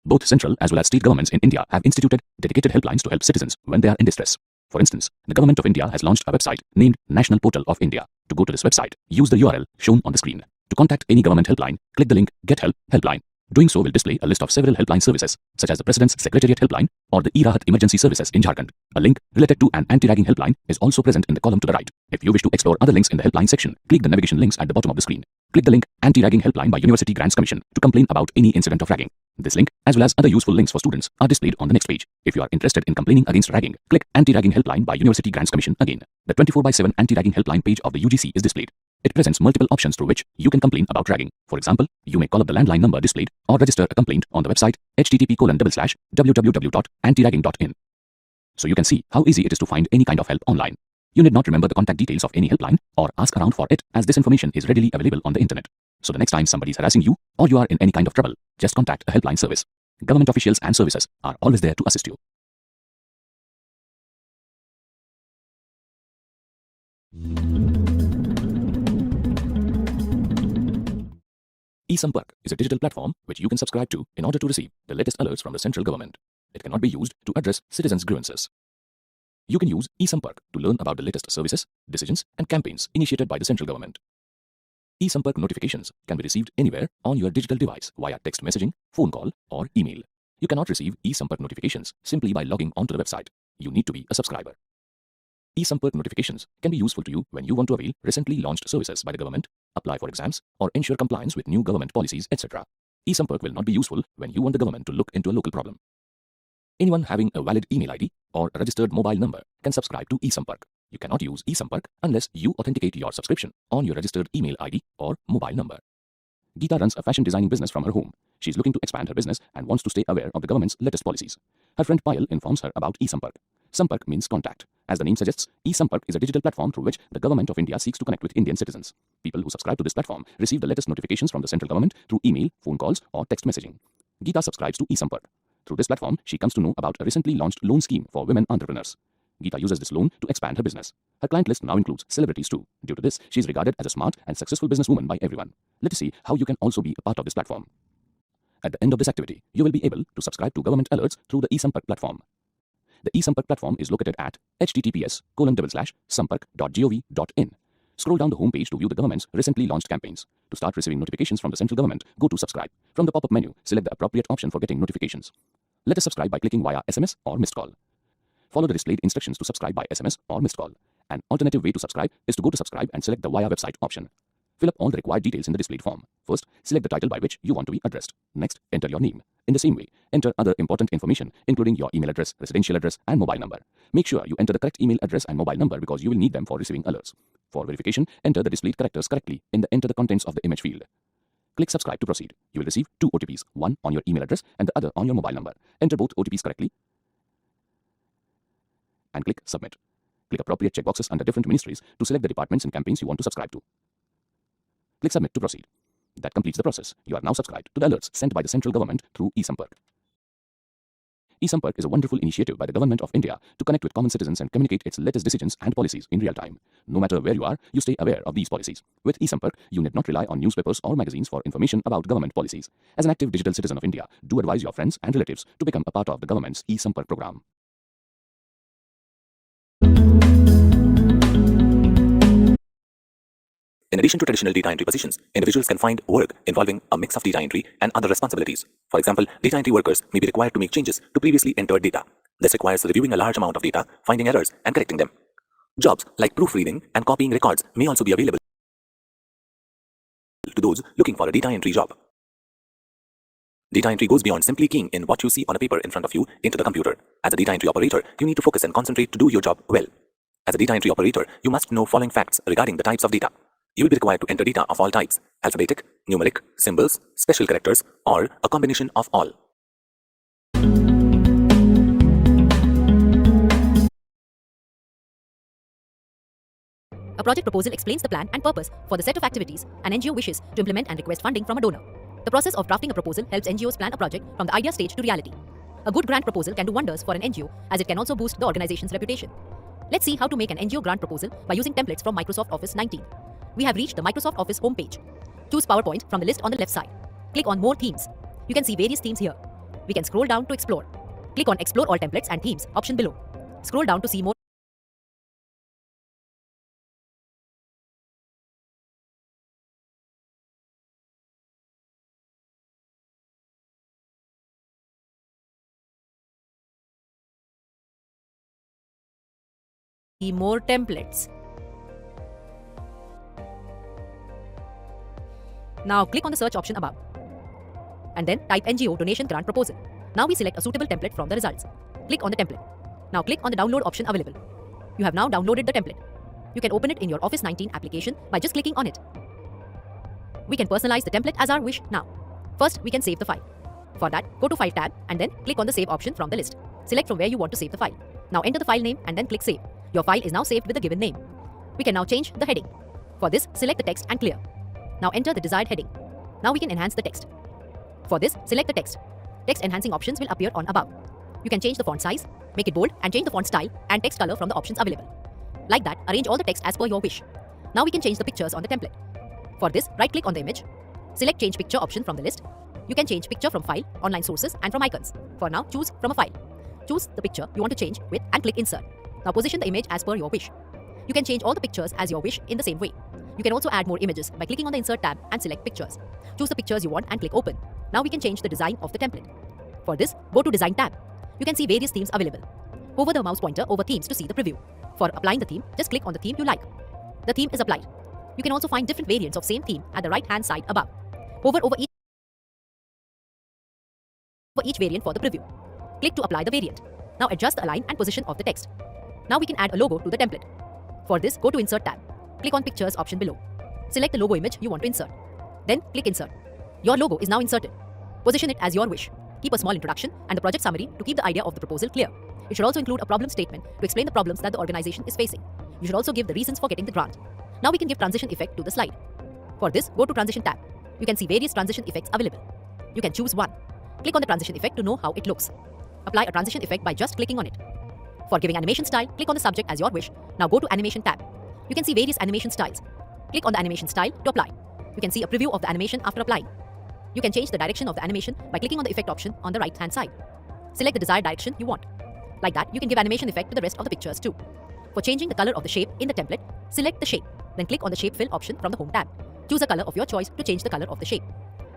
Both central as well as state governments in India have instituted dedicated helplines to help citizens when they are in distress. For instance, the Government of India has launched a website named National Portal of India. To go to this website, use the URL shown on the screen. To contact any government helpline, click the link Get Help Helpline. Doing so will display a list of several helpline services, such as the President's Secretariat Helpline or the E-Rahat Emergency Services in Jharkhand. A link related to an anti-ragging helpline is also present in the column to the right. If you wish to explore other links in the helpline section, click the navigation links at the bottom of the screen. Click the link Anti-Ragging Helpline by University Grants Commission to complain about any incident of ragging. This link, as well as other useful links for students, are displayed on the next page. If you are interested in complaining against ragging, click Anti-Ragging Helpline by University Grants Commission again. The 24/7 Anti-Ragging Helpline page of the UGC is displayed. It presents multiple options through which you can complain about ragging. For example, you may call up the landline number displayed or register a complaint on the website http://www.antiragging.in. So you can see how easy it is to find any kind of help online. You need not remember the contact details of any helpline or ask around for it, as this information is readily available on the internet. So the next time somebody is harassing you or you are in any kind of trouble, just contact a helpline service. Government officials and services are always there to assist you. eSampark is a digital platform which you can subscribe to in order to receive the latest alerts from the central government. It cannot be used to address citizens' grievances. You can use eSampark to learn about the latest services, decisions, and campaigns initiated by the central government. eSampark notifications can be received anywhere on your digital device via text messaging, phone call, or email. You cannot receive eSampark notifications simply by logging onto the website. You need to be a subscriber. eSampark notifications can be useful to you when you want to avail recently launched services by the government, apply for exams, or ensure compliance with new government policies, etc. eSampark will not be useful when you want the government to look into a local problem. Anyone having a valid email ID or a registered mobile number can subscribe to eSampark. You cannot use eSampark unless you authenticate your subscription on your registered email ID or mobile number. Geeta runs a fashion designing business from her home. She is looking to expand her business and wants to stay aware of the government's latest policies. Her friend Payal informs her about eSampark. Sampark means contact. As the name suggests, eSampark is a digital platform through which the government of India seeks to connect with Indian citizens. People who subscribe to this platform receive the latest notifications from the central government through email, phone calls, or text messaging. Geeta subscribes to eSampark. Through this platform, she comes to know about a recently launched loan scheme for women entrepreneurs. Geeta uses this loan to expand her business. Her client list now includes celebrities too. Due to this, she is regarded as a smart and successful businesswoman by everyone. Let us see how you can also be a part of this platform. At the end of this activity, you will be able to subscribe to government alerts through the eSampark platform. The eSampark platform is located at https://sampark.gov.in. Scroll down the homepage to view the government's recently launched campaigns. To start receiving notifications from the central government, go to subscribe. From the pop-up menu, select the appropriate option for getting notifications. Let us subscribe by clicking via SMS or missed call. Follow the displayed instructions to subscribe by SMS or missed call. An alternative way to subscribe is to go to subscribe and select the via website option. Fill up all the required details in the displayed form. First, select the title by which you want to be addressed. Next, enter your name. In the same way, enter other important information, including your email address, residential address, and mobile number. Make sure you enter the correct email address and mobile number because you will need them for receiving alerts. For verification, enter the displayed characters correctly in the enter the contents of the image field. Click subscribe to proceed. You will receive 2 OTPs, one on your email address and the other on your mobile number. Enter both OTPs correctly and click submit. Click appropriate checkboxes under different ministries to select the departments and campaigns you want to subscribe to. Click submit to proceed. That completes the process. You are now subscribed to the alerts sent by the central government through eSampark. eSampark is a wonderful initiative by the government of India to connect with common citizens and communicate its latest decisions and policies in real time. No matter where you are, you stay aware of these policies. With eSampark, you need not rely on newspapers or magazines for information about government policies. As an active digital citizen of India, do advise your friends and relatives to become a part of the government's eSampark program. In addition to traditional data entry positions, individuals can find work involving a mix of data entry and other responsibilities. For example, data entry workers may be required to make changes to previously entered data. This requires reviewing a large amount of data, finding errors, and correcting them. Jobs like proofreading and copying records may also be available to those looking for a data entry job. Data entry goes beyond simply keying in what you see on a paper in front of you into the computer. As a data entry operator, you need to focus and concentrate to do your job well. As a data entry operator, you must know following facts regarding the types of data. You will be required to enter data of all types: alphabetic, numeric, symbols, special characters, or a combination of all. A project proposal explains the plan and purpose for the set of activities an NGO wishes to implement and request funding from a donor. The process of drafting a proposal helps NGOs plan a project from the idea stage to reality. A good grant proposal can do wonders for an NGO, as it can also boost the organization's reputation. Let's see how to make an NGO grant proposal by using templates from Microsoft Office 19. We have reached the Microsoft Office homepage. Choose PowerPoint from the list on the left side. Click on More Themes. You can see various themes here. We can scroll down to Explore. Click on Explore All Templates and Themes option below. Scroll down to see more. See more templates. Now click on the search option above and then type NGO donation grant proposal. Now we select a suitable template from the results. Click on the template. Now click on the download option available. You have now downloaded the template. You can open it in your Office 19 application by just clicking on it. We can personalize the template as our wish now. First, we can save the file. For that, go to File tab and then click on the Save option from the list. Select from where you want to save the file. Now enter the file name and then click Save. Your file is now saved with the given name. We can now change the heading. For this, select the text and clear. Now enter the desired heading. Now we can enhance the text. For this, select the text. Text enhancing options will appear on above. You can change the font size, make it bold, and change the font style and text color from the options available. Like that, arrange all the text as per your wish. Now we can change the pictures on the template. For this, right-click on the image. Select Change Picture option from the list. You can change picture from file, online sources, and from icons. For now, choose from a file. Choose the picture you want to change with and click Insert. Now position the image as per your wish. You can change all the pictures as your wish in the same way. You can also add more images by clicking on the Insert tab and select Pictures. Choose the pictures you want and click Open. Now we can change the design of the template. For this, go to Design tab. You can see various themes available. Hover the mouse pointer over themes to see the preview. For applying the theme, just click on the theme you like. The theme is applied. You can also find different variants of same theme at the right-hand side above. Hover over each variant for the preview. Click to apply the variant. Now adjust the align and position of the text. Now we can add a logo to the template. For this, go to Insert tab. Click on Pictures option below. Select the logo image you want to insert. Then click Insert. Your logo is now inserted. Position it as your wish. Keep a small introduction and the project summary to keep the idea of the proposal clear. It should also include a problem statement to explain the problems that the organization is facing. You should also give the reasons for getting the grant. Now we can give transition effect to the slide. For this, go to Transition tab. You can see various transition effects available. You can choose one. Click on the transition effect to know how it looks. Apply a transition effect by just clicking on it. For giving animation style, click on the subject as your wish. Now go to Animation tab. You can see various animation styles. Click on the animation style to apply. You can see a preview of the animation after applying. You can change the direction of the animation by clicking on the effect option on the right-hand side. Select the desired direction you want. Like that, you can give animation effect to the rest of the pictures too. For changing the color of the shape in the template, select the shape. Then click on the Shape Fill option from the Home tab. Choose a color of your choice to change the color of the shape.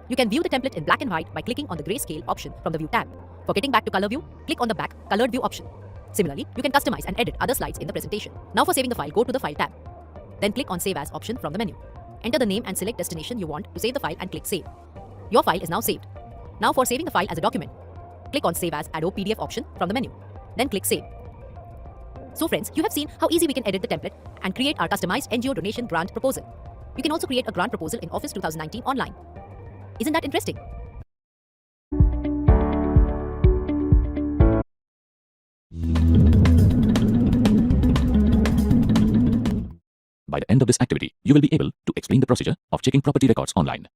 You can view the template in black and white by clicking on the Grayscale option from the View tab. For getting back to color view, click on the Back Colored View option. Similarly, you can customize and edit other slides in the presentation. Now for saving the file, go to the File tab. Then click on Save As option from the menu. Enter the name and select destination you want to save the file and click Save. Your file is now saved. Now for saving the file as a document, click on Save As Adobe PDF option from the menu. Then click Save. So friends, you have seen how easy we can edit the template and create our customized NGO donation grant proposal. You can also create a grant proposal in Office 2019 online. Isn't that interesting? By the end of this activity, you will be able to explain the procedure of checking property records online.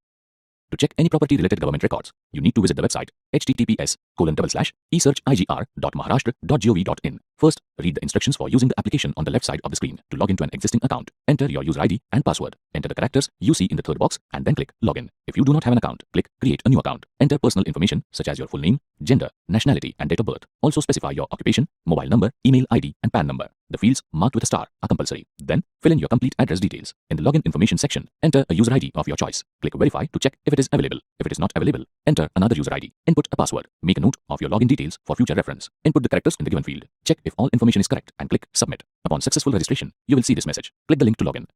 To check any property-related government records, you need to visit the website https://esearchigr.maharashtra.gov.in. First, read the instructions for using the application on the left side of the screen. To log into an existing account, enter your user ID and password. Enter the characters you see in the third box and then click Login. If you do not have an account, click Create a new account. Enter personal information such as your full name, gender, nationality, and date of birth. Also specify your occupation, mobile number, email ID, and PAN number. The fields marked with a star are compulsory. Then, fill in your complete address details. In the login information section, enter a user ID of your choice. Click Verify to check if it is available. If it is not available, enter another user ID. Input a password. Make a note of your login details for future reference. Input the characters in the given field. Check if all information is correct and click Submit. Upon successful registration, you will see this message. Click the link to login.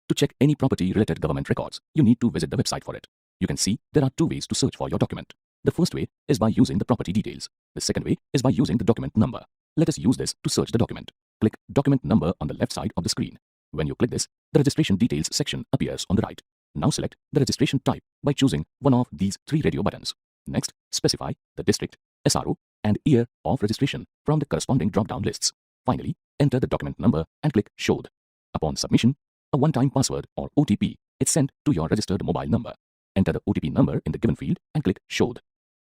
To check any property-related government records, you need to visit the website for it. You can see there are two ways to search for your document. The first way is by using the property details. The second way is by using the document number. Let us use this to search the document. Click Document Number on the left side of the screen. When you click this, the Registration Details section appears on the right. Now select the registration type by choosing one of these three radio buttons. Next, specify the district, SRO, and year of registration from the corresponding drop-down lists. Finally, enter the document number and click Showed. Upon submission, a one-time password or OTP is sent to your registered mobile number. Enter the OTP number in the given field and click Showed.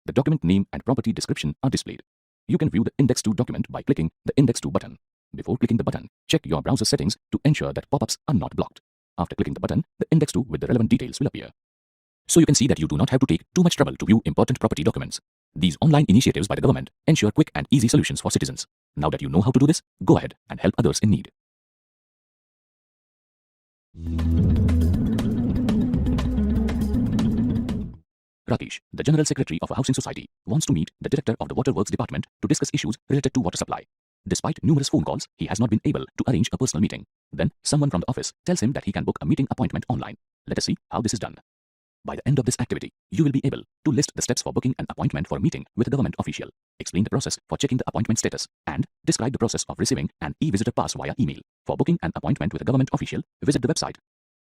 The document name and property description are displayed. You can view the Index to document by clicking the Index to button. Before clicking the button, check your browser settings to ensure that pop-ups are not blocked. After clicking the button, the Index to with the relevant details will appear. So you can see that you do not have to take too much trouble to view important property documents. These online initiatives by the government ensure quick and easy solutions for citizens. Now that you know how to do this, go ahead and help others in need. Rakesh, the General Secretary of a housing society, wants to meet the Director of the Water Works Department to discuss issues related to water supply. Despite numerous phone calls, he has not been able to arrange a personal meeting. Then, someone from the office tells him that he can book a meeting appointment online. Let us see how this is done. By the end of this activity, you will be able to list the steps for booking an appointment for a meeting with a government official, explain the process for checking the appointment status, and describe the process of receiving an e-visitor pass via email. For booking an appointment with a government official, visit the website.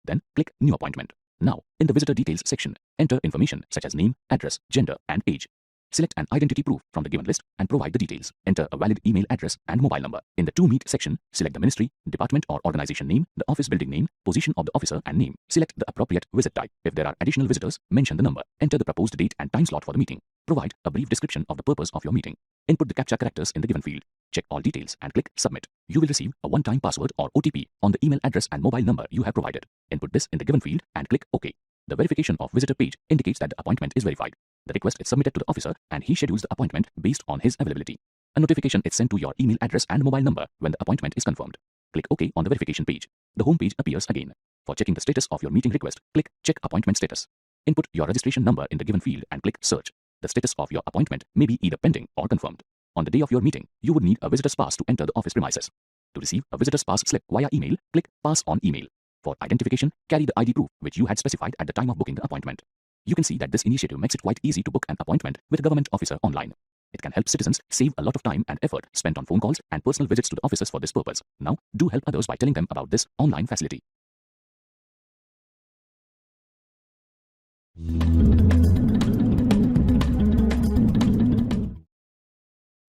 Then, click New Appointment. Now, in the Visitor Details section, enter information such as name, address, gender, and age. Select an identity proof from the given list and provide the details. Enter a valid email address and mobile number. In the To Meet section, select the ministry, department or organization name, the office building name, position of the officer and name. Select the appropriate visit type. If there are additional visitors, mention the number. Enter the proposed date and time slot for the meeting. Provide a brief description of the purpose of your meeting. Input the CAPTCHA characters in the given field. Check all details and click Submit. You will receive a one-time password or OTP on the email address and mobile number you have provided. Input this in the given field and click OK. The verification of visitor page indicates that the appointment is verified. The request is submitted to the officer and he schedules the appointment based on his availability. A notification is sent to your email address and mobile number when the appointment is confirmed. Click OK on the verification page. The home page appears again. For checking the status of your meeting request, click Check Appointment Status. Input your registration number in the given field and click Search. The status of your appointment may be either pending or confirmed. On the day of your meeting, you would need a visitor's pass to enter the office premises. To receive a visitor's pass slip via email, click Pass on Email. For identification, carry the ID proof which you had specified at the time of booking the appointment. You can see that this initiative makes it quite easy to book an appointment with a government officer online. It can help citizens save a lot of time and effort spent on phone calls and personal visits to the offices for this purpose. Now, do help others by telling them about this online facility.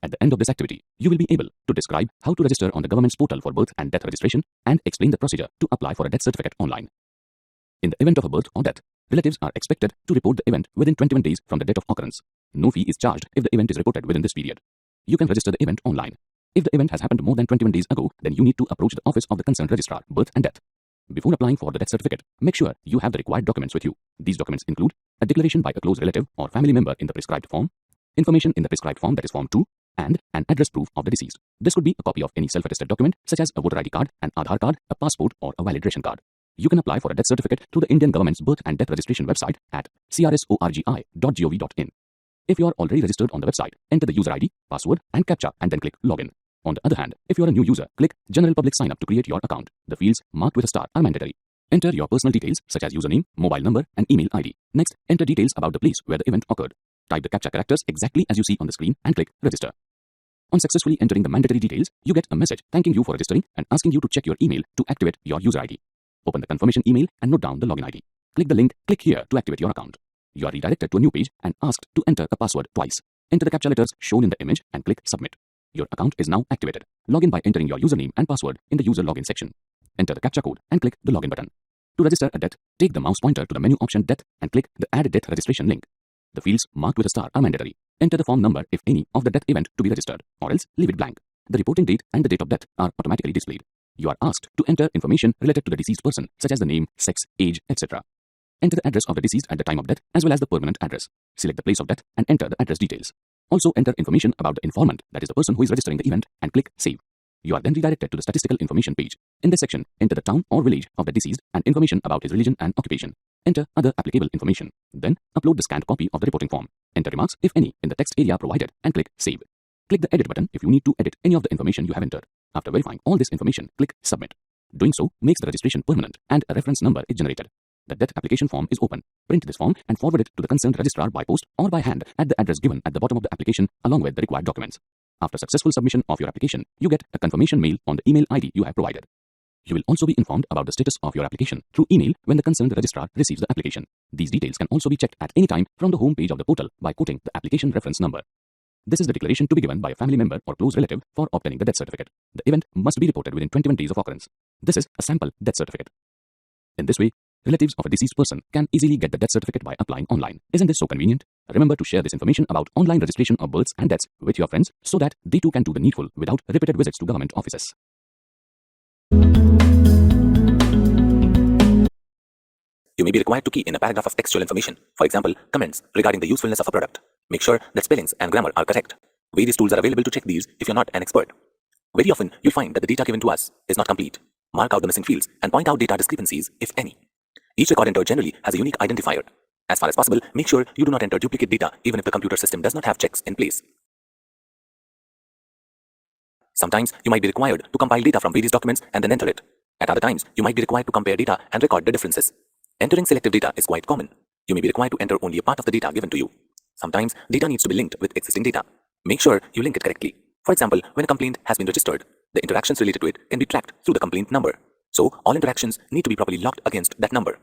At the end of this activity, you will be able to describe how to register on the government's portal for birth and death registration and explain the procedure to apply for a death certificate online. In the event of a birth or death, relatives are expected to report the event within 21 days from the date of occurrence. No fee is charged if the event is reported within this period. You can register the event online. If the event has happened more than 21 days ago, then you need to approach the office of the concerned registrar, birth and death. Before applying for the death certificate, make sure you have the required documents with you. These documents include a declaration by a close relative or family member in the prescribed form, information in the prescribed form, that is Form 2, and an address proof of the deceased. This could be a copy of any self-attested document such as a voter ID card, an Aadhaar card, a passport, or a valid ration card. You can apply for a death certificate through the Indian government's birth and death registration website at crsorgi.gov.in. If you are already registered on the website, enter the user ID, password, and CAPTCHA and then click Login. On the other hand, if you are a new user, click General Public Sign Up to create your account. The fields marked with a star are mandatory. Enter your personal details such as username, mobile number, and email ID. Next, enter details about the place where the event occurred. Type the CAPTCHA characters exactly as you see on the screen and click Register. On successfully entering the mandatory details, you get a message thanking you for registering and asking you to check your email to activate your user ID. Open the confirmation email and note down the login ID. Click the link, click here to activate your account. You are redirected to a new page and asked to enter a password twice. Enter the CAPTCHA letters shown in the image and click Submit. Your account is now activated. Log in by entering your username and password in the user login section. Enter the CAPTCHA code and click the login button. To register a death, take the mouse pointer to the menu option Death and click the Add Death Registration link. The fields marked with a star are mandatory. Enter the form number, if any, of the death event to be registered, or else leave it blank. The reporting date and the date of death are automatically displayed. You are asked to enter information related to the deceased person, such as the name, sex, age, etc. Enter the address of the deceased at the time of death, as well as the permanent address. Select the place of death and enter the address details. Also enter information about the informant, that is the person who is registering the event, and click Save. You are then redirected to the statistical information page. In this section, enter the town or village of the deceased and information about his religion and occupation. Enter other applicable information. Then, upload the scanned copy of the reporting form. Enter remarks, if any, in the text area provided and click Save. Click the Edit button if you need to edit any of the information you have entered. After verifying all this information, click Submit. Doing so makes the registration permanent and a reference number is generated. The death application form is open. Print this form and forward it to the concerned registrar by post or by hand at the address given at the bottom of the application along with the required documents. After successful submission of your application, you get a confirmation mail on the email ID you have provided. You will also be informed about the status of your application through email when the concerned registrar receives the application. These details can also be checked at any time from the home page of the portal by quoting the application reference number. This is the declaration to be given by a family member or close relative for obtaining the death certificate. The event must be reported within 21 days of occurrence. This is a sample death certificate. In this way, relatives of a deceased person can easily get the death certificate by applying online. Isn't this so convenient? Remember to share this information about online registration of births and deaths with your friends so that they too can do the needful without repeated visits to government offices. You may be required to key in a paragraph of textual information, for example, comments regarding the usefulness of a product. Make sure that spellings and grammar are correct. Various tools are available to check these if you're not an expert. Very often, you'll find that the data given to us is not complete. Mark out the missing fields and point out data discrepancies, if any. Each record entered generally has a unique identifier. As far as possible, make sure you do not enter duplicate data even if the computer system does not have checks in place. Sometimes you might be required to compile data from various documents and then enter it. At other times, you might be required to compare data and record the differences. Entering selective data is quite common. You may be required to enter only a part of the data given to you. Sometimes data needs to be linked with existing data. Make sure you link it correctly. For example, when a complaint has been registered, the interactions related to it can be tracked through the complaint number. So, all interactions need to be properly logged against that number.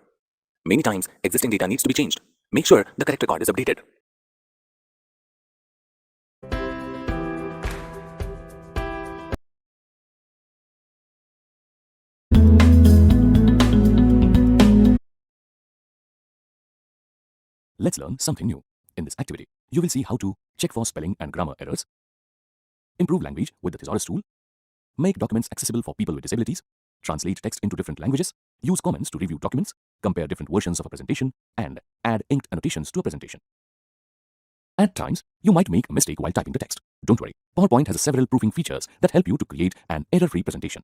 Many times, existing data needs to be changed. Make sure the correct record is updated. Let's learn something new. In this activity, you will see how to check for spelling and grammar errors, improve language with the thesaurus tool, make documents accessible for people with disabilities, translate text into different languages, use comments to review documents, compare different versions of a presentation, and add inked annotations to a presentation. At times, you might make a mistake while typing the text. Don't worry, PowerPoint has several proofing features that help you to create an error-free presentation.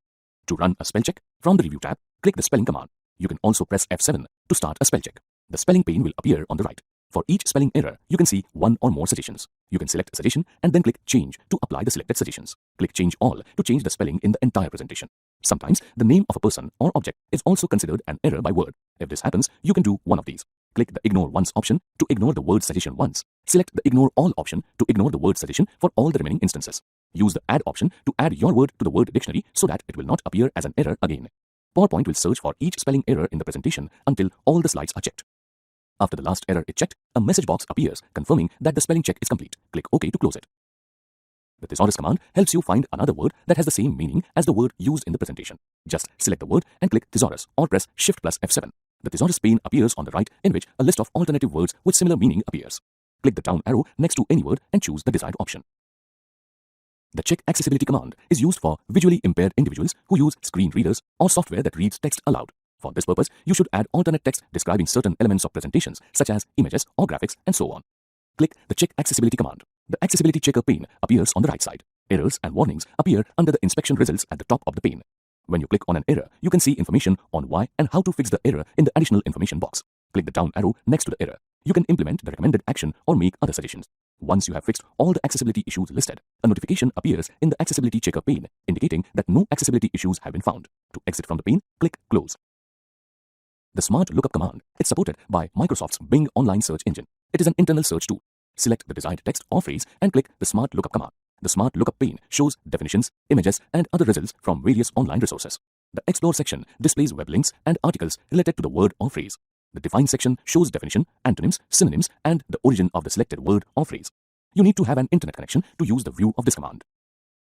To run a spell check, from the Review tab, click the Spelling command. You can also press F7 to start a spell check. The spelling pane will appear on the right. For each spelling error, you can see one or more suggestions. You can select a suggestion and then click Change to apply the selected suggestions. Click Change All to change the spelling in the entire presentation. Sometimes, the name of a person or object is also considered an error by word. If this happens, you can do one of these. Click the Ignore Once option to ignore the word suggestion once. Select the Ignore All option to ignore the word suggestion for all the remaining instances. Use the Add option to add your word to the word dictionary so that it will not appear as an error again. PowerPoint will search for each spelling error in the presentation until all the slides are checked. After the last error is checked, a message box appears confirming that the spelling check is complete. Click OK to close it. The thesaurus command helps you find another word that has the same meaning as the word used in the presentation. Just select the word and click thesaurus or press Shift plus F7. The thesaurus pane appears on the right, in which a list of alternative words with similar meaning appears. Click the down arrow next to any word and choose the desired option. The Check Accessibility command is used for visually impaired individuals who use screen readers or software that reads text aloud. For this purpose, you should add alternate text describing certain elements of presentations, such as images or graphics, and so on. Click the Check Accessibility command. The Accessibility Checker pane appears on the right side. Errors and warnings appear under the inspection results at the top of the pane. When you click on an error, you can see information on why and how to fix the error in the additional information box. Click the down arrow next to the error. You can implement the recommended action or make other suggestions. Once you have fixed all the accessibility issues listed, a notification appears in the Accessibility Checker pane, indicating that no accessibility issues have been found. To exit from the pane, click Close. The Smart Lookup command is supported by Microsoft's Bing online search engine. It is an internal search tool. Select the desired text or phrase and click the Smart Lookup command. The Smart Lookup pane shows definitions, images, and other results from various online resources. The Explore section displays web links and articles related to the word or phrase. The Define section shows definition, antonyms, synonyms, and the origin of the selected word or phrase. You need to have an internet connection to use the view of this command.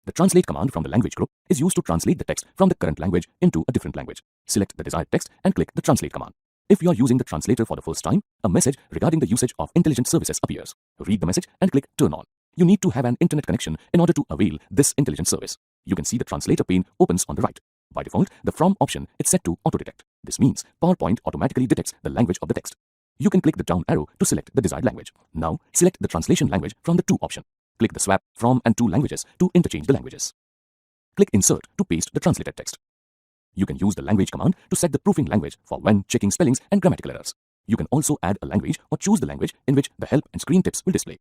The Translate command from the language group is used to translate the text from the current language into a different language. Select the desired text and click the Translate command. If you are using the translator for the first time, a message regarding the usage of intelligent services appears. Read the message and click Turn on. You need to have an internet connection in order to avail this intelligent service. You can see the translator pane opens on the right. By default, the From option is set to auto-detect. This means PowerPoint automatically detects the language of the text. You can click the down arrow to select the desired language. Now, select the translation language from the To option. Click the Swap From and To languages to interchange the languages. Click Insert to paste the translated text. You can use the Language command to set the proofing language for when checking spellings and grammatical errors. You can also add a language or choose the language in which the help and screen tips will display.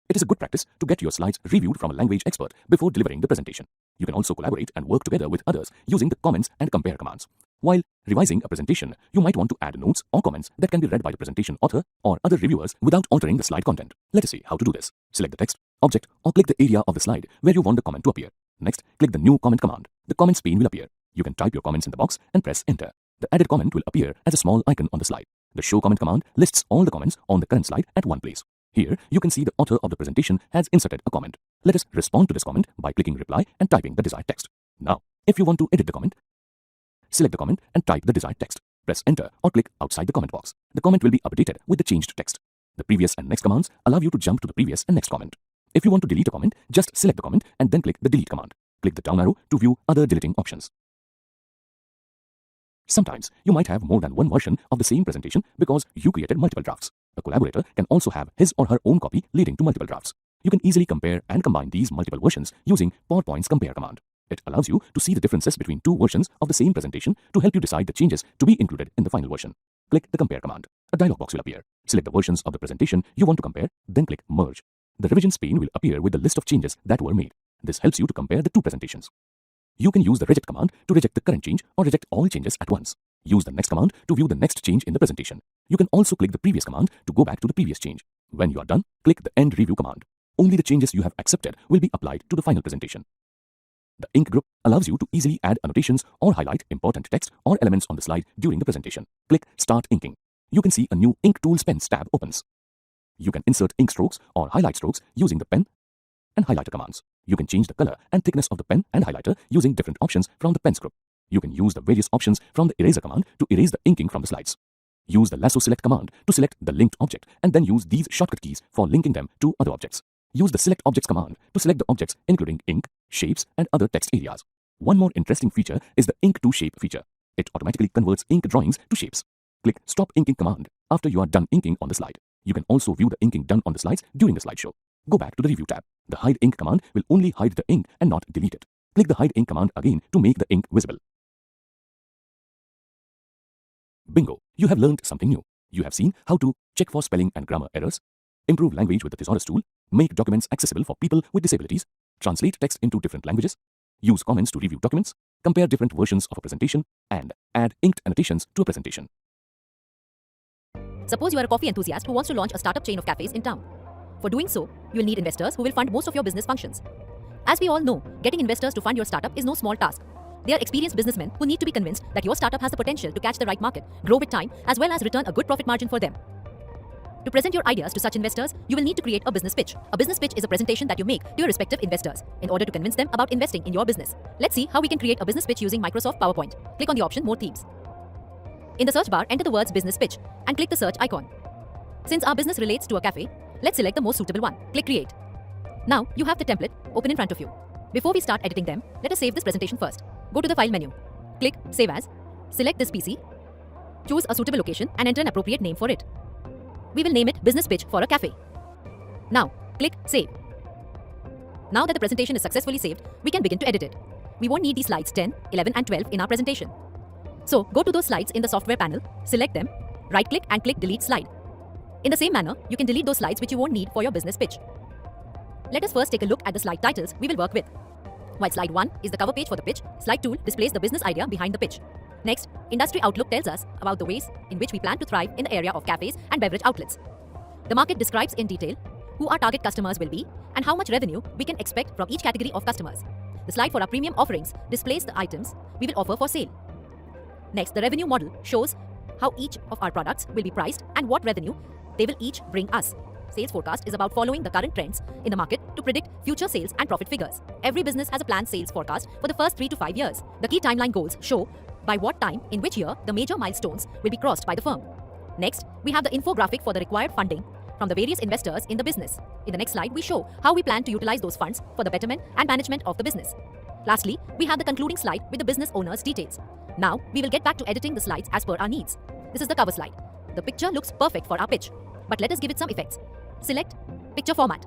It is a good practice to get your slides reviewed from a language expert before delivering the presentation. You can also collaborate and work together with others using the Comments and Compare commands. While revising a presentation, you might want to add notes or comments that can be read by the presentation author or other reviewers without altering the slide content. Let us see how to do this. Select the text, object, or click the area of the slide where you want the comment to appear. Next, click the New Comment command. The comments pane will appear. You can type your comments in the box and press Enter. The added comment will appear as a small icon on the slide. The Show Comment command lists all the comments on the current slide at one place. Here, you can see the author of the presentation has inserted a comment. Let us respond to this comment by clicking Reply and typing the desired text. Now, if you want to edit the comment, select the comment and type the desired text. Press Enter or click outside the comment box. The comment will be updated with the changed text. The Previous and Next commands allow you to jump to the previous and next comment. If you want to delete a comment, just select the comment and then click the Delete command. Click the down arrow to view other deleting options. Sometimes, you might have more than one version of the same presentation because you created multiple drafts. A collaborator can also have his or her own copy leading to multiple drafts. You can easily compare and combine these multiple versions using PowerPoint's Compare command. It allows you to see the differences between two versions of the same presentation to help you decide the changes to be included in the final version. Click the Compare command. A dialog box will appear. Select the versions of the presentation you want to compare, then click Merge. The Revisions pane will appear with the list of changes that were made. This helps you to compare the two presentations. You can use the Reject command to reject the current change or reject all changes at once. Use the Next command to view the next change in the presentation. You can also click the Previous command to go back to the previous change. When you are done, click the End Review command. Only the changes you have accepted will be applied to the final presentation. The Ink group allows you to easily add annotations or highlight important text or elements on the slide during the presentation. Click Start Inking. You can see a new Ink Tools Pens tab opens. You can insert ink strokes or highlight strokes using the pen and highlighter commands. You can change the color and thickness of the pen and highlighter using different options from the Pens group. You can use the various options from the Eraser command to erase the inking from the slides. Use the Lasso Select command to select the linked object and then use these shortcut keys for linking them to other objects. Use the Select Objects command to select the objects including ink, shapes, and other text areas. One more interesting feature is the Ink to Shape feature. It automatically converts ink drawings to shapes. Click Stop Inking command after you are done inking on the slide. You can also view the inking done on the slides during the slideshow. Go back to the Review tab. The Hide Ink command will only hide the ink and not delete it. Click the Hide Ink command again to make the ink visible. Bingo! You have learned something new. You have seen how to check for spelling and grammar errors, improve language with the Thesaurus tool, make documents accessible for people with disabilities, translate text into different languages, use comments to review documents, compare different versions of a presentation, and add inked annotations to a presentation. Suppose you are a coffee enthusiast who wants to launch a startup chain of cafes in town. For doing so, you will need investors who will fund most of your business functions. As we all know, getting investors to fund your startup is no small task. They are experienced businessmen who need to be convinced that your startup has the potential to catch the right market, grow with time, as well as return a good profit margin for them. To present your ideas to such investors, you will need to create a business pitch. A business pitch is a presentation that you make to your respective investors in order to convince them about investing in your business. Let's see how we can create a business pitch using Microsoft PowerPoint. Click on the option More Themes. In the search bar, enter the words business pitch and click the search icon. Since our business relates to a cafe, let's select the most suitable one. Click Create. Now, you have the template open in front of you. Before we start editing them, let us save this presentation first. Go to the File menu. Click Save As. Select this PC. Choose a suitable location and enter an appropriate name for it. We will name it Business Pitch for a Cafe. Now, click Save. Now that the presentation is successfully saved, we can begin to edit it. We won't need these slides 10, 11 and 12 in our presentation. So, go to those slides in the software panel, select them, right-click and click Delete Slide. In the same manner, you can delete those slides which you won't need for your business pitch. Let us first take a look at the slide titles we will work with. While slide 1 is the cover page for the pitch, slide 2 displays the business idea behind the pitch. Next, Industry Outlook tells us about the ways in which we plan to thrive in the area of cafes and beverage outlets. The market describes in detail who our target customers will be and how much revenue we can expect from each category of customers. The slide for our premium offerings displays the items we will offer for sale. Next, the revenue model shows how each of our products will be priced and what revenue they will each bring us. Sales forecast is about following the current trends in the market to predict future sales and profit figures. Every business has a planned sales forecast for the first 3 to 5 years. The key timeline goals show by what time, in which year, the major milestones will be crossed by the firm. Next, we have the infographic for the required funding from the various investors in the business. In the next slide, we show how we plan to utilize those funds for the betterment and management of the business. Lastly, we have the concluding slide with the business owner's details. Now, we will get back to editing the slides as per our needs. This is the cover slide. The picture looks perfect for our pitch, but let us give it some effects. Select Picture Format.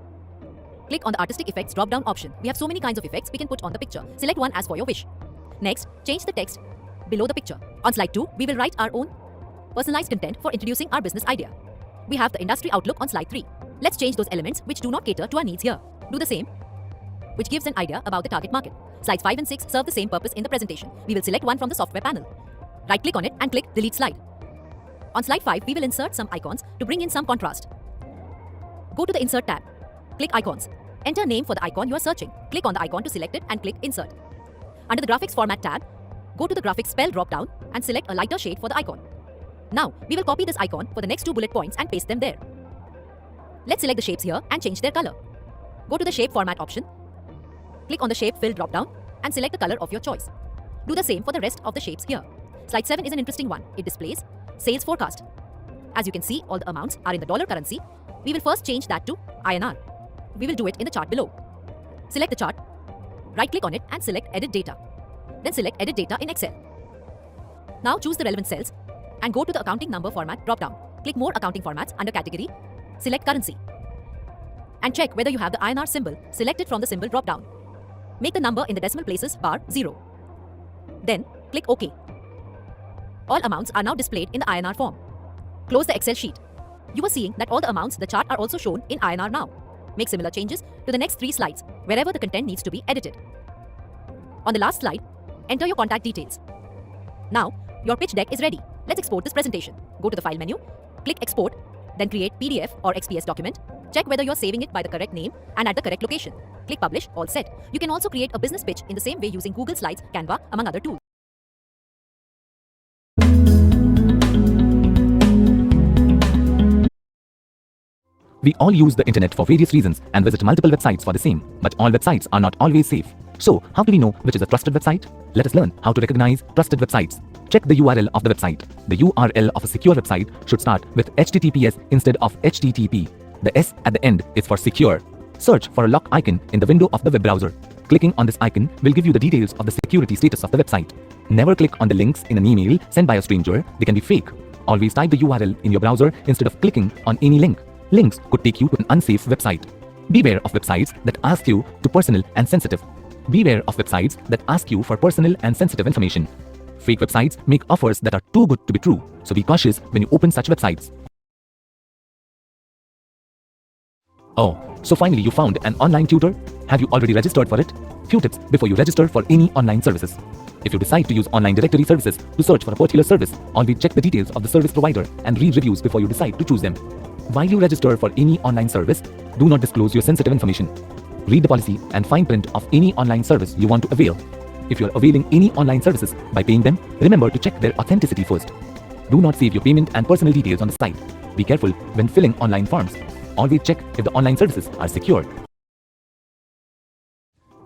Click on the Artistic Effects drop-down option. We have so many kinds of effects we can put on the picture. Select one as for your wish. Next, change the text below the picture. On slide 2, we will write our own personalized content for introducing our business idea. We have the Industry Outlook on slide 3. Let's change those elements which do not cater to our needs here. Do the same, which gives an idea about the target market. Slides 5 and 6 serve the same purpose in the presentation. We will select one from the software panel. Right-click on it and click Delete Slide. On slide 5, we will insert some icons to bring in some contrast. Go to the Insert tab. Click Icons. Enter a name for the icon you are searching. Click on the icon to select it and click Insert. Under the Graphics Format tab, go to the Graphics Spell drop-down and select a lighter shade for the icon. Now, we will copy this icon for the next 2 bullet points and paste them there. Let's select the shapes here and change their color. Go to the Shape Format option. Click on the Shape Fill drop-down and select the color of your choice. Do the same for the rest of the shapes here. Slide 7 is an interesting one. It displays Sales Forecast. As you can see, all the amounts are in the dollar currency. We will first change that to INR. We will do it in the chart below. Select the chart, right-click on it and select Edit Data. Then select Edit Data in Excel. Now choose the relevant cells and go to the Accounting Number Format drop-down. Click More Accounting Formats under Category. Select Currency. And check whether you have the INR symbol selected from the symbol drop-down. Make the number in the decimal places bar 0. Then click OK. All amounts are now displayed in the INR form. Close the Excel sheet. You are seeing that all the amounts in the chart are also shown in INR now. Make similar changes to the next 3 slides wherever the content needs to be edited. On the last slide, enter your contact details. Now, your pitch deck is ready. Let's export this presentation. Go to the File menu, click Export, then create PDF or XPS document. Check whether you're saving it by the correct name and at the correct location. Click Publish, all set. You can also create a business pitch in the same way using Google Slides, Canva, among other tools. We all use the internet for various reasons and visit multiple websites for the same, but all websites are not always safe. So, how do we know which is a trusted website? Let us learn how to recognize trusted websites. Check the URL of the website. The URL of a secure website should start with HTTPS instead of HTTP. The S at the end is for secure. Search for a lock icon in the window of the web browser. Clicking on this icon will give you the details of the security status of the website. Never click on the links in an email sent by a stranger. They can be fake. Always type the URL in your browser instead of clicking on any link. Links could take you to an unsafe website. Beware of websites that ask you to personal and sensitive. Beware of websites that ask you for personal and sensitive information. Fake websites make offers that are too good to be true, so be cautious when you open such websites. Oh, so finally you found an online tutor? Have you already registered for it? Few tips before you register for any online services. If you decide to use online directory services to search for a particular service, always check the details of the service provider and read reviews before you decide to choose them. While you register for any online service, do not disclose your sensitive information. Read the policy and fine print of any online service you want to avail. If you are availing any online services by paying them, remember to check their authenticity first. Do not save your payment and personal details on the site. Be careful when filling online forms. Always check if the online services are secure.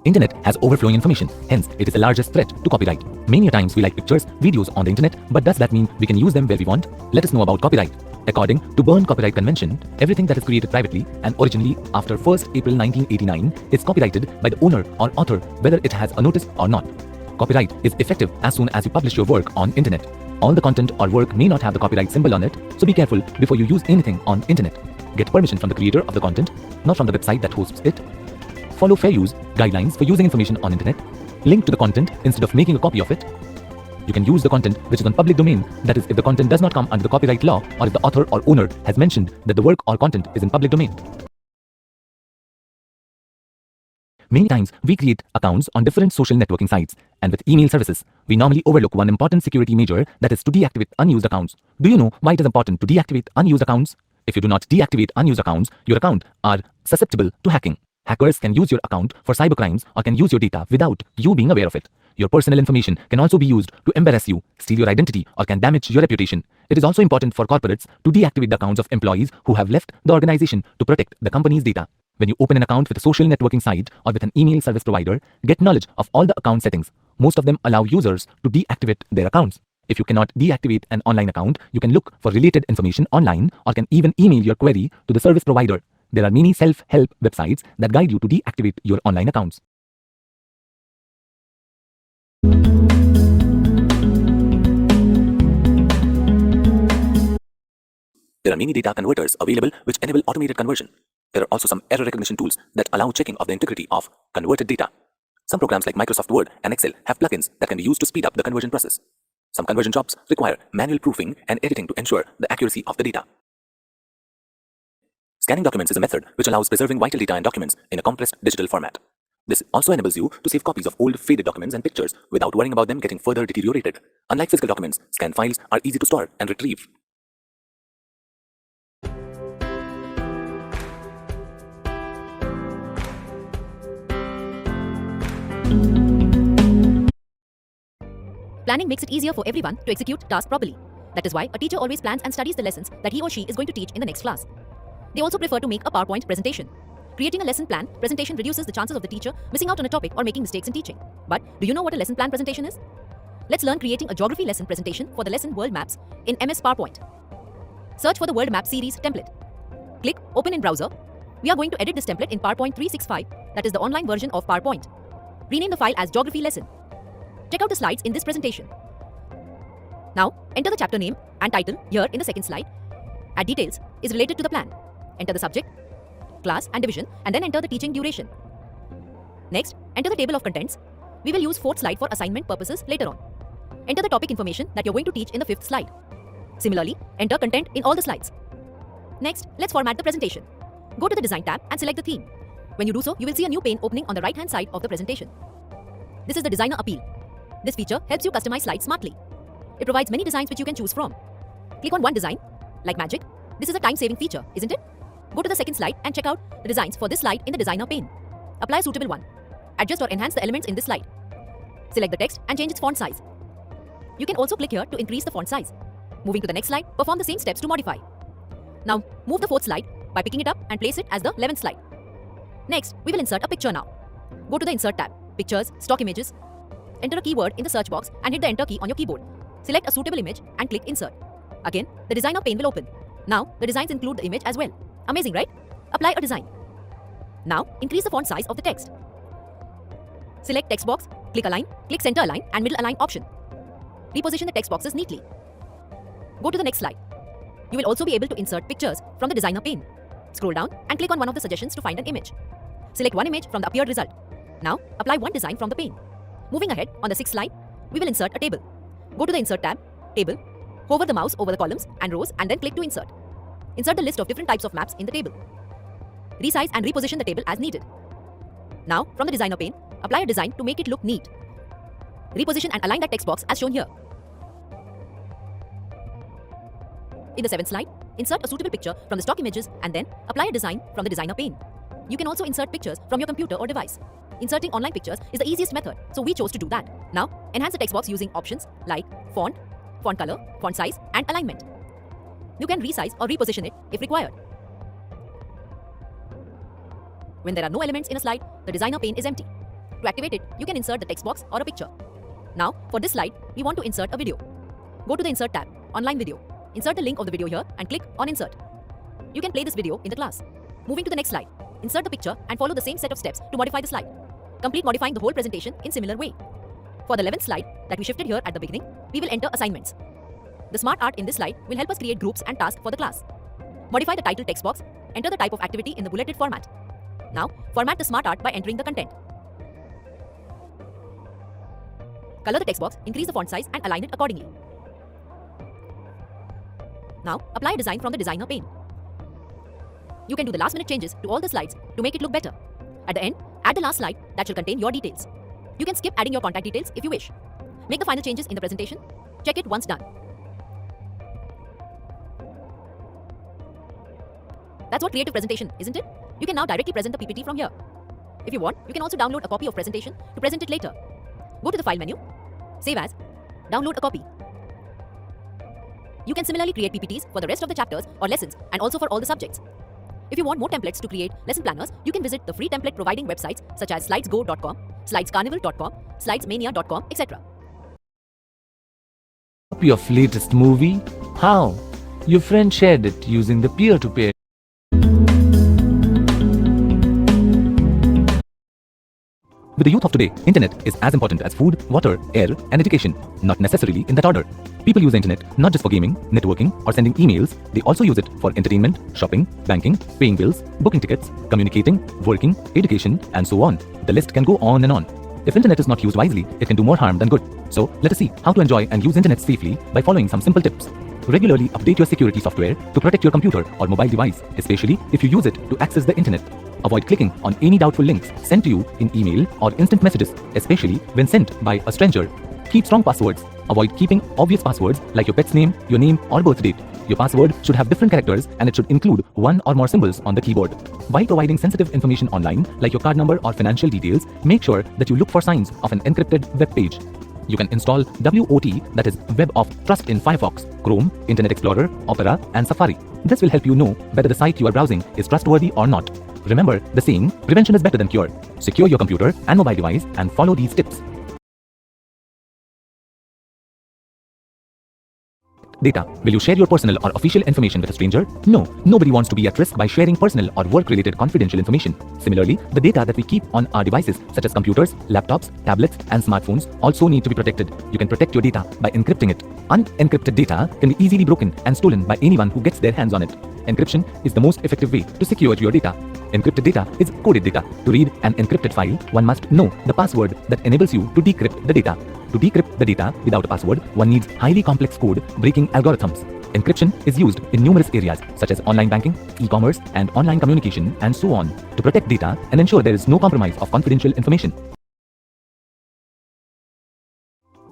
Internet has overflowing information, hence it is the largest threat to copyright. Many times we like pictures, videos on the internet, but does that mean we can use them where we want? Let us know about copyright. According to Berne Copyright Convention, everything that is created privately and originally after 1st April 1989 is copyrighted by the owner or author whether it has a notice or not. Copyright is effective as soon as you publish your work on internet. All the content or work may not have the copyright symbol on it, so be careful before you use anything on internet. Get permission from the creator of the content, not from the website that hosts it. Follow fair use guidelines for using information on internet. Link to the content instead of making a copy of it. You can use the content which is on public domain, that is if the content does not come under the copyright law or if the author or owner has mentioned that the work or content is in public domain. Many times we create accounts on different social networking sites, and with email services, we normally overlook one important security measure, that is to deactivate unused accounts. Do you know why it is important to deactivate unused accounts? If you do not deactivate unused accounts, your account are susceptible to hacking. Hackers can use your account for cybercrimes or can use your data without you being aware of it. Your personal information can also be used to embarrass you, steal your identity, or can damage your reputation. It is also important for corporates to deactivate the accounts of employees who have left the organization to protect the company's data. When you open an account with a social networking site or with an email service provider, get knowledge of all the account settings. Most of them allow users to deactivate their accounts. If you cannot deactivate an online account, you can look for related information online or can even email your query to the service provider. There are many self-help websites that guide you to deactivate your online accounts. There are many data converters available which enable automated conversion. There are also some error recognition tools that allow checking of the integrity of converted data. Some programs like Microsoft Word and Excel have plugins that can be used to speed up the conversion process. Some conversion jobs require manual proofing and editing to ensure the accuracy of the data. Scanning documents is a method which allows preserving vital data and documents in a compressed digital format. This also enables you to save copies of old faded documents and pictures without worrying about them getting further deteriorated. Unlike physical documents, scanned files are easy to store and retrieve. Planning makes it easier for everyone to execute tasks properly. That is why a teacher always plans and studies the lessons that he or she is going to teach in the next class. They also prefer to make a PowerPoint presentation. Creating a lesson plan presentation reduces the chances of the teacher missing out on a topic or making mistakes in teaching. But do you know what a lesson plan presentation is? Let's learn creating a geography lesson presentation for the lesson World Maps in MS PowerPoint. Search for the World Map series template. Click Open in browser. We are going to edit this template in PowerPoint 365, that is the online version of PowerPoint. Rename the file as Geography Lesson. Check out the slides in this presentation. Now, enter the chapter name and title here in the second slide. Add details is related to the plan. Enter the subject, class and division, and then enter the teaching duration. Next, enter the table of contents. We will use fourth slide for assignment purposes later on. Enter the topic information that you're going to teach in the fifth slide. Similarly, enter content in all the slides. Next, let's format the presentation. Go to the Design tab and select the theme. When you do so, you will see a new pane opening on the right-hand side of the presentation. This is the Designer Appeal. This feature helps you customize slides smartly. It provides many designs which you can choose from. Click on one design, like magic. This is a time-saving feature, isn't it? Go to the second slide and check out the designs for this slide in the Designer pane. Apply a suitable one. Adjust or enhance the elements in this slide. Select the text and change its font size. You can also click here to increase the font size. Moving to the next slide, perform the same steps to modify. Now, move the fourth slide by picking it up and place it as the 11th slide. Next, we will insert a picture now. Go to the Insert tab, Pictures, Stock Images. Enter a keyword in the search box and hit the Enter key on your keyboard. Select a suitable image and click Insert. Again, the Designer pane will open. Now, the designs include the image as well. Amazing, right? Apply a design. Now, increase the font size of the text. Select Text box, click Align, click Center Align and Middle Align option. Reposition the text boxes neatly. Go to the next slide. You will also be able to insert pictures from the Designer pane. Scroll down and click on one of the suggestions to find an image. Select one image from the appeared result. Now, apply one design from the pane. Moving ahead, on the sixth slide, we will insert a table. Go to the Insert tab, Table, hover the mouse over the columns and rows and then click to insert. Insert the list of different types of maps in the table. Resize and reposition the table as needed. Now, from the designer pane, apply a design to make it look neat. Reposition and align that text box as shown here. In the 7th slide, insert a suitable picture from the stock images and then apply a design from the designer pane. You can also insert pictures from your computer or device. Inserting online pictures is the easiest method, so we chose to do that. Now, enhance the text box using options like font, font color, font size, and alignment. You can resize or reposition it if required. When there are no elements in a slide, the designer pane is empty. To activate it, you can insert the text box or a picture. Now, for this slide, we want to insert a video. Go to the Insert tab, Online Video. Insert the link of the video here and click on Insert. You can play this video in the class. Moving to the next slide, insert the picture and follow the same set of steps to modify the slide. Complete modifying the whole presentation in similar way. For the 11th slide that we shifted here at the beginning, we will enter assignments. The smart art in this slide will help us create groups and tasks for the class. Modify the title text box, enter the type of activity in the bulleted format. Now, format the smart art by entering the content. Color the text box, increase the font size and align it accordingly. Now, apply a design from the designer pane. You can do the last minute changes to all the slides to make it look better. At the end, add the last slide that shall contain your details. You can skip adding your contact details if you wish. Make the final changes in the presentation. Check it once done. That's what creative presentation, isn't it? You can now directly present the PPT from here. If you want, you can also download a copy of presentation to present it later. Go to the File menu, Save As, Download a copy. You can similarly create PPTs for the rest of the chapters or lessons and also for all the subjects. If you want more templates to create lesson planners, you can visit the free template providing websites such as slidesgo.com, slidescarnival.com, slidesmania.com, etc. Copy of latest movie? How? Your friend shared it using the peer-to-peer. With the youth of today, internet is as important as food, water, air, and education, not necessarily in that order. People use the internet not just for gaming, networking, or sending emails, they also use it for entertainment, shopping, banking, paying bills, booking tickets, communicating, working, education, and so on. The list can go on and on. If internet is not used wisely, it can do more harm than good. So, let us see how to enjoy and use internet safely by following some simple tips. Regularly update your security software to protect your computer or mobile device, especially if you use it to access the internet. Avoid clicking on any doubtful links sent to you in email or instant messages, especially when sent by a stranger. Keep strong passwords. Avoid keeping obvious passwords like your pet's name, your name, or birth date. Your password should have different characters and it should include one or more symbols on the keyboard. While providing sensitive information online, like your card number or financial details, make sure that you look for signs of an encrypted web page. You can install WOT, that is Web of Trust, in Firefox, Chrome, Internet Explorer, Opera, and Safari. This will help you know whether the site you are browsing is trustworthy or not. Remember the saying, prevention is better than cure. Secure your computer and mobile device and follow these tips. Data. Will you share your personal or official information with a stranger? No, nobody wants to be at risk by sharing personal or work-related confidential information. Similarly, the data that we keep on our devices such as computers, laptops, tablets, and smartphones also need to be protected. You can protect your data by encrypting it. Unencrypted data can be easily broken and stolen by anyone who gets their hands on it. Encryption is the most effective way to secure your data. Encrypted data is coded data. To read an encrypted file, one must know the password that enables you to decrypt the data. To decrypt the data without a password, one needs highly complex code-breaking algorithms. Encryption is used in numerous areas such as online banking, e-commerce, and online communication, and so on, to protect data and ensure there is no compromise of confidential information.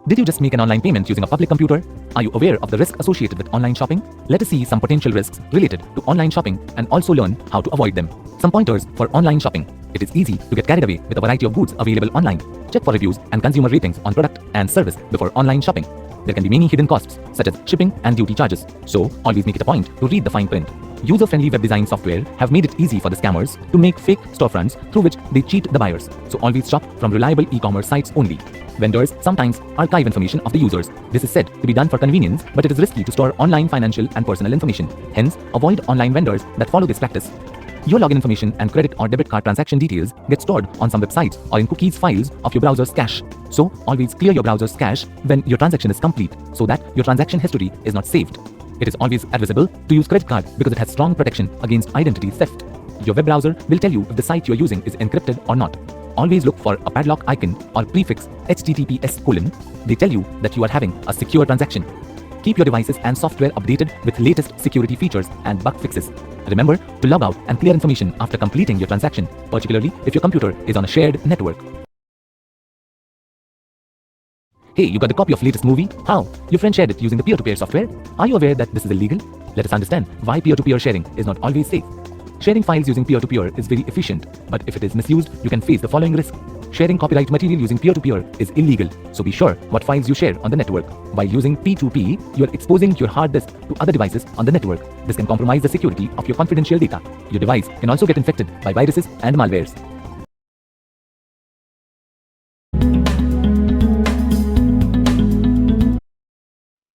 Did you just make an online payment using a public computer? Are you aware of the risk associated with online shopping? Let us see some potential risks related to online shopping and also learn how to avoid them. Some pointers for online shopping. It is easy to get carried away with a variety of goods available online. Check for reviews and consumer ratings on product and service before online shopping. There can be many hidden costs such as shipping and duty charges, so always make it a point to read the fine print. User-friendly web design software have made it easy for the scammers to make fake storefronts through which they cheat the buyers, so always shop from reliable e-commerce sites only. Vendors sometimes archive information of the users. This is said to be done for convenience, but it is risky to store online financial and personal information. Hence, avoid online vendors that follow this practice. Your login information and credit or debit card transaction details get stored on some websites or in cookies files of your browser's cache. So, always clear your browser's cache when your transaction is complete so that your transaction history is not saved. It is always advisable to use credit card because it has strong protection against identity theft. Your web browser will tell you if the site you are using is encrypted or not. always look for a padlock icon or prefix HTTPS:/. They tell you that you are having a secure transaction. Keep your devices and software updated with latest security features and bug fixes. Remember to log out and clear information after completing your transaction, particularly if your computer is on a shared network. Hey, you got the copy of latest movie? How? Your friend shared it using the peer-to-peer software? Are you aware that this is illegal? Let us understand why peer-to-peer sharing is not always safe. Sharing files using peer-to-peer is very efficient, but if it is misused, you can face the following risk. Sharing copyright material using peer-to-peer is illegal, so be sure what files you share on the network. While using P2P, you are exposing your hard disk to other devices on the network. This can compromise the security of your confidential data. Your device can also get infected by viruses and malwares.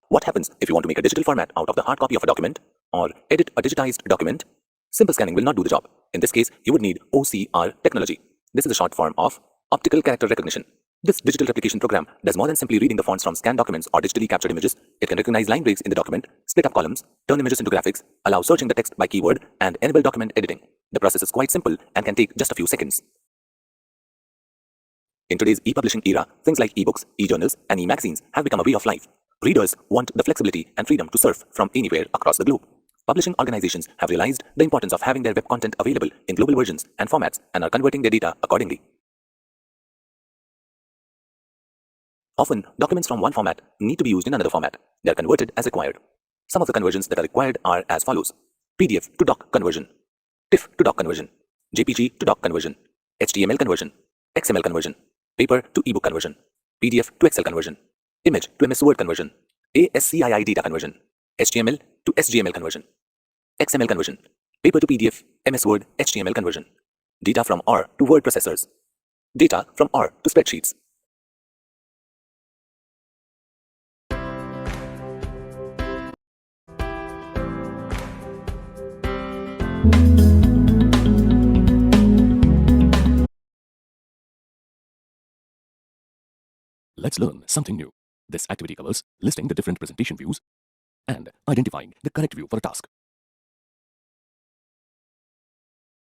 What happens if you want to make a digital format out of the hard copy of a document or edit a digitized document? Simple scanning will not do the job. In this case, you would need OCR technology. This is a short form of optical character recognition. This digital replication program does more than simply reading the fonts from scanned documents or digitally captured images. It can recognize line breaks in the document, split up columns, turn images into graphics, allow searching the text by keyword, and enable document editing. The process is quite simple and can take just a few seconds. In today's e-publishing era, things like e-books, e-journals, and e-magazines have become a way of life. Readers want the flexibility and freedom to surf from anywhere across the globe. Publishing organizations have realized the importance of having their web content available in global versions and formats and are converting their data accordingly. Often, documents from one format need to be used in another format. They are converted as required. Some of the conversions that are required are as follows: PDF to doc conversion, TIFF to doc conversion, JPG to doc conversion, HTML conversion, XML conversion, paper to ebook conversion, PDF to Excel conversion, image to MS Word conversion, ASCII data conversion, HTML to SGML conversion, XML conversion, paper to PDF, MS Word, HTML conversion, data from R to word processors, data from R to spreadsheets. Let's learn something new. This activity covers listing the different presentation views and identifying the correct view for a task.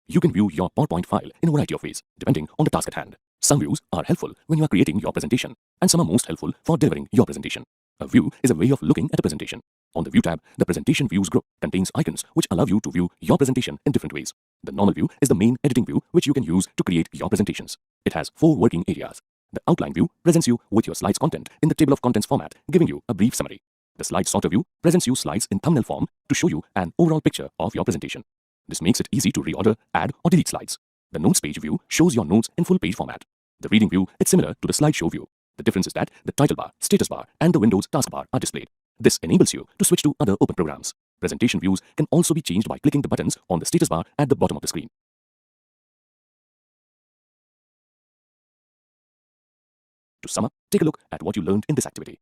You can view your PowerPoint file in a variety of ways, depending on the task at hand. Some views are helpful when you are creating your presentation, and some are most helpful for delivering your presentation. A view is a way of looking at a presentation. On the View tab, the Presentation Views group contains icons which allow you to view your presentation in different ways. The Normal View is the main editing view which you can use to create your presentations. It has 4 working areas. The Outline View presents you with your slides content in the Table of Contents format, giving you a brief summary. The Slide Sorter View presents you slides in thumbnail form to show you an overall picture of your presentation. This makes it easy to reorder, add, or delete slides. The Notes Page View shows your notes in full page format. The Reading View is similar to the Slideshow View. The difference is that the title bar, status bar, and the Windows taskbar are displayed. This enables you to switch to other open programs. Presentation views can also be changed by clicking the buttons on the status bar at the bottom of the screen. To sum up, take a look at what you learned in this activity.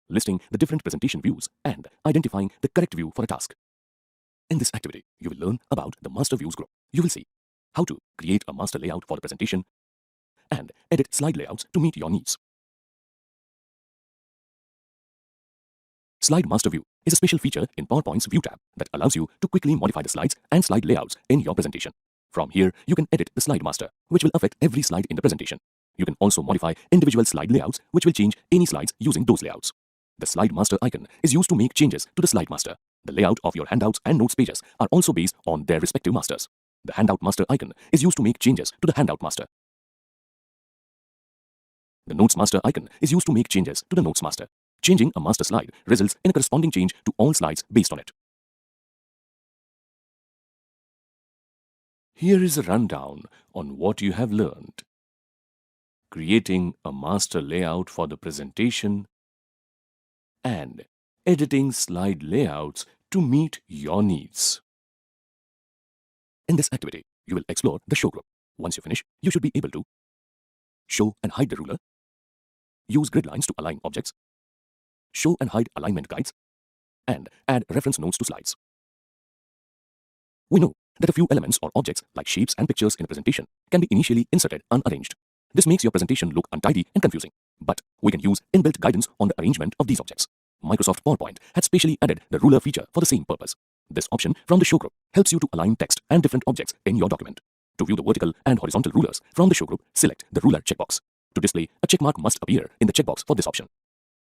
Listing the different presentation views and identifying the correct view for a task. In this activity, you will learn about the Master Views group. You will see how to create a master layout for the presentation and edit slide layouts to meet your needs. Slide Master View is a special feature in PowerPoint's View tab that allows you to quickly modify the slides and slide layouts in your presentation. From here, you can edit the slide master, which will affect every slide in the presentation. You can also modify individual slide layouts, which will change any slides using those layouts. The Slide Master icon is used to make changes to the slide master. The layout of your handouts and notes pages are also based on their respective masters. The Handout Master icon is used to make changes to the Handout Master. The Notes Master icon is used to make changes to the Notes Master. Changing a master slide results in a corresponding change to all slides based on it. Here is a rundown on what you have learned. Creating a master layout for the presentation and editing slide layouts to meet your needs. In this activity, you will explore the Show group. Once you finish, you should be able to show and hide the ruler, use grid lines to align objects, show and hide alignment guides, and add reference notes to slides. We know that a few elements or objects like shapes and pictures in a presentation can be initially inserted unarranged. This makes your presentation look untidy and confusing, but we can use inbuilt guidance on the arrangement of these objects. Microsoft PowerPoint had specially added the ruler feature for the same purpose. This option from the Show group helps you to align text and different objects in your document. To view the vertical and horizontal rulers from the show group, select the ruler checkbox. To display, a check mark must appear in the checkbox for this option.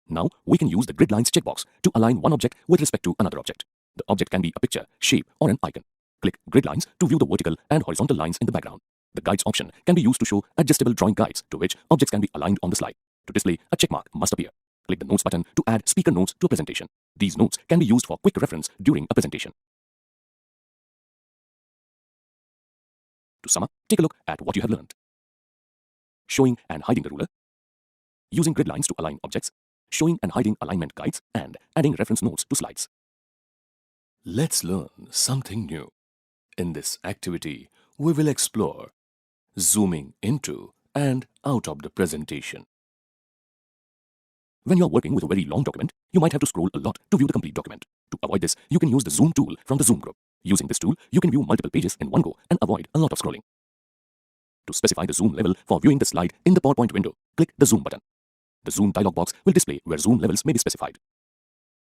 Now, we can use the grid lines checkbox to align one object with respect to another object. The object can be a picture, shape, or an icon. Click grid lines to view the vertical and horizontal lines in the background. The guides option can be used to show adjustable drawing guides to which objects can be aligned on the slide. To display, a check mark must appear. Click the notes button to add speaker notes to a presentation. These notes can be used for quick reference during a presentation. To sum up, take a look at what you have learned. Showing and hiding the ruler, using grid lines to align objects, showing and hiding alignment guides, and adding reference notes to slides. Let's learn something new. In this activity, we will explore zooming into and out of the presentation. When you are working with a very long document, you might have to scroll a lot to view the complete document. To avoid this, you can use the zoom tool from the Zoom group. Using this tool, you can view multiple pages in one go and avoid a lot of scrolling. To specify the zoom level for viewing the slide in the PowerPoint window, click the Zoom button. The Zoom dialog box will display where zoom levels may be specified.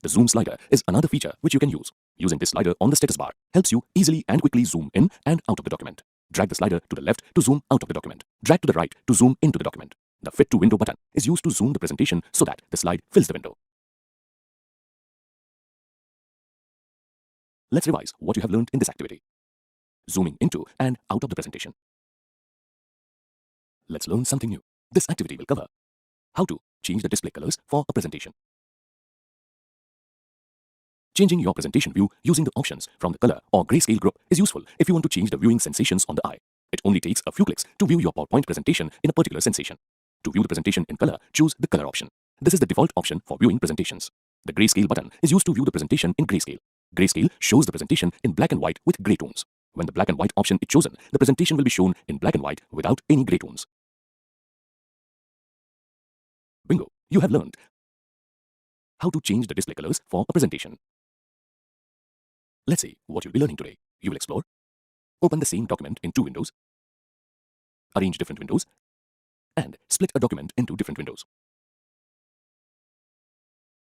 The zoom slider is another feature which you can use. Using this slider on the status bar helps you easily and quickly zoom in and out of the document. Drag the slider to the left to zoom out of the document. Drag to the right to zoom into the document. The Fit to Window button is used to zoom the presentation so that the slide fills the window. Let's revise what you have learned in this activity. Zooming into and out of the presentation. Let's learn something new. This activity will cover how to change the display colors for a presentation. Changing your presentation view using the options from the color or grayscale group is useful if you want to change the viewing sensations on the eye. It only takes a few clicks to view your PowerPoint presentation in a particular sensation. To view the presentation in color, choose the color option. This is the default option for viewing presentations. The grayscale button is used to view the presentation in grayscale. Grayscale shows the presentation in black and white with gray tones. When the black and white option is chosen, the presentation will be shown in black and white without any gray tones. Bingo! You have learned how to change the display colors for a presentation. Let's see what you'll be learning today. You will explore, open the same document in two windows, arrange different windows, and split a document into different windows.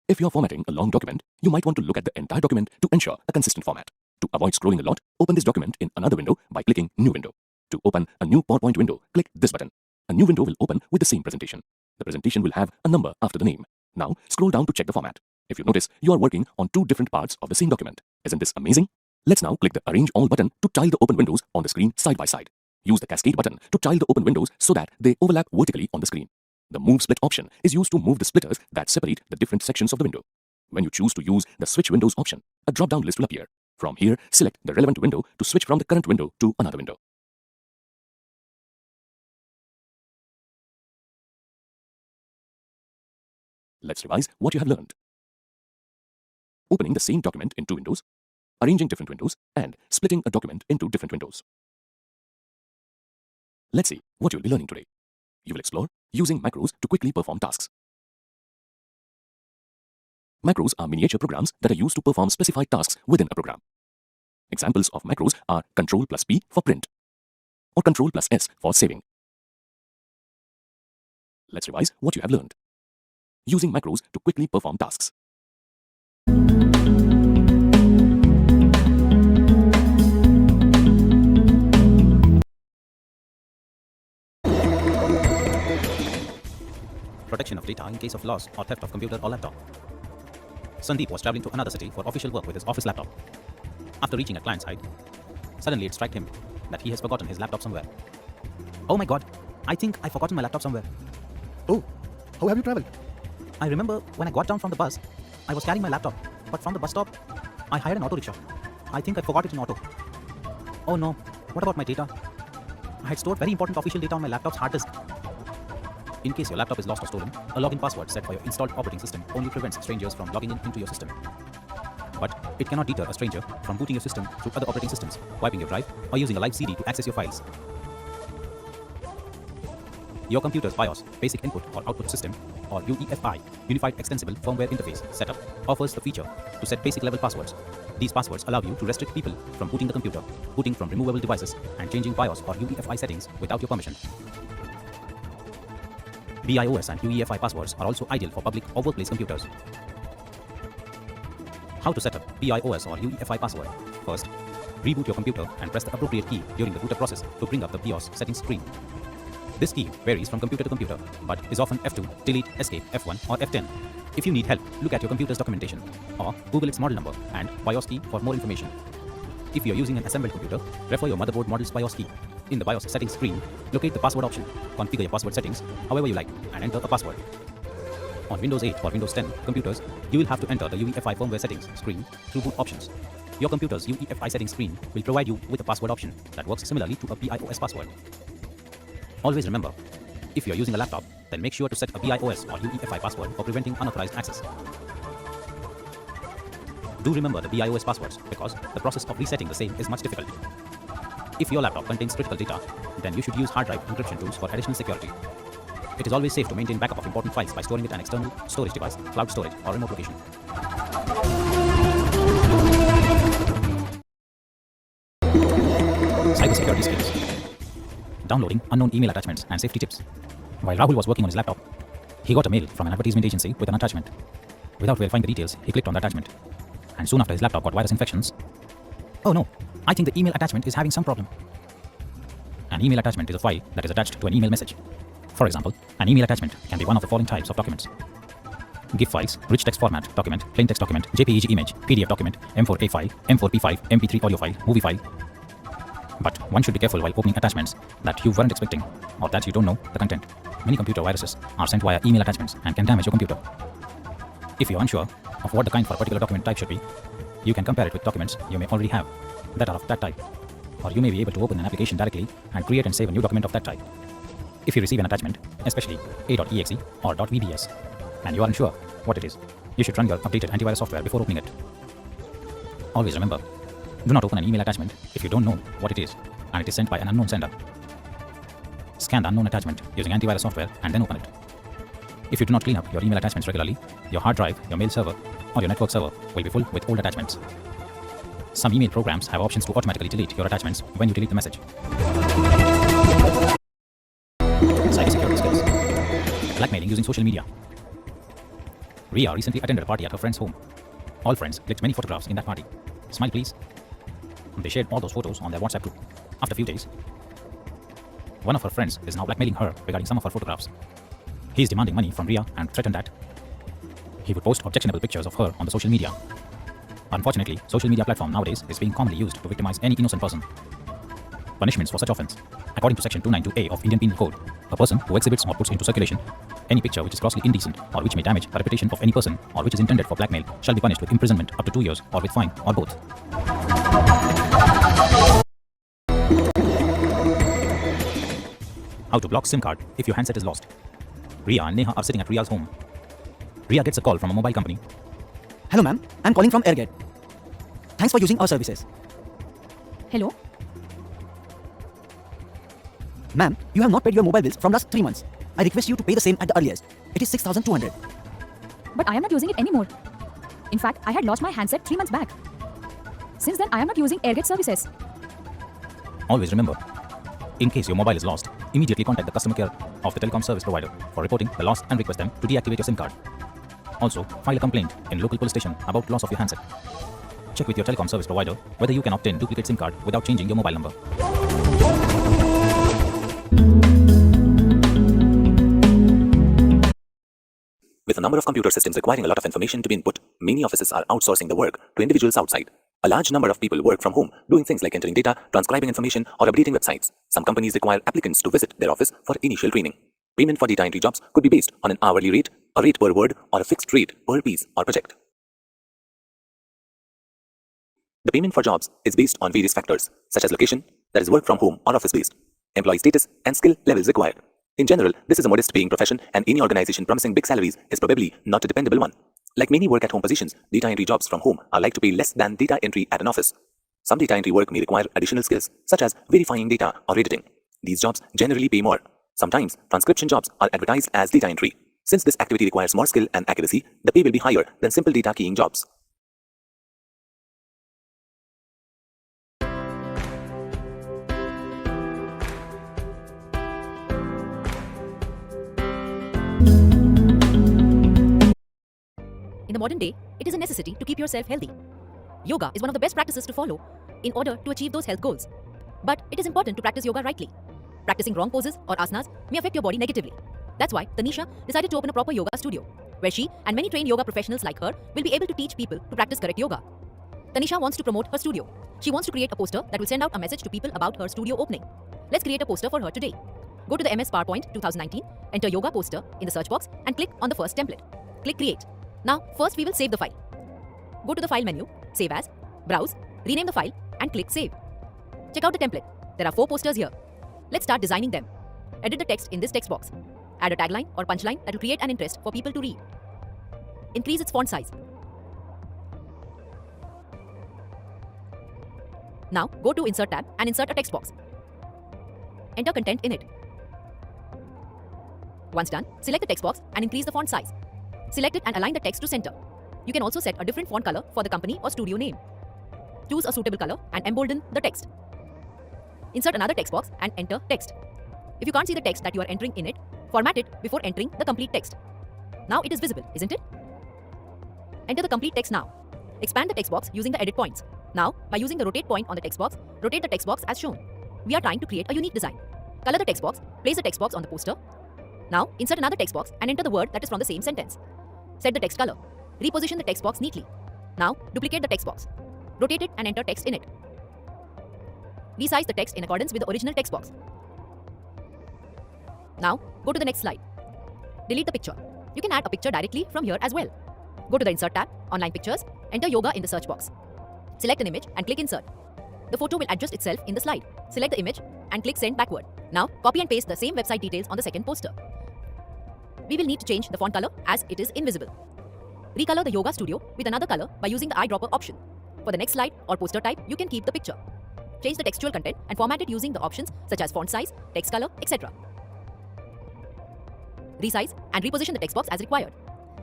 If you are formatting a long document, you might want to look at the entire document to ensure a consistent format. To avoid scrolling a lot, open this document in another window by clicking New Window. To open a new PowerPoint window, click this button. A new window will open with the same presentation. The presentation will have a number after the name. Now, scroll down to check the format. If you notice, you are working on two different parts of the same document. Isn't this amazing? Let's now click the Arrange All button to tile the open windows on the screen side by side. Use the Cascade button to tile the open windows so that they overlap vertically on the screen. The Move Split option is used to move the splitters that separate the different sections of the window. When you choose to use the Switch Windows option, a drop-down list will appear. From here, select the relevant window to switch from the current window to another window. Let's revise what you have learned. Opening the same document in two windows, arranging different windows, and splitting a document into different windows. Let's see what you'll be learning today. You will explore using macros to quickly perform tasks. Macros are miniature programs that are used to perform specified tasks within a program. Examples of macros are Ctrl+P for print or Ctrl+S for saving. Let's revise what you have learned. Using macros to quickly perform tasks. Protection of data in case of loss or theft of computer or laptop. Sandeep was traveling to another city for official work with his office laptop. After reaching a client site, suddenly it struck him that he has forgotten his laptop somewhere. Oh my god, I think I've forgotten my laptop somewhere. Oh, how have you traveled? I remember when I got down from the bus, I was carrying my laptop, but from the bus stop, I hired an auto rickshaw. I think I forgot it in auto. Oh no, what about my data? I had stored very important official data on my laptop's hard disk. In case your laptop is lost or stolen, a login password set for your installed operating system only prevents strangers from logging into your system. But it cannot deter a stranger from booting your system through other operating systems, wiping your drive, or using a live CD to access your files. Your computer's BIOS, Basic Input or Output System, or UEFI, Unified Extensible Firmware Interface setup, offers the feature to set basic level passwords. These passwords allow you to restrict people from booting the computer, booting from removable devices, and changing BIOS or UEFI settings without your permission. BIOS and UEFI passwords are also ideal for public or workplace computers. How to set up BIOS or UEFI password? First, Reboot your computer and press the appropriate key during the bootup process to bring up the BIOS settings screen. This key varies from computer to computer, but is often F2, delete, escape, F1 or F10. If you need help, look at your computer's documentation or Google its model number and BIOS key for more information. If you are using an assembled computer, refer your motherboard model's BIOS key. In the BIOS settings screen, locate the password option, configure your password settings however you like, and enter a password. On Windows 8 or Windows 10 computers, you will have to enter the UEFI firmware settings screen through boot options. Your computer's UEFI settings screen will provide you with a password option that works similarly to a BIOS password. Always remember, if you are using a laptop, then make sure to set a BIOS or UEFI password for preventing unauthorized access. Do remember the BIOS passwords because the process of resetting the same is much difficult. If your laptop contains critical data, then you should use hard drive encryption tools for additional security. It is always safe to maintain backup of important files by storing it in an external storage device, cloud storage, or remote location. Cybersecurity skills. Downloading unknown email attachments and safety tips. While Rahul was working on his laptop, he got a mail from an advertisement agency with an attachment. Without verifying the details, he clicked on the attachment. And soon after, his laptop got virus infections. Oh no, I think the email attachment is having some problem. An email attachment is a file that is attached to an email message. For example, an email attachment can be one of the following types of documents: GIF files, rich text format document, plain text document, JPEG image, PDF document, M4A file, M4P5, MP3 audio file, movie file. But one should be careful while opening attachments that you weren't expecting or that you don't know the content. Many computer viruses are sent via email attachments and can damage your computer. If you're unsure of what the kind for a particular document type should be, you can compare it with documents you may already have that are of that type. Or you may be able to open an application directly and create and save a new document of that type. If you receive an attachment, especially a.exe or .vbs, and you are unsure what it is, you should run your updated antivirus software before opening it. Always remember, do not open an email attachment if you don't know what it is and it is sent by an unknown sender. Scan the unknown attachment using antivirus software and then open it. If you do not clean up your email attachments regularly, your hard drive, your mail server, or your network server will be full with old attachments. Some email programs have options to automatically delete your attachments when you delete the message. Cybersecurity skills. Blackmailing using social media. Ria recently attended a party at her friend's home. All friends clicked many photographs in that party. Smile please. They shared all those photos on their WhatsApp group. After a few days, one of her friends is now blackmailing her regarding some of her photographs. He is demanding money from Ria and threatened that he would post objectionable pictures of her on the social media. Unfortunately, social media platform nowadays is being commonly used to victimize any innocent person. Punishments for such offense. According to Section 292A of Indian Penal Code, a person who exhibits or puts into circulation any picture which is grossly indecent or which may damage the reputation of any person or which is intended for blackmail shall be punished with imprisonment up to 2 years or with fine or both. How to block SIM card if your handset is lost. Ria and Neha are sitting at Ria's home. Ria gets a call from a mobile company. Hello ma'am, I'm calling from Airgate. Thanks for using our services. Hello? Ma'am, you have not paid your mobile bills from last 3 months. I request you to pay the same at the earliest. It is 6,200. But I am not using it anymore. In fact, I had lost my handset 3 months back. Since then, I am not using Airgate services. Always remember, in case your mobile is lost, immediately contact the customer care of the telecom service provider for reporting the loss and request them to deactivate your SIM card. Also, file a complaint in local police station about loss of your handset. Check with your telecom service provider whether you can obtain duplicate SIM card without changing your mobile number. With a number of computer systems requiring a lot of information to be input, many offices are outsourcing the work to individuals outside. A large number of people work from home, doing things like entering data, transcribing information, or updating websites. Some companies require applicants to visit their office for initial training. Payment for data entry jobs could be based on an hourly rate, a rate per word, or a fixed rate per piece or project. The payment for jobs is based on various factors, such as location, that is work from home or office-based, employee status, and skill levels required. In general, this is a modest paying profession, and any organization promising big salaries is probably not a dependable one. Like many work-at-home positions, data entry jobs from home are like to pay less than data entry at an office. Some data entry work may require additional skills, such as verifying data or editing. These jobs generally pay more. Sometimes, transcription jobs are advertised as data entry. Since this activity requires more skill and accuracy, the pay will be higher than simple data keying jobs. In the modern day, it is a necessity to keep yourself healthy. Yoga is one of the best practices to follow in order to achieve those health goals. But it is important to practice yoga rightly. Practicing wrong poses or asanas may affect your body negatively. That's why Tanisha decided to open a proper yoga studio, where she and many trained yoga professionals like her will be able to teach people to practice correct yoga. Tanisha wants to promote her studio. She wants to create a poster that will send out a message to people about her studio opening. Let's create a poster for her today. Go to the MS PowerPoint 2019, enter yoga poster in the search box and click on the first template. Click create. Now, first we will save the file. Go to the file menu, save as, browse, rename the file and click save. Check out the template. There are 4 posters here. Let's start designing them. Edit the text in this text box. Add a tagline or punchline that will create an interest for people to read. Increase its font size. Now, go to Insert tab and insert a text box. Enter content in it. Once done, select the text box and increase the font size. Select it and align the text to center. You can also set a different font color for the company or studio name. Choose a suitable color and embolden the text. Insert another text box and enter text. If you can't see the text that you are entering in it, format it before entering the complete text. Now it is visible, isn't it? Enter the complete text now. Expand the text box using the edit points. Now, by using the rotate point on the text box, rotate the text box as shown. We are trying to create a unique design. Color the text box, place the text box on the poster. Now, insert another text box and enter the word that is from the same sentence. Set the text color. Reposition the text box neatly. Now, duplicate the text box. Rotate it and enter text in it. Resize the text in accordance with the original text box. Now, go to the next slide. Delete the picture. You can add a picture directly from here as well. Go to the Insert tab, Online Pictures, enter Yoga in the search box. Select an image and click Insert. The photo will adjust itself in the slide. Select the image and click Send Backward. Now, copy and paste the same website details on the second poster. We will need to change the font color as it is invisible. Recolor the Yoga Studio with another color by using the eyedropper option. For the next slide or poster type, you can keep the picture. Change the textual content and format it using the options such as font size, text color, etc. Resize and reposition the text box as required.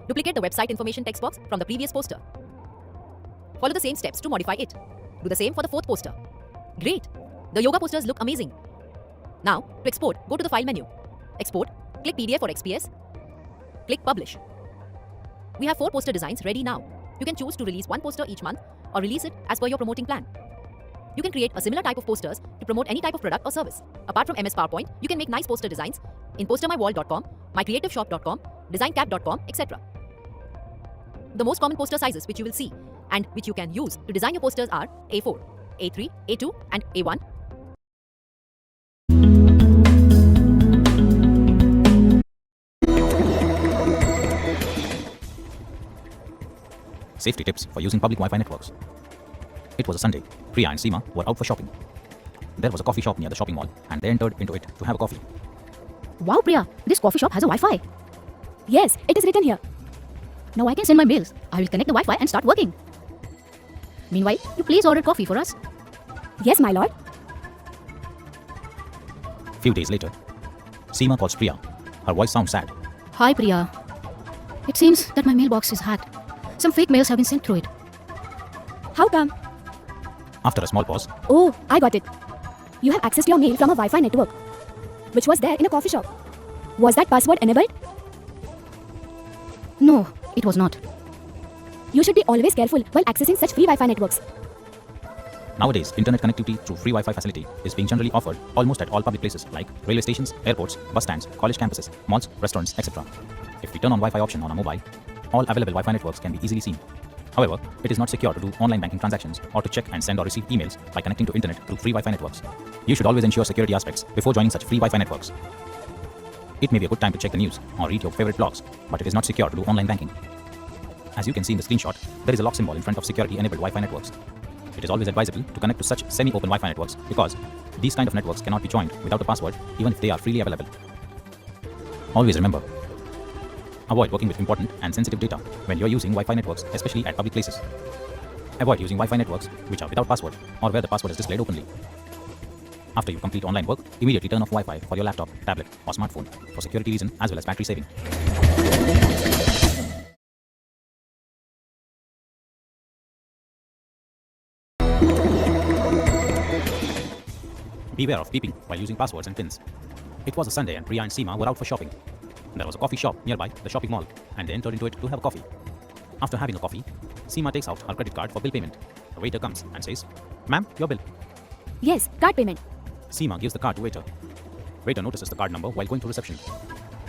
Duplicate the website information text box from the previous poster. Follow the same steps to modify it. Do the same for the 4th poster. Great! The yoga posters look amazing. Now, to export, go to the File menu. Export, click PDF or XPS. Click Publish. We have 4 poster designs ready now. You can choose to release 1 poster each month or release it as per your promoting plan. You can create a similar type of posters to promote any type of product or service. Apart from MS PowerPoint, you can make nice poster designs in postermywall.com, mycreativeshop.com, designcap.com, etc. The most common poster sizes which you will see and which you can use to design your posters are A4, A3, A2 and A1. Safety tips for using public Wi-Fi networks. It was a Sunday. Priya and Seema were out for shopping. There was a coffee shop near the shopping mall and they entered into it to have a coffee. Wow, Priya, this coffee shop has a Wi-Fi. Yes, it is written here. Now I can send my mails. I will connect the Wi-Fi and start working. Meanwhile, you please order coffee for us. Yes, my lord. Few days later, Seema calls Priya. Her voice sounds sad. Hi, Priya. It seems that my mailbox is hacked. Some fake mails have been sent through it. How come? After a small pause, Oh, I got it. You have accessed your mail from a Wi-Fi network, which was there in a coffee shop. Was that password enabled? No, it was not. You should be always careful while accessing such free Wi-Fi networks. nowadays, internet connectivity through free Wi-Fi facility is being generally offered almost at all public places like railway stations, airports, bus stands, college campuses, malls, restaurants, etc. If we turn on Wi-Fi option on our mobile, all available Wi-Fi networks can be easily seen. However, it is not secure to do online banking transactions or to check and send or receive emails by connecting to internet through free Wi-Fi networks. You should always ensure security aspects before joining such free Wi-Fi networks. It may be a good time to check the news or read your favorite blogs, but it is not secure to do online banking. As you can see in the screenshot, there is a lock symbol in front of security-enabled Wi-Fi networks. It is always advisable to connect to such semi-open Wi-Fi networks because these kind of networks cannot be joined without a password even if they are freely available. Always remember, avoid working with important and sensitive data when you are using Wi-Fi networks, especially at public places. Avoid using Wi-Fi networks which are without password or where the password is displayed openly. After you complete online work, immediately turn off Wi-Fi for your laptop, tablet or smartphone for security reason as well as battery saving. Beware of beeping while using passwords and pins. It was a Sunday and Priya and Seema were out for shopping. There was a coffee shop nearby the shopping mall and they entered into it to have coffee. After having a coffee, Seema takes out her credit card for bill payment. The waiter comes and says, Ma'am, your bill. Yes, card payment. Seema gives the card to waiter. Waiter notices the card number while going to reception.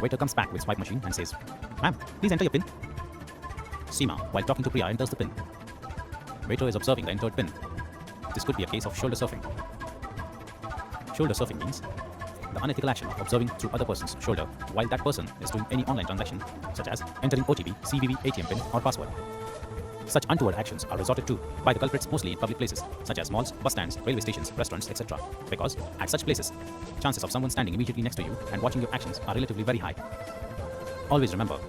Waiter comes back with swipe machine and says, "Ma'am, please enter your PIN." Seema, while talking to Priya, enters the PIN. Waiter is observing the entered PIN. This could be a case of shoulder surfing. Shoulder surfing means the unethical action of observing through other person's shoulder while that person is doing any online transaction, such as entering OTP, CVV, ATM PIN, or password. Such untoward actions are resorted to by the culprits mostly in public places, such as malls, bus stands, railway stations, restaurants, etc. Because at such places, chances of someone standing immediately next to you and watching your actions are relatively very high. Always remember,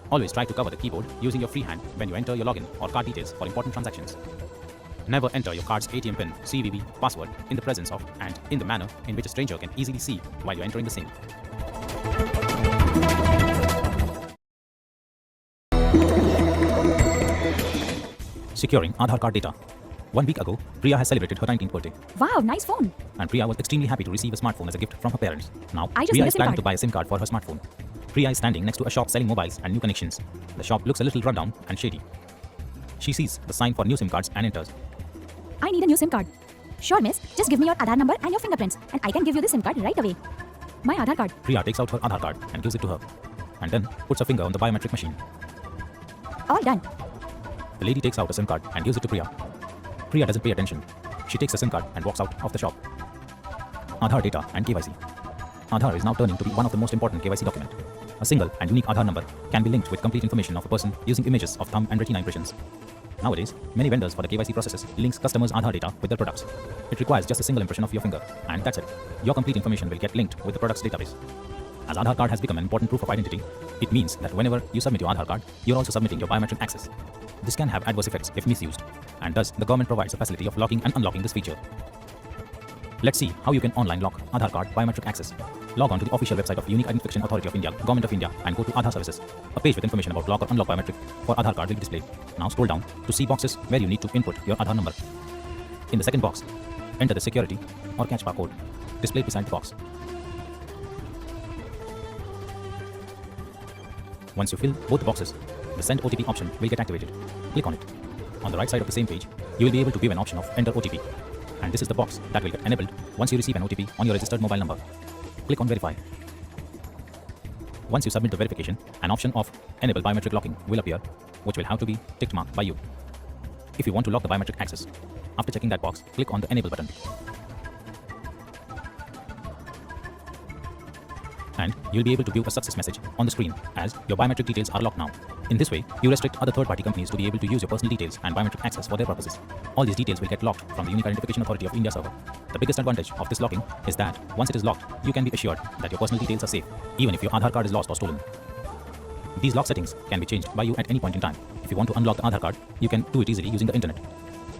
always try to cover the keyboard using your free hand when you enter your login or card details for important transactions. Never enter your card's ATM PIN, CVV, password in the presence of and in the manner in which a stranger can easily see while you're entering the same. Securing Aadhaar card data. 1 week ago, Priya has celebrated her 19th birthday. Wow, nice phone. And Priya was extremely happy to receive a smartphone as a gift from her parents. Now, I just Priya need a is SIM planning card. to buy a SIM card for her smartphone. Priya is standing next to a shop selling mobiles and new connections. The shop looks a little rundown and shady. She sees the sign for new SIM cards and enters. I need a new SIM card. Sure, miss. Just give me your Aadhaar number and your fingerprints, and I can give you the SIM card right away. My Aadhaar card. Priya takes out her Aadhaar card and gives it to her. And then puts her finger on the biometric machine. All done. The lady takes out a SIM card and gives it to Priya. Priya doesn't pay attention. She takes the SIM card and walks out of the shop. Aadhaar data and KYC. Aadhaar is now turning to be one of the most important KYC document. A single and unique Aadhaar number can be linked with complete information of a person using images of thumb and retina impressions. Nowadays, many vendors for the KYC processes links customers' Aadhaar data with their products. It requires just a single impression of your finger, and that's it. Your complete information will get linked with the product's database. As Aadhaar card has become an important proof of identity, it means that whenever you submit your Aadhaar card, you're also submitting your biometric access. This can have adverse effects if misused, and thus the government provides the facility of locking and unlocking this feature. Let's see how you can online lock Aadhaar card biometric access. Log on to the official website of Unique Identification Authority of India, Government of India, and go to Aadhaar Services. A page with information about lock or unlock biometric for Aadhaar card will be displayed. Now scroll down to see boxes where you need to input your Aadhaar number. In the second box, enter the security or catch barcode displayed beside the box. Once you fill both the boxes, the Send OTP option will get activated. Click on it. On the right side of the same page, you will be able to give an option of Enter OTP. And this is the box that will get enabled once you receive an OTP on your registered mobile number. Click on Verify. Once you submit the verification, an option of Enable Biometric Locking will appear, which will have to be ticked marked by you. If you want to lock the biometric access, after checking that box, click on the Enable button. And you'll be able to view a success message on the screen as your biometric details are locked now. In this way, you restrict other third-party companies to be able to use your personal details and biometric access for their purposes. All these details will get locked from the Unique Identification Authority of India server. The biggest advantage of this locking is that once it is locked, you can be assured that your personal details are safe, even if your Aadhaar card is lost or stolen. These lock settings can be changed by you at any point in time. If you want to unlock the Aadhaar card, you can do it easily using the internet.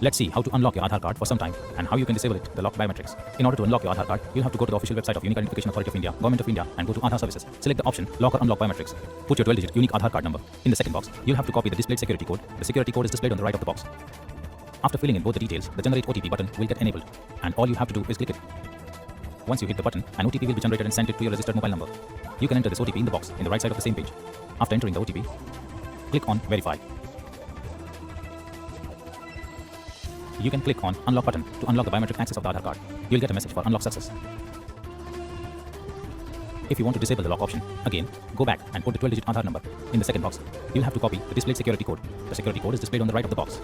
Let's see how to unlock your Aadhaar card for some time and how you can disable it, the locked biometrics. In order to unlock your Aadhaar card, you'll have to go to the official website of Unique Identification Authority of India, Government of India, and go to Aadhaar Services. Select the option Lock or Unlock Biometrics. Put your 12-digit unique Aadhaar card number. In the second box, you'll have to copy the displayed security code. The security code is displayed on the right of the box. After filling in both the details, the Generate OTP button will get enabled, and all you have to do is click it. Once you hit the button, an OTP will be generated and sent it to your registered mobile number. You can enter this OTP in the box in the right side of the same page. After entering the OTP, click on Verify. You can click on Unlock button to unlock the biometric access of the Aadhaar card. You'll get a message for unlock success. If you want to disable the lock option, again, go back and put the 12-digit Aadhaar number. In the second box, you'll have to copy the displayed security code. The security code is displayed on the right of the box.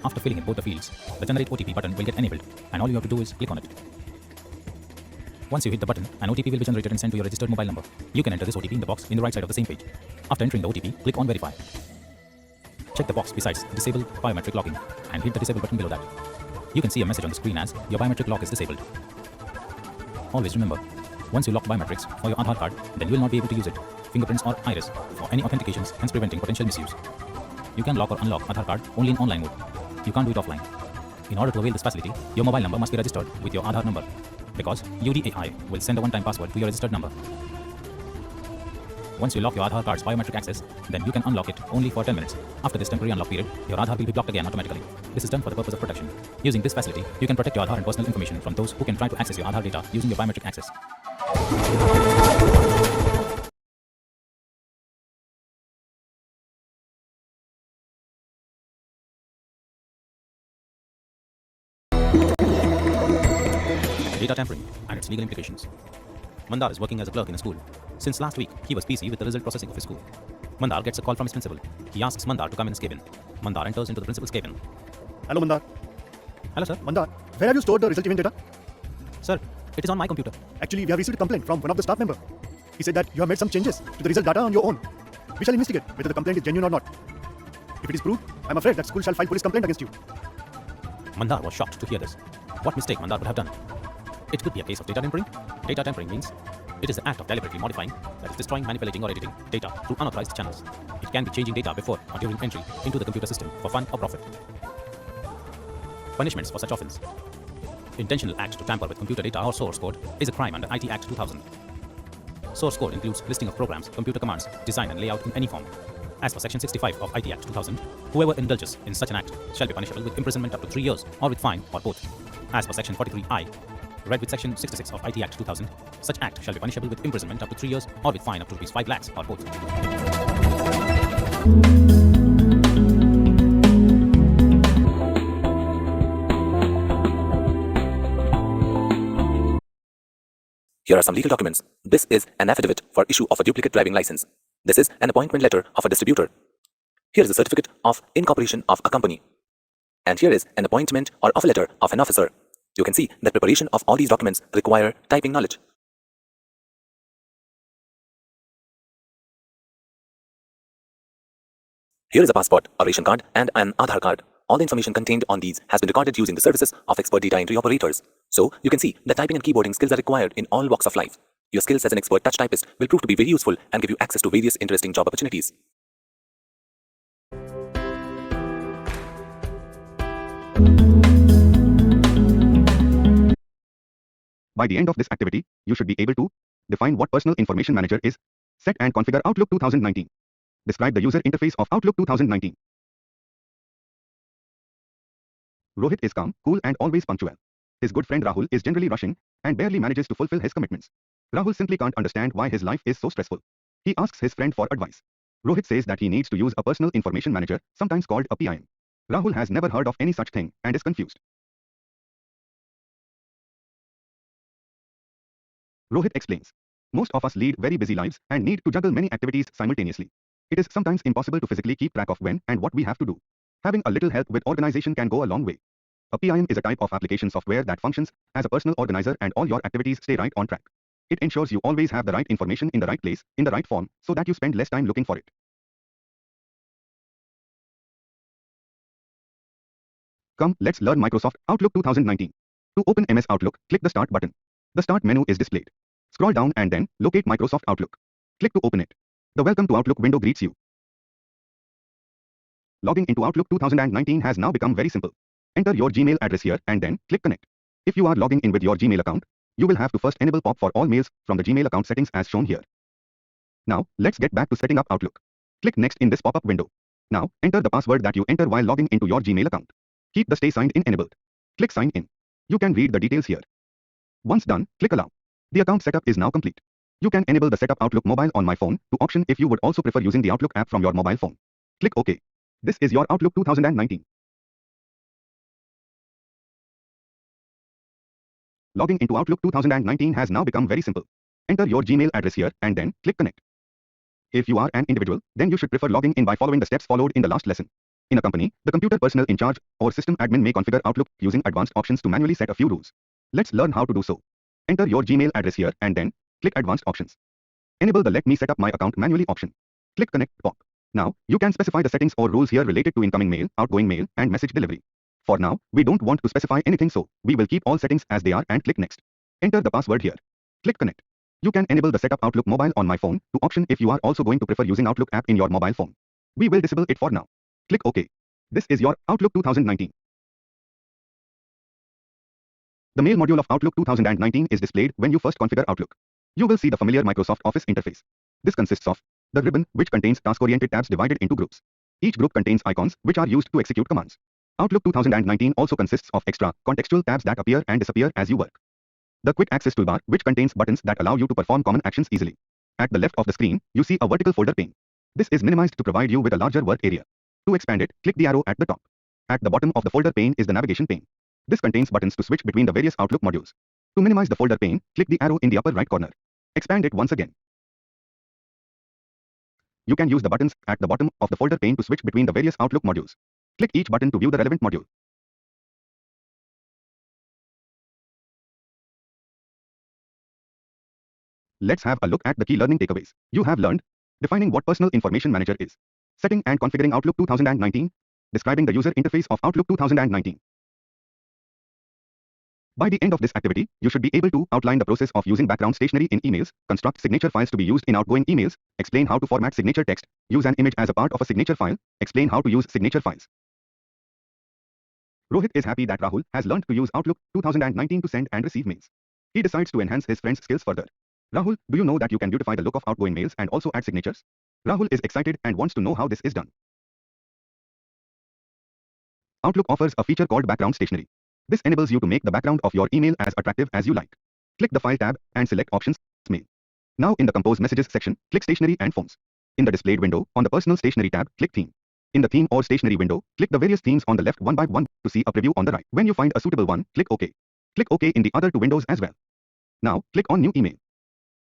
After filling in both the fields, the Generate OTP button will get enabled, and all you have to do is click on it. Once you hit the button, an OTP will be generated and sent to your registered mobile number. You can enter this OTP in the box in the right side of the same page. After entering the OTP, click on Verify. Check the box besides Disable Biometric Locking and hit the Disable button below that. You can see a message on the screen as your biometric lock is disabled. Always remember, once you lock biometrics for your Aadhaar card, then you will not be able to use it, fingerprints or iris, for any authentications, hence preventing potential misuse. You can lock or unlock Aadhaar card only in online mode. You can't do it offline. In order to avail this facility, your mobile number must be registered with your Aadhaar number, because UDAI will send a one-time password to your registered number. Once you lock your Aadhaar card's biometric access, then you can unlock it only for 10 minutes. After this temporary unlock period, your Aadhaar will be blocked again automatically. This is done for the purpose of protection. Using this facility, you can protect your Aadhaar and personal information from those who can try to access your Aadhaar data using your biometric access. data tampering and its legal implications. Mandar is working as a clerk in a school. Since last week, he was busy with the result processing of his school. Mandar gets a call from his principal. He asks Mandar to come in his cabin. Mandar enters into the principal's cabin. Hello, Mandar. Hello, sir. Mandar, where have you stored the result event data? Sir, it is on my computer. Actually, we have received a complaint from one of the staff member. He said that you have made some changes to the result data on your own. We shall investigate whether the complaint is genuine or not. If it is proved, I am afraid that school shall file police complaint against you. Mandar was shocked to hear this. What mistake Mandar would have done? It could be a case of data tampering. Data tampering means it is the act of deliberately modifying, that is destroying, manipulating or editing data through unauthorized channels. It can be changing data before or during entry into the computer system for fun or profit. Punishments for such offense. Intentional act to tamper with computer data or source code is a crime under IT Act 2000. Source code includes listing of programs, computer commands, design and layout in any form. As per Section 65 of IT Act 2000, whoever indulges in such an act shall be punishable with imprisonment up to 3 years or with fine or both. As per Section 43I, read with Section 66 of IT Act 2000, such act shall be punishable with imprisonment up to 3 years or with fine up to ₹5 lakhs or both. Here are some legal documents. This is an affidavit for issue of a duplicate driving license. This is an appointment letter of a distributor. Here is a certificate of incorporation of a company. And here is an appointment or offer letter of an officer. You can see that preparation of all these documents require typing knowledge. Here is a passport, a ration card, and an Aadhaar card. All the information contained on these has been recorded using the services of expert data entry operators. So, you can see that typing and keyboarding skills are required in all walks of life. Your skills as an expert touch typist will prove to be very useful and give you access to various interesting job opportunities. By the end of this activity, you should be able to define what Personal Information Manager is, set and configure Outlook 2019, describe the user interface of Outlook 2019. Rohit is calm, cool and always punctual. His good friend Rahul is generally rushing and barely manages to fulfill his commitments. Rahul simply can't understand why his life is so stressful. He asks his friend for advice. Rohit says that he needs to use a Personal Information Manager, sometimes called a PIM. Rahul has never heard of any such thing and is confused. Rohit explains. Most of us lead very busy lives and need to juggle many activities simultaneously. It is sometimes impossible to physically keep track of when and what we have to do. Having a little help with organization can go a long way. A PIM is a type of application software that functions as a personal organizer and all your activities stay right on track. It ensures you always have the right information in the right place, in the right form, so that you spend less time looking for it. Come, let's learn Microsoft Outlook 2019. To open MS Outlook, click the Start button. The Start menu is displayed. Scroll down and then locate Microsoft Outlook. Click to open it. The Welcome to Outlook window greets you. Logging into Outlook 2019 has now become very simple. Enter your Gmail address here and then click Connect. If you are logging in with your Gmail account, you will have to first enable POP for all mails from the Gmail account settings as shown here. Now, let's get back to setting up Outlook. Click Next in this pop-up window. Now, enter the password that you enter while logging into your Gmail account. Keep the Stay Signed In enabled. Click Sign In. You can read the details here. Once done, click Allow. The account setup is now complete. You can enable the Setup Outlook Mobile on My Phone to option if you would also prefer using the Outlook app from your mobile phone. Click OK. This is your Outlook 2019. Logging into Outlook 2019 has now become very simple. Enter your Gmail address here and then click Connect. If you are an individual, then you should prefer logging in by following the steps followed in the last lesson. In a company, the computer personnel in charge or system admin may configure Outlook using advanced options to manually set a few rules. Let's learn how to do so. Enter your Gmail address here and then click Advanced Options. Enable the Let Me Set Up My Account manually option. Click Connect POP. Now, you can specify the settings or rules here related to incoming mail, outgoing mail, and message delivery. For now, we don't want to specify anything, so we will keep all settings as they are and click Next. Enter the password here. Click Connect. You can enable the Setup Outlook Mobile on My Phone to option if you are also going to prefer using Outlook app in your mobile phone. We will disable it for now. Click OK. This is your Outlook 2019. The mail module of Outlook 2019 is displayed when you first configure Outlook. You will see the familiar Microsoft Office interface. This consists of the ribbon, which contains task-oriented tabs divided into groups. Each group contains icons, which are used to execute commands. Outlook 2019 also consists of extra, contextual tabs that appear and disappear as you work. The Quick Access toolbar, which contains buttons that allow you to perform common actions easily. At the left of the screen, you see a vertical folder pane. This is minimized to provide you with a larger work area. To expand it, click the arrow at the top. At the bottom of the folder pane is the navigation pane. This contains buttons to switch between the various Outlook modules. To minimize the folder pane, click the arrow in the upper right corner. Expand it once again. You can use the buttons at the bottom of the folder pane to switch between the various Outlook modules. Click each button to view the relevant module. Let's have a look at the key learning takeaways. You have learned defining what Personal Information Manager is, setting and configuring Outlook 2019, describing the user interface of Outlook 2019. By the end of this activity, you should be able to outline the process of using background stationery in emails, construct signature files to be used in outgoing emails, explain how to format signature text, use an image as a part of a signature file, explain how to use signature files. Rohit is happy that Rahul has learned to use Outlook 2019 to send and receive mails. He decides to enhance his friend's skills further. Rahul, do you know that you can beautify the look of outgoing mails and also add signatures? Rahul is excited and wants to know how this is done. Outlook offers a feature called background stationery. This enables you to make the background of your email as attractive as you like. Click the File tab and select Options, Mail. Now in the Compose Messages section, click Stationery and Fonts. In the Displayed window, on the Personal Stationery tab, click Theme. In the Theme or Stationery window, click the various themes on the left one by one to see a preview on the right. When you find a suitable one, click OK. Click OK in the other two windows as well. Now, click on New Email.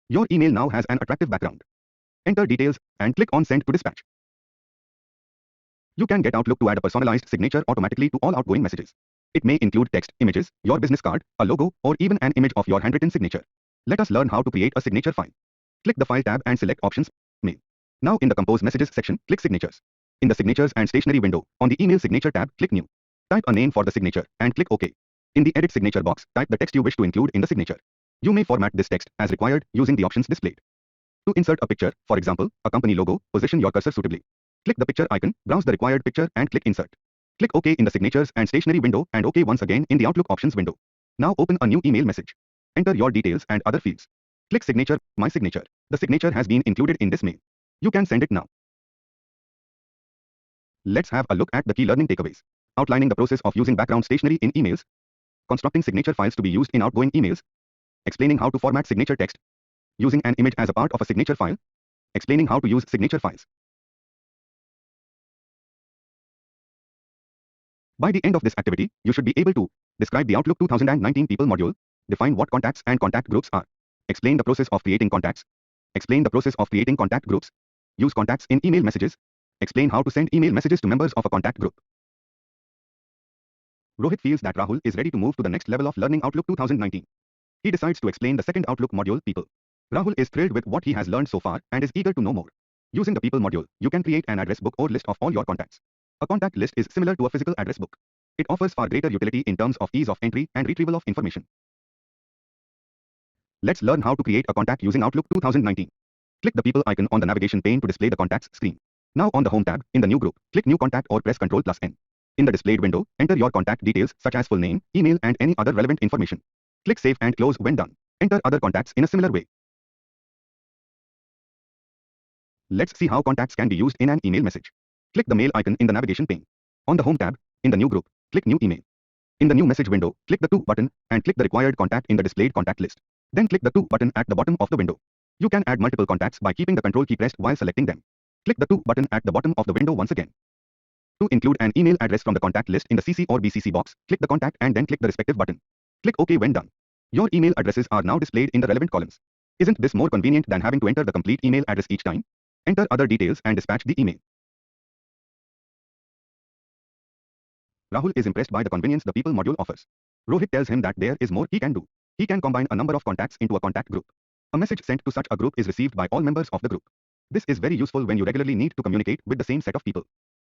Your email now has an attractive background. Enter details and click on Send to Dispatch. You can get Outlook to add a personalized signature automatically to all outgoing messages. It may include text, images, your business card, a logo, or even an image of your handwritten signature. Let us learn how to create a signature file. Click the File tab and select Options, Mail. Now in the Compose Messages section, click Signatures. In the Signatures and Stationery window, on the Email Signature tab, click New. Type a name for the signature and click OK. In the Edit Signature box, type the text you wish to include in the signature. You may format this text as required using the options displayed. To insert a picture, for example, a company logo, position your cursor suitably. Click the picture icon, browse the required picture and click Insert. Click OK in the Signatures and Stationery window and OK once again in the Outlook Options window. Now open a new email message. Enter your details and other fields. Click Signature, My Signature. The signature has been included in this mail. You can send it now. Let's have a look at the key learning takeaways. Outlining the process of using background stationery in emails, constructing signature files to be used in outgoing emails, explaining how to format signature text, using an image as a part of a signature file, explaining how to use signature files. By the end of this activity, you should be able to describe the Outlook 2019 People module, define what contacts and contact groups are, explain the process of creating contacts, explain the process of creating contact groups, use contacts in email messages, explain how to send email messages to members of a contact group. Rohit feels that Rahul is ready to move to the next level of learning Outlook 2019. He decides to explain the second Outlook module, People. Rahul is thrilled with what he has learned so far and is eager to know more. Using the People module, you can create an address book or list of all your contacts. A contact list is similar to a physical address book. It offers far greater utility in terms of ease of entry and retrieval of information. Let's learn how to create a contact using Outlook 2019. Click the People icon on the navigation pane to display the contacts screen. Now on the Home tab, in the New Group, click New Contact or press Ctrl+N. In the displayed window, enter your contact details such as full name, email and any other relevant information. Click Save and Close when done. Enter other contacts in a similar way. Let's see how contacts can be used in an email message. Click the Mail icon in the navigation pane. On the Home tab, in the New Group, click New Email. In the New Message window, click the To button and click the required contact in the displayed contact list. Then click the To button at the bottom of the window. You can add multiple contacts by keeping the Control key pressed while selecting them. Click the To button at the bottom of the window once again. To include an email address from the contact list in the CC or BCC box, click the contact and then click the respective button. Click OK when done. Your email addresses are now displayed in the relevant columns. Isn't this more convenient than having to enter the complete email address each time? Enter other details and dispatch the email. Rahul is impressed by the convenience the People module offers. Rohit tells him that there is more he can do. He can combine a number of contacts into a contact group. A message sent to such a group is received by all members of the group. This is very useful when you regularly need to communicate with the same set of people.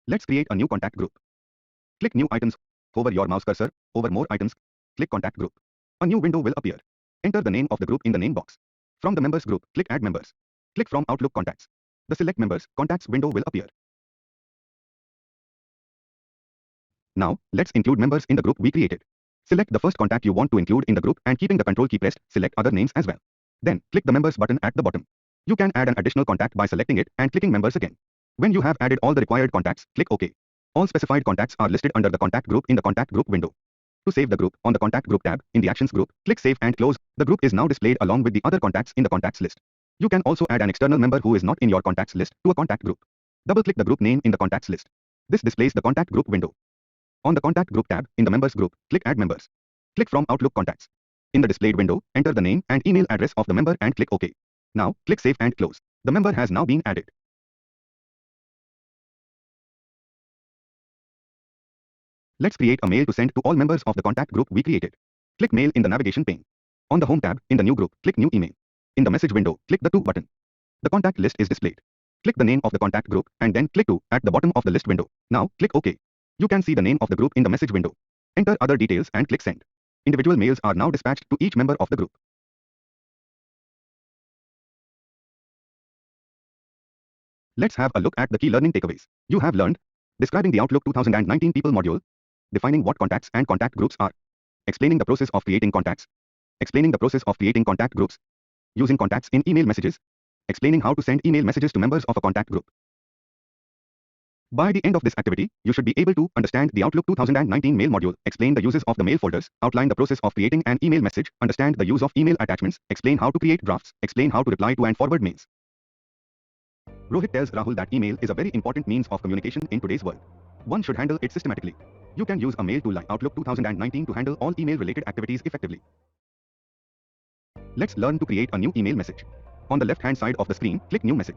Let's create a new contact group. Click New Items, hover your mouse cursor, over More Items, click Contact Group. A new window will appear. Enter the name of the group in the name box. From the Members group, click Add Members. Click from Outlook Contacts. The Select Members Contacts window will appear. Now, let's include members in the group we created. Select the first contact you want to include in the group and keeping the Control key pressed, select other names as well. Then, click the Members button at the bottom. You can add an additional contact by selecting it and clicking Members again. When you have added all the required contacts, click OK. All specified contacts are listed under the Contact Group in the Contact Group window. To save the group, on the Contact Group tab, in the Actions group, click Save and Close. The group is now displayed along with the other contacts in the contacts list. You can also add an external member who is not in your contacts list to a contact group. Double-click the group name in the contacts list. This displays the Contact Group window. On the Contact Group tab, in the Members group, click Add Members. Click from Outlook Contacts. In the displayed window, enter the name and email address of the member and click OK. Now, click Save and Close. The member has now been added. Let's create a mail to send to all members of the contact group we created. Click Mail in the navigation pane. On the Home tab, in the New Group, click New Email. In the Message window, click the To button. The contact list is displayed. Click the name of the contact group and then click To at the bottom of the list window. Now, click OK. You can see the name of the group in the Message window. Enter other details and click Send. Individual mails are now dispatched to each member of the group. Let's have a look at the key learning takeaways. You have learned describing the Outlook 2019 People module, defining what contacts and contact groups are, explaining the process of creating contacts, explaining the process of creating contact groups, using contacts in email messages, explaining how to send email messages to members of a contact group. By the end of this activity, you should be able to understand the Outlook 2019 mail module, explain the uses of the mail folders, outline the process of creating an email message, understand the use of email attachments, explain how to create drafts, explain how to reply to and forward mails. Rohit tells Rahul that email is a very important means of communication in today's world. One should handle it systematically. You can use a mail tool like Outlook 2019 to handle all email-related activities effectively. Let's learn to create a new email message. On the left-hand side of the screen, click New Message.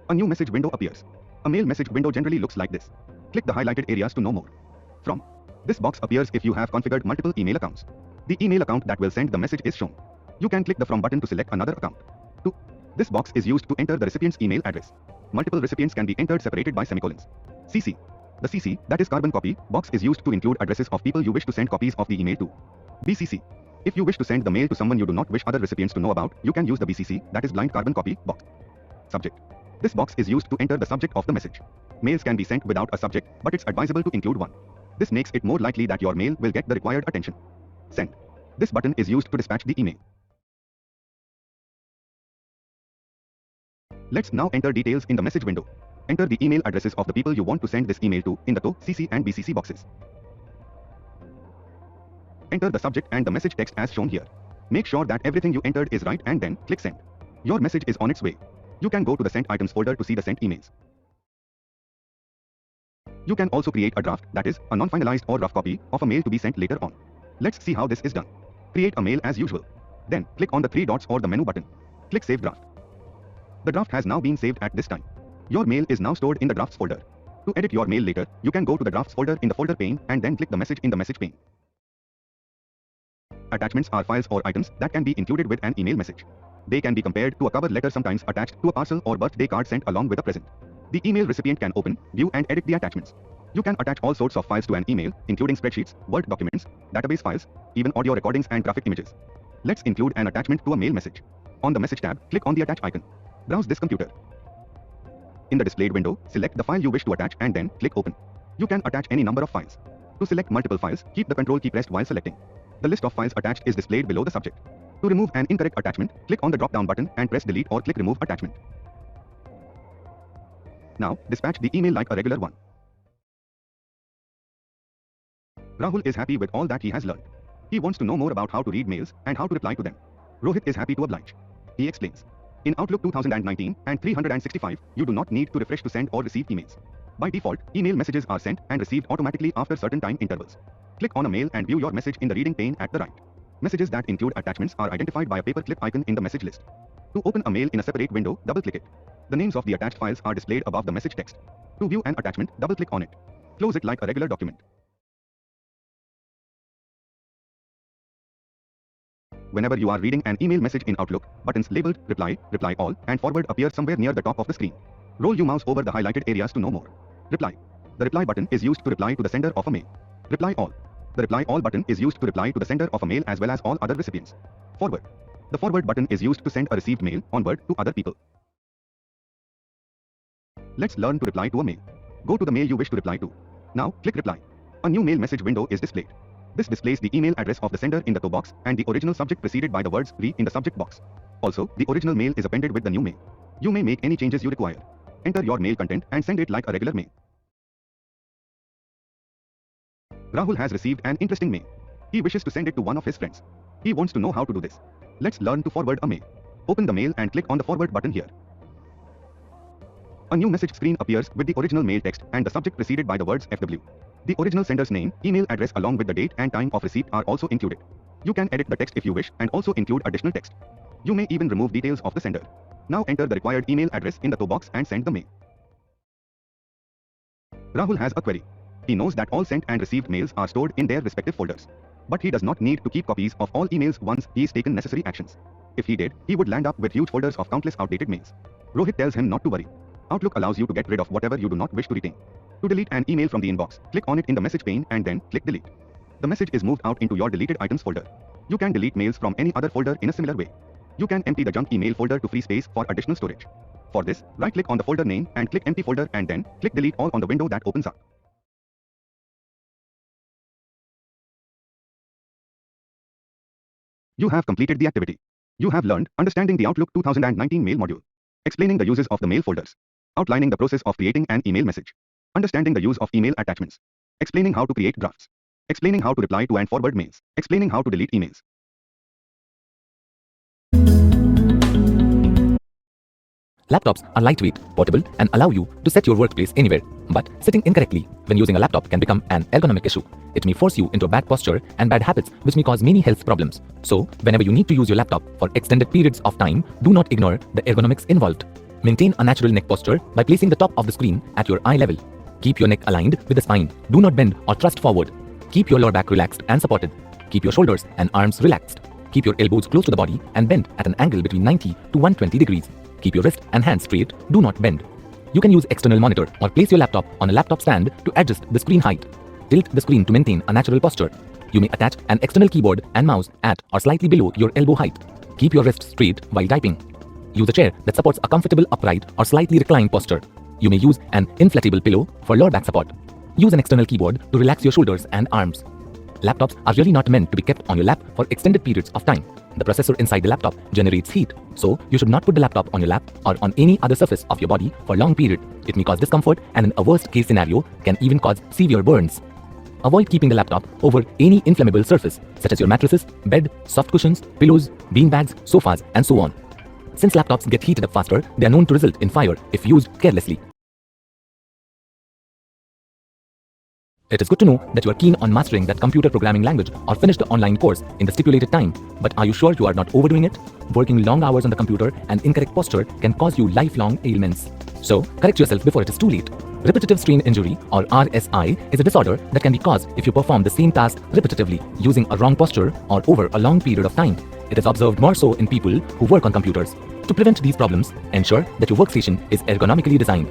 A new message window appears. A mail message window generally looks like this. Click the highlighted areas to know more. From. This box appears if you have configured multiple email accounts. The email account that will send the message is shown. You can click the From button to select another account. 2. This box is used to enter the recipient's email address. Multiple recipients can be entered separated by semicolons. CC. The CC, that is carbon copy, box is used to include addresses of people you wish to send copies of the email to. BCC. If you wish to send the mail to someone you do not wish other recipients to know about, you can use the BCC, that is blind carbon copy, box. Subject. This box is used to enter the subject of the message. Mails can be sent without a subject, but it's advisable to include one. This makes it more likely that your mail will get the required attention. Send. This button is used to dispatch the email. Let's now enter details in the message window. Enter the email addresses of the people you want to send this email to in the To, CC and BCC boxes. Enter the subject and the message text as shown here. Make sure that everything you entered is right and then click Send. Your message is on its way. You can go to the Sent Items folder to see the sent emails. You can also create a draft, that is, a non-finalized or rough copy of a mail to be sent later on. Let's see how this is done. Create a mail as usual. Then, click on the three dots or the menu button. Click Save Draft. The draft has now been saved at this time. Your mail is now stored in the Drafts folder. To edit your mail later, you can go to the Drafts folder in the folder pane and then click the message in the message pane. Attachments are files or items that can be included with an email message. They can be compared to a cover letter sometimes attached to a parcel or birthday card sent along with a present. The email recipient can open, view and edit the attachments. You can attach all sorts of files to an email, including spreadsheets, Word documents, database files, even audio recordings and graphic images. Let's include an attachment to a mail message. On the Message tab, click on the Attach icon. Browse this computer. In the displayed window, select the file you wish to attach and then click Open. You can attach any number of files. To select multiple files, keep the Control key pressed while selecting. The list of files attached is displayed below the subject. To remove an incorrect attachment, click on the drop-down button and press Delete or click Remove Attachment. Now, dispatch the email like a regular one. Rahul is happy with all that he has learned. He wants to know more about how to read mails and how to reply to them. Rohit is happy to oblige. He explains. In Outlook 2019 and 365, you do not need to refresh to send or receive emails. By default, email messages are sent and received automatically after certain time intervals. Click on a mail and view your message in the reading pane at the right. Messages that include attachments are identified by a paperclip icon in the message list. To open a mail in a separate window, double-click it. The names of the attached files are displayed above the message text. To view an attachment, double-click on it. Close it like a regular document. Whenever you are reading an email message in Outlook, buttons labeled Reply, Reply All, and Forward appear somewhere near the top of the screen. Roll your mouse over the highlighted areas to know more. Reply. The Reply button is used to reply to the sender of a mail. Reply All. The Reply All button is used to reply to the sender of a mail as well as all other recipients. Forward. The Forward button is used to send a received mail onward to other people. Let's learn to reply to a mail. Go to the mail you wish to reply to. Now, click Reply. A new mail message window is displayed. This displays the email address of the sender in the To box and the original subject preceded by the words Re in the subject box. Also, the original mail is appended with the new mail. You may make any changes you require. Enter your mail content and send it like a regular mail. Rahul has received an interesting mail. He wishes to send it to one of his friends. He wants to know how to do this. Let's learn to forward a mail. Open the mail and click on the Forward button here. A new message screen appears with the original mail text and the subject preceded by the words FW. The original sender's name, email address along with the date and time of receipt are also included. You can edit the text if you wish and also include additional text. You may even remove details of the sender. Now enter the required email address in the to box and send the mail. Rahul has a query. He knows that all sent and received mails are stored in their respective folders. But he does not need to keep copies of all emails once he's taken necessary actions. If he did, he would land up with huge folders of countless outdated mails. Rohit tells him not to worry. Outlook allows you to get rid of whatever you do not wish to retain. To delete an email from the inbox, click on it in the message pane and then click delete. The message is moved out into your deleted items folder. You can delete mails from any other folder in a similar way. You can empty the junk email folder to free space for additional storage. For this, right-click on the folder name and click Empty Folder and then click Delete All on the window that opens up. You have completed the activity. You have learned Understanding the Outlook 2019 Mail module, explaining the uses of the mail folders, outlining the process of creating an email message, understanding the use of email attachments, explaining how to create drafts, explaining how to reply to and forward mails, explaining how to delete emails. Laptops are lightweight, portable, and allow you to set your workplace anywhere. But sitting incorrectly when using a laptop can become an ergonomic issue. It may force you into a bad posture and bad habits, which may cause many health problems. So, whenever you need to use your laptop for extended periods of time, do not ignore the ergonomics involved. Maintain a natural neck posture by placing the top of the screen at your eye level. Keep your neck aligned with the spine. Do not bend or thrust forward. Keep your lower back relaxed and supported. Keep your shoulders and arms relaxed. Keep your elbows close to the body and bent at an angle between 90 to 120 degrees. Keep your wrist and hands straight. Do not bend. You can use external monitor or place your laptop on a laptop stand to adjust the screen height. Tilt the screen to maintain a natural posture. You may attach an external keyboard and mouse at or slightly below your elbow height. Keep your wrist straight while typing. Use a chair that supports a comfortable upright or slightly reclined posture. You may use an inflatable pillow for lower back support. Use an external keyboard to relax your shoulders and arms. Laptops are really not meant to be kept on your lap for extended periods of time. The processor inside the laptop generates heat, so you should not put the laptop on your lap or on any other surface of your body for a long period. It may cause discomfort and in a worst case scenario can even cause severe burns. Avoid keeping the laptop over any inflammable surface such as your mattresses, bed, soft cushions, pillows, bean bags, sofas, and so on. Since laptops get heated up faster, they are known to result in fire if used carelessly. It is good to know that you are keen on mastering that computer programming language or finish the online course in the stipulated time. But are you sure you are not overdoing it? Working long hours on the computer and incorrect posture can cause you lifelong ailments. So, correct yourself before it is too late. Repetitive strain injury, or RSI, is a disorder that can be caused if you perform the same task repetitively using a wrong posture or over a long period of time. It is observed more so in people who work on computers. To prevent these problems, ensure that your workstation is ergonomically designed.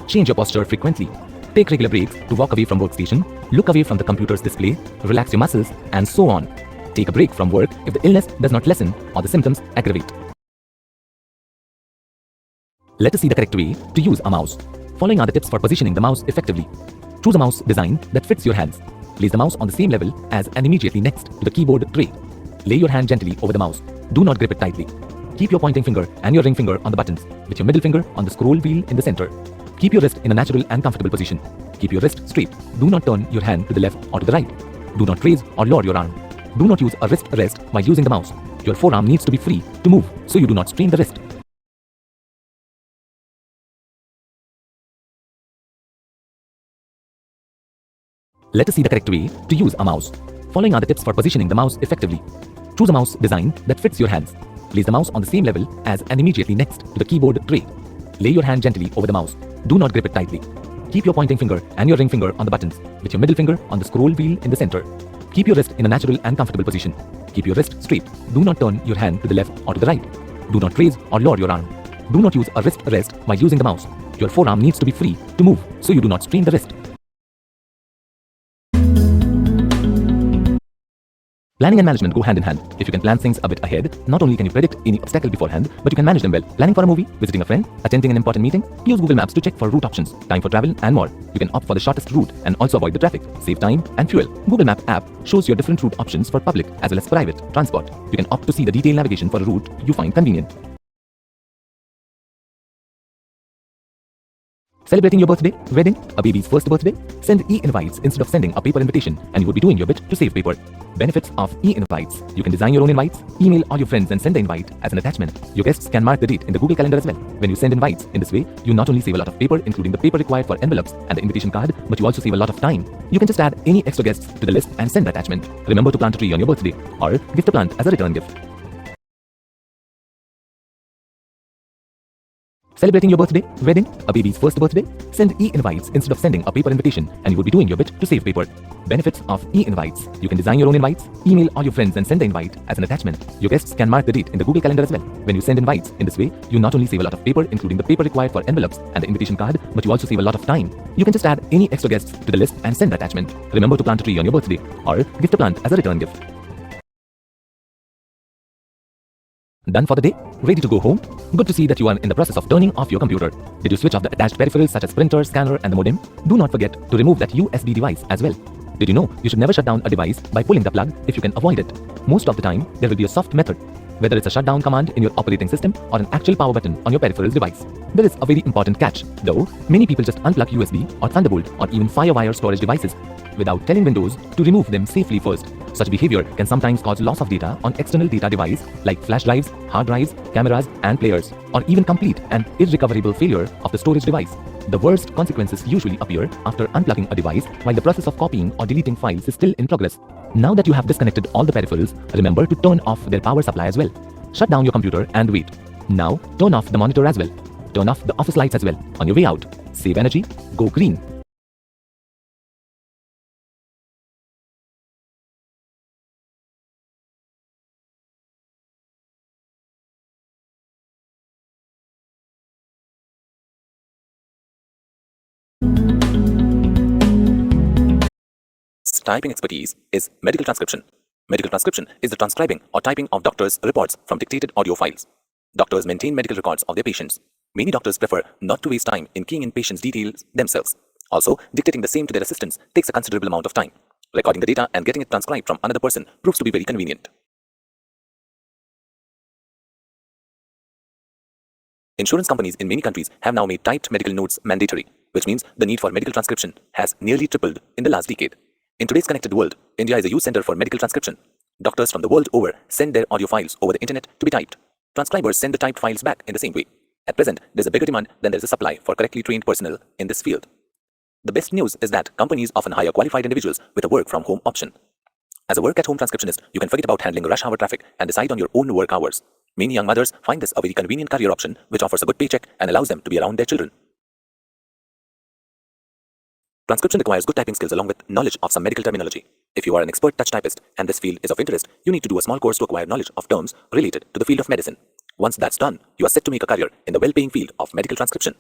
Change your posture frequently. Take regular breaks to walk away from workstation, look away from the computer's display, relax your muscles, and so on. Take a break from work if the illness does not lessen or the symptoms aggravate. Let us see the correct way to use a mouse. Following are the tips for positioning the mouse effectively. Choose a mouse design that fits your hands. Place the mouse on the same level as and immediately next to the keyboard tray. Lay your hand gently over the mouse. Do not grip it tightly. Keep your pointing finger and your ring finger on the buttons, with your middle finger on the scroll wheel in the center. Keep your wrist in a natural and comfortable position. Keep your wrist straight. Do not turn your hand to the left or to the right. Do not raise or lower your arm. Do not use a wrist rest while using the mouse. Your forearm needs to be free to move so you do not strain the wrist. Let us see the correct way to use a mouse. Following are the tips for positioning the mouse effectively. Choose a mouse design that fits your hands. Place the mouse on the same level as and immediately next to the keyboard tray. Lay your hand gently over the mouse. Do not grip it tightly. Keep your pointing finger and your ring finger on the buttons, with your middle finger on the scroll wheel in the center. Keep your wrist in a natural and comfortable position. Keep your wrist straight. Do not turn your hand to the left or to the right. Do not raise or lower your arm. Do not use a wrist rest while using the mouse. Your forearm needs to be free to move so you do not strain the wrist. Planning and management go hand in hand. If you can plan things a bit ahead, not only can you predict any obstacle beforehand, but you can manage them well. Planning for a movie, visiting a friend, attending an important meeting, use Google Maps to check for route options, time for travel, and more. You can opt for the shortest route and also avoid the traffic, save time and fuel. Google Map app shows your different route options for public as well as private transport. You can opt to see the detailed navigation for a route you find convenient. Celebrating your birthday, wedding, a baby's first birthday? Send e-invites instead of sending a paper invitation and you would be doing your bit to save paper. Benefits of e-invites. You can design your own invites, email all your friends and send the invite as an attachment. Your guests can mark the date in the Google Calendar as well. When you send invites in this way, you not only save a lot of paper, including the paper required for envelopes and the invitation card, but you also save a lot of time. You can just add any extra guests to the list and send the attachment. Remember to plant a tree on your birthday or gift a plant as a return gift. Celebrating your birthday, wedding, a baby's first birthday? Send e-invites instead of sending a paper invitation and you would be doing your bit to save paper. Benefits of e-invites. You can design your own invites, email all your friends and send the invite as an attachment. Your guests can mark the date in the Google Calendar as well. When you send invites in this way, you not only save a lot of paper, including the paper required for envelopes and the invitation card, but you also save a lot of time. You can just add any extra guests to the list and send the attachment. Remember to plant a tree on your birthday or gift a plant as a return gift. Done for the day? Ready to go home? Good to see that you are in the process of turning off your computer. Did you switch off the attached peripherals such as printer, scanner and the modem? Do not forget to remove that USB device as well. Did you know you should never shut down a device by pulling the plug if you can avoid it? Most of the time, there will be a soft method, whether it's a shutdown command in your operating system or an actual power button on your peripherals device. There is a very important catch, though. Many people just unplug USB or Thunderbolt or even FireWire storage devices without telling Windows to remove them safely first. Such behavior can sometimes cause loss of data on external data device like flash drives, hard drives, cameras, and players, or even complete and irrecoverable failure of the storage device. The worst consequences usually appear after unplugging a device while the process of copying or deleting files is still in progress. Now that you have disconnected all the peripherals, remember to turn off their power supply as well. Shut down your computer and wait. Now, turn off the monitor as well. Turn off the office lights as well. On your way out, save energy, go green. Typing expertise is medical transcription. Medical transcription is the transcribing or typing of doctors' reports from dictated audio files. Doctors maintain medical records of their patients. Many doctors prefer not to waste time in keying in patients' details themselves. Also, dictating the same to their assistants takes a considerable amount of time. Recording the data and getting it transcribed from another person proves to be very convenient. Insurance companies in many countries have now made typed medical notes mandatory, which means the need for medical transcription has nearly tripled in the last decade. In today's connected world, India is a huge center for medical transcription. Doctors from the world over send their audio files over the internet to be typed. Transcribers send the typed files back in the same way. At present, there's a bigger demand than there's a supply for correctly trained personnel in this field. The best news is that companies often hire qualified individuals with a work-from-home option. As a work-at-home transcriptionist, you can forget about handling rush hour traffic and decide on your own work hours. Many young mothers find this a very convenient career option which offers a good paycheck and allows them to be around their children. Transcription requires good typing skills along with knowledge of some medical terminology. If you are an expert touch typist and this field is of interest, you need to do a small course to acquire knowledge of terms related to the field of medicine. Once that's done, you are set to make a career in the well-paying field of medical transcription.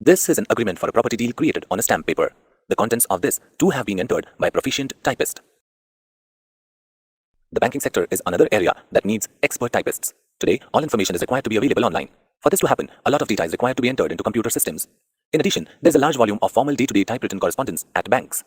This is an agreement for a property deal created on a stamp paper. The contents of this too have been entered by a proficient typist. The banking sector is another area that needs expert typists. Today, all information is required to be available online. For this to happen, a lot of data is required to be entered into computer systems. In addition, there's a large volume of formal day-to-day typewritten correspondence at banks.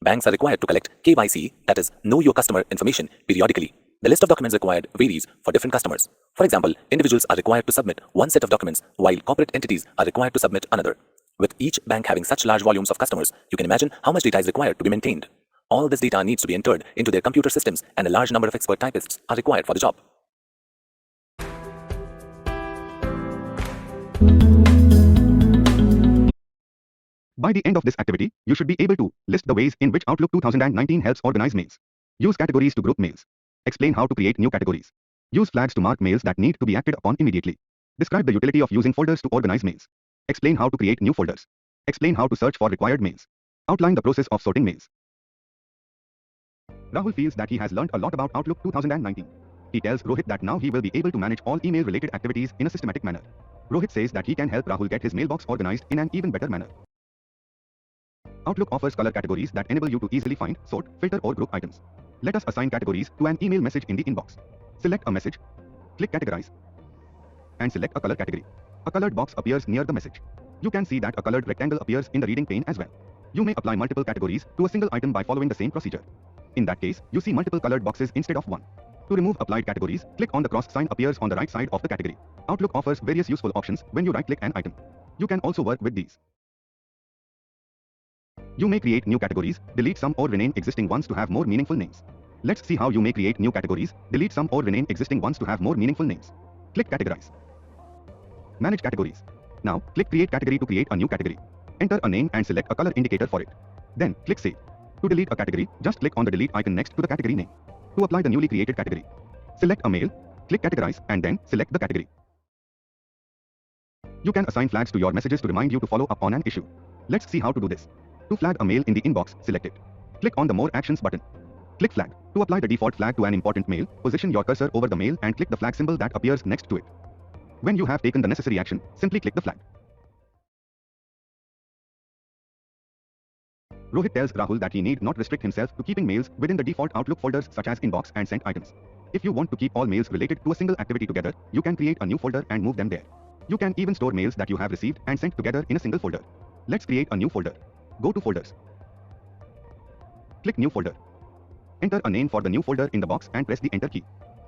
Banks are required to collect KYC, that is, Know Your Customer information, periodically. The list of documents required varies for different customers. For example, individuals are required to submit one set of documents, while corporate entities are required to submit another. With each bank having such large volumes of customers, you can imagine how much data is required to be maintained. All this data needs to be entered into their computer systems, and a large number of expert typists are required for the job. By the end of this activity, you should be able to list the ways in which Outlook 2019 helps organize mails. Use categories to group mails. Explain how to create new categories. Use flags to mark mails that need to be acted upon immediately. Describe the utility of using folders to organize mails. Explain how to create new folders. Explain how to search for required mails. Outline the process of sorting mails. Rahul feels that he has learned a lot about Outlook 2019. He tells Rohit that now he will be able to manage all email-related activities in a systematic manner. Rohit says that he can help Rahul get his mailbox organized in an even better manner. Outlook offers color categories that enable you to easily find, sort, filter or group items. Let us assign categories to an email message in the inbox. Select a message, click Categorize, and select a color category. A colored box appears near the message. You can see that a colored rectangle appears in the reading pane as well. You may apply multiple categories to a single item by following the same procedure. In that case, you see multiple colored boxes instead of one. To remove applied categories, click on the cross sign appears on the right side of the category. Outlook offers various useful options when you right-click an item. You can also work with these. You may create new categories, delete some or rename existing ones to have more meaningful names. Let's see how you may create new categories, delete some or rename existing ones to have more meaningful names. Click Categorize. Manage categories. Now, click Create Category to create a new category. Enter a name and select a color indicator for it. Then, click Save. To delete a category, just click on the delete icon next to the category name. To apply the newly created category, select a mail, click Categorize, and then select the category. You can assign flags to your messages to remind you to follow up on an issue. Let's see how to do this. To flag a mail in the inbox, select it. Click on the More Actions button. Click Flag. To apply the default flag to an important mail, position your cursor over the mail and click the flag symbol that appears next to it. When you have taken the necessary action, simply click the flag. Rohit tells Rahul that he need not restrict himself to keeping mails within the default Outlook folders such as Inbox and Sent items. If you want to keep all mails related to a single activity together, you can create a new folder and move them there. You can even store mails that you have received and sent together in a single folder. Let's create a new folder. Go to Folders. Click New Folder. Enter a name for the new folder in the box and press the Enter key.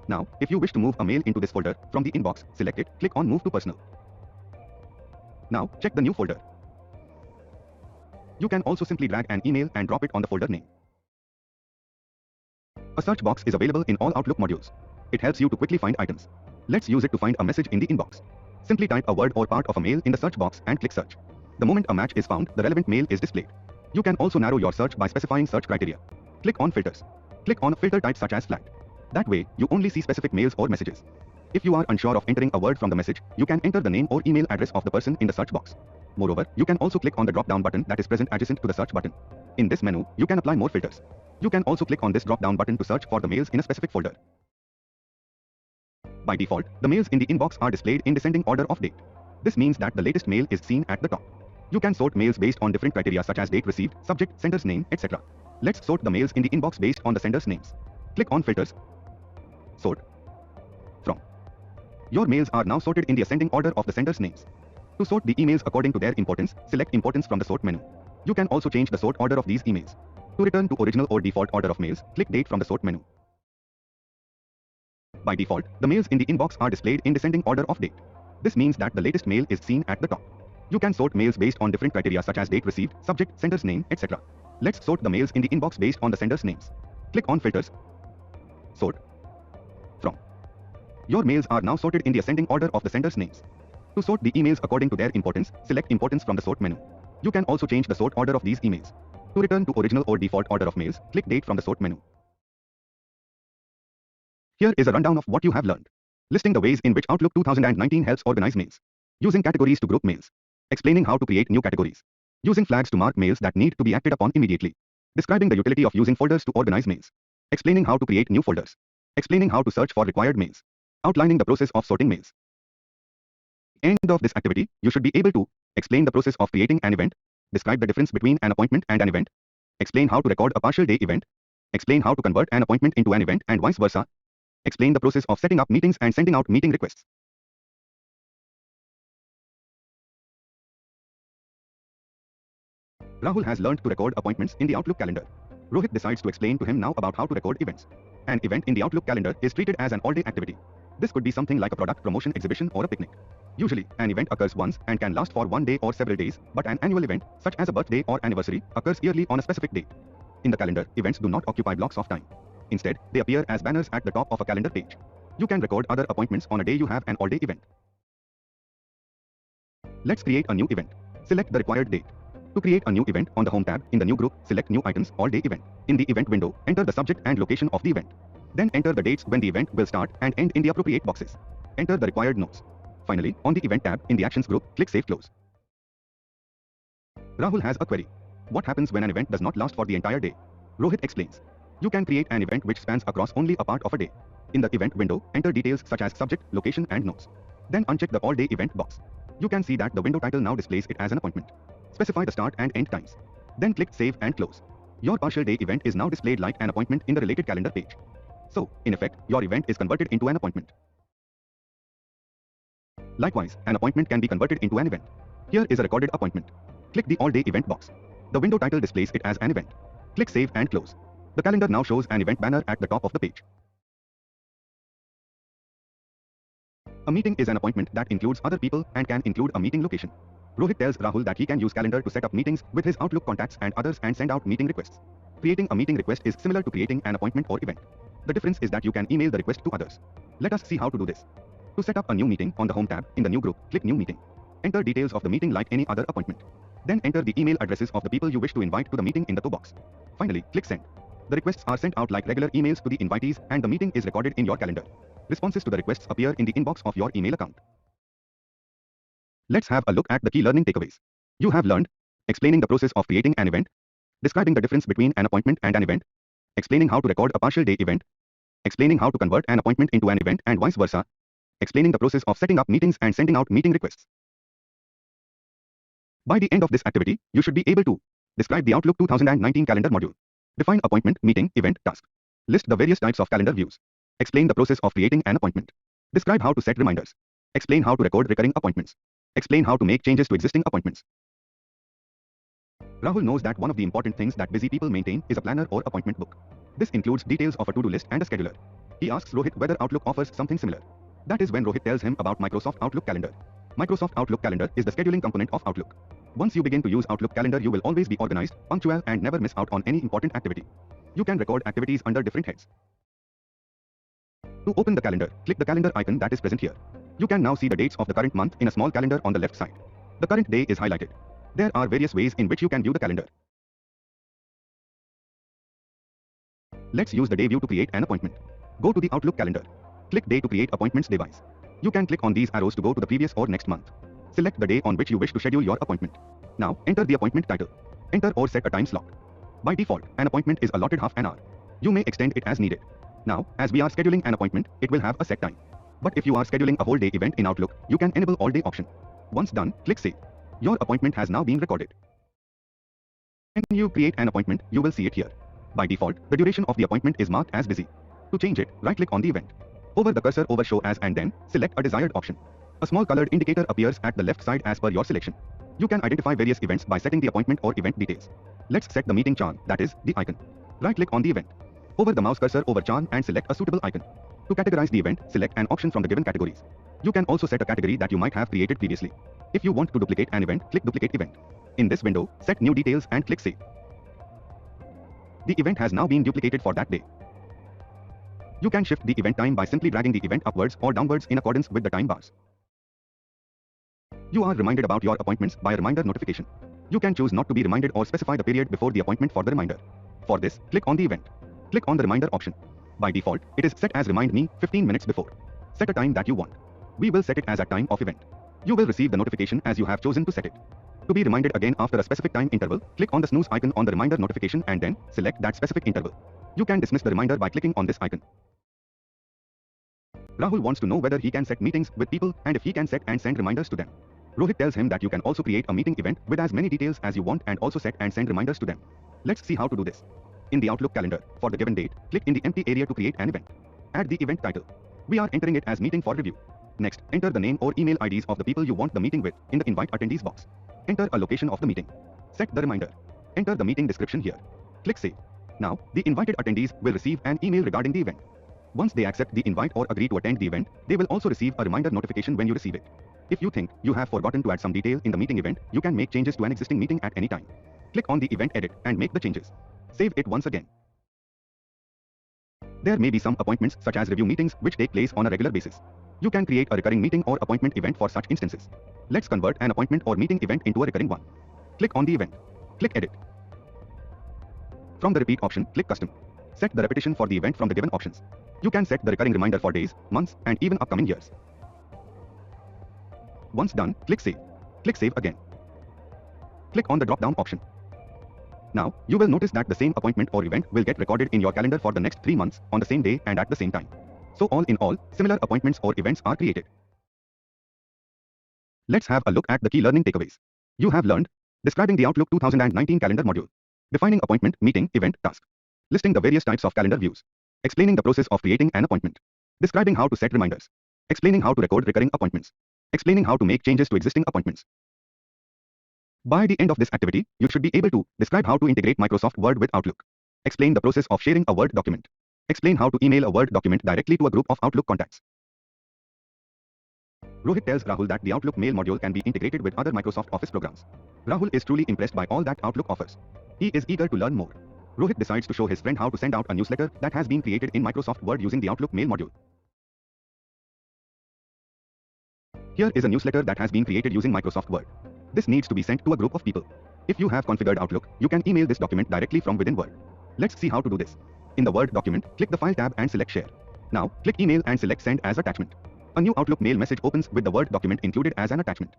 Now, if you wish to move a mail into this folder from the inbox, select it, click on Move to Personal. Now, check the new folder. You can also simply drag an email and drop it on the folder name. A search box is available in all Outlook modules. It helps you to quickly find items. Let's use it to find a message in the inbox. Simply type a word or part of a mail in the search box and click Search. The moment a match is found, the relevant mail is displayed. You can also narrow your search by specifying search criteria. Click on Filters. Click on a filter type such as Flagged. That way, you only see specific mails or messages. If you are unsure of entering a word from the message, you can enter the name or email address of the person in the search box. Moreover, you can also click on the drop-down button that is present adjacent to the search button. In this menu, you can apply more filters. You can also click on this drop-down button to search for the mails in a specific folder. By default, the mails in the inbox are displayed in descending order of date. This means that the latest mail is seen at the top. You can sort mails based on different criteria such as date received, subject, sender's name, etc. Let's sort the mails in the inbox based on the sender's names. Click on Filters. Sort From. Your mails are now sorted in the ascending order of the sender's names. To sort the emails according to their importance, select Importance from the Sort menu. You can also change the sort order of these emails. To return to original or default order of mails, click Date from the Sort menu. By default, the mails in the inbox are displayed in descending order of date. This means that the latest mail is seen at the top. You can sort mails based on different criteria such as date received, subject, sender's name, etc. Let's sort the mails in the inbox based on the sender's names. Click on Filters. Sort From. Your mails are now sorted in the ascending order of the sender's names. To sort the emails according to their importance, select Importance from the Sort menu. You can also change the sort order of these emails. To return to original or default order of mails, click Date from the Sort menu. Here is a rundown of what you have learned. Listing the ways in which Outlook 2019 helps organize mails. Using categories to group mails. Explaining how to create new categories. Using flags to mark mails that need to be acted upon immediately. Describing the utility of using folders to organize mails. Explaining how to create new folders. Explaining how to search for required mails. Outlining the process of sorting mails. End of this activity, you should be able to explain the process of creating an event, describe the difference between an appointment and an event, explain how to record a partial day event, explain how to convert an appointment into an event and vice versa, explain the process of setting up meetings and sending out meeting requests. Rahul has learned to record appointments in the Outlook calendar. Rohit decides to explain to him now about how to record events. An event in the Outlook calendar is treated as an all-day activity. This could be something like a product promotion exhibition or a picnic. Usually, an event occurs once and can last for one day or several days, but an annual event, such as a birthday or anniversary, occurs yearly on a specific date. In the calendar, events do not occupy blocks of time. Instead, they appear as banners at the top of a calendar page. You can record other appointments on a day you have an all-day event. Let's create a new event. Select the required date. To create a new event, on the Home tab, in the New Group, select New Items, All-Day Event. In the Event window, enter the subject and location of the event. Then enter the dates when the event will start and end in the appropriate boxes. Enter the required notes. Finally, on the Event tab, in the Actions group, click Save Close. Rahul has a query. What happens when an event does not last for the entire day? Rohit explains. You can create an event which spans across only a part of a day. In the Event window, enter details such as subject, location and notes. Then uncheck the All-Day Event box. You can see that the window title now displays it as an appointment. Specify the start and end times. Then click Save and Close. Your partial day event is now displayed like an appointment in the related calendar page. So, in effect, your event is converted into an appointment. Likewise, an appointment can be converted into an event. Here is a recorded appointment. Click the All-Day Event box. The window title displays it as an event. Click Save and Close. The calendar now shows an event banner at the top of the page. A meeting is an appointment that includes other people and can include a meeting location. Rohit tells Rahul that he can use calendar to set up meetings with his Outlook contacts and others and send out meeting requests. Creating a meeting request is similar to creating an appointment or event. The difference is that you can email the request to others. Let us see how to do this. To set up a new meeting, on the Home tab, in the New Group, click New Meeting. Enter details of the meeting like any other appointment. Then enter the email addresses of the people you wish to invite to the meeting in the toolbox. Finally, click Send. The requests are sent out like regular emails to the invitees and the meeting is recorded in your calendar. Responses to the requests appear in the inbox of your email account. Let's have a look at the key learning takeaways. You have learned explaining the process of creating an event, describing the difference between an appointment and an event, explaining how to record a partial day event, explaining how to convert an appointment into an event and vice versa, explaining the process of setting up meetings and sending out meeting requests. By the end of this activity, you should be able to describe the Outlook 2019 calendar module, define appointment, meeting, event, task, list the various types of calendar views, explain the process of creating an appointment, describe how to set reminders, explain how to record recurring appointments, explain how to make changes to existing appointments. Rahul knows that one of the important things that busy people maintain is a planner or appointment book. This includes details of a to-do list and a scheduler. He asks Rohit whether Outlook offers something similar. That is when Rohit tells him about Microsoft Outlook Calendar. Microsoft Outlook Calendar is the scheduling component of Outlook. Once you begin to use Outlook Calendar, you will always be organized, punctual, and never miss out on any important activity. You can record activities under different heads. To open the calendar, click the calendar icon that is present here. You can now see the dates of the current month in a small calendar on the left side. The current day is highlighted. There are various ways in which you can view the calendar. Let's use the day view to create an appointment. Go to the Outlook calendar. Click Day to create appointments device. You can click on these arrows to go to the previous or next month. Select the day on which you wish to schedule your appointment. Now, enter the appointment title. Enter or set a time slot. By default, an appointment is allotted half an hour. You may extend it as needed. Now, as we are scheduling an appointment, it will have a set time. But if you are scheduling a whole day event in Outlook, you can enable all day option. Once done, click Save. Your appointment has now been recorded. When you create an appointment, you will see it here. By default, the duration of the appointment is marked as busy. To change it, right-click on the event. Hover the cursor over Show As and then select a desired option. A small colored indicator appears at the left side as per your selection. You can identify various events by setting the appointment or event details. Let's set the meeting charm, that is, the icon. Right-click on the event. Hover the mouse cursor over charm and select a suitable icon. To categorize the event, select an option from the given categories. You can also set a category that you might have created previously. If you want to duplicate an event, click Duplicate Event. In this window, set New Details and click Save. The event has now been duplicated for that day. You can shift the event time by simply dragging the event upwards or downwards in accordance with the time bars. You are reminded about your appointments by a reminder notification. You can choose not to be reminded or specify the period before the appointment for the reminder. For this, click on the event. Click on the reminder option. By default, it is set as Remind Me 15 minutes before. Set a time that you want. We will set it as at time of event. You will receive the notification as you have chosen to set it. To be reminded again after a specific time interval, click on the snooze icon on the reminder notification and then select that specific interval. You can dismiss the reminder by clicking on this icon. Rahul wants to know whether he can set meetings with people and if he can set and send reminders to them. Rohit tells him that you can also create a meeting event with as many details as you want and also set and send reminders to them. Let's see how to do this. In the Outlook calendar, for the given date, click in the empty area to create an event. Add the event title. We are entering it as meeting for review. Next, enter the name or email IDs of the people you want the meeting with in the invite attendees box. Enter a location of the meeting. Set the reminder. Enter the meeting description here. Click Save. Now, the invited attendees will receive an email regarding the event. Once they accept the invite or agree to attend the event, they will also receive a reminder notification when you receive it. If you think you have forgotten to add some detail in the meeting event, you can make changes to an existing meeting at any time. Click on the event edit and make the changes. Save it once again. There may be some appointments such as review meetings which take place on a regular basis. You can create a recurring meeting or appointment event for such instances. Let's convert an appointment or meeting event into a recurring one. Click on the event. Click Edit. From the Repeat option, click Custom. Set the repetition for the event from the given options. You can set the recurring reminder for days, months, and even upcoming years. Once done, click Save. Click Save again. Click on the drop-down option. Now, you will notice that the same appointment or event will get recorded in your calendar for the next 3 months on the same day and at the same time. So all in all, similar appointments or events are created. Let's have a look at the key learning takeaways. You have learned describing the Outlook 2019 calendar module, defining appointment, meeting, event, task, listing the various types of calendar views, explaining the process of creating an appointment, describing how to set reminders, explaining how to record recurring appointments, explaining how to make changes to existing appointments. By the end of this activity, you should be able to describe how to integrate Microsoft Word with Outlook, explain the process of sharing a Word document, explain how to email a Word document directly to a group of Outlook contacts, Rohit tells Rahul that the Outlook mail module can be integrated with other Microsoft Office programs. Rahul is truly impressed by all that Outlook offers. He is eager to learn more. Rohit decides to show his friend how to send out a newsletter that has been created in Microsoft Word using the Outlook mail module. Here is a newsletter that has been created using Microsoft Word. This needs to be sent to a group of people. If you have configured Outlook, you can email this document directly from within Word. Let's see how to do this. In the Word document, click the File tab and select Share. Now, click Email and select Send as attachment. A new Outlook mail message opens with the Word document included as an attachment.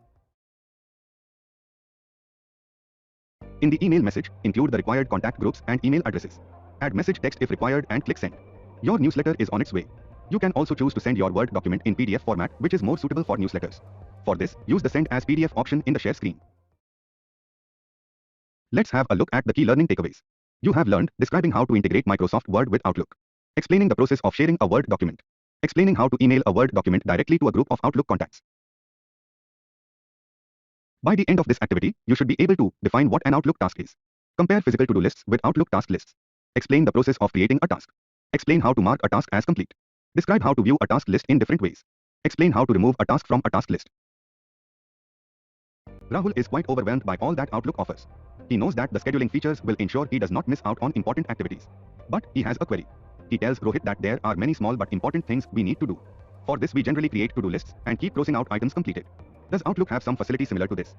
In the email message, include the required contact groups and email addresses. Add message text if required and click Send. Your newsletter is on its way. You can also choose to send your Word document in PDF format, which is more suitable for newsletters. For this, use the Send as PDF option in the share screen. Let's have a look at the key learning takeaways. You have learned describing how to integrate Microsoft Word with Outlook, explaining the process of sharing a Word document, explaining how to email a Word document directly to a group of Outlook contacts. By the end of this activity, you should be able to define what an Outlook task is, compare physical to-do lists with Outlook task lists, explain the process of creating a task, explain how to mark a task as complete, describe how to view a task list in different ways, explain how to remove a task from a task list. Rahul is quite overwhelmed by all that Outlook offers. He knows that the scheduling features will ensure he does not miss out on important activities. But he has a query. He tells Rohit that there are many small but important things we need to do. For this, we generally create to-do lists and keep crossing out items completed. Does Outlook have some facility similar to this?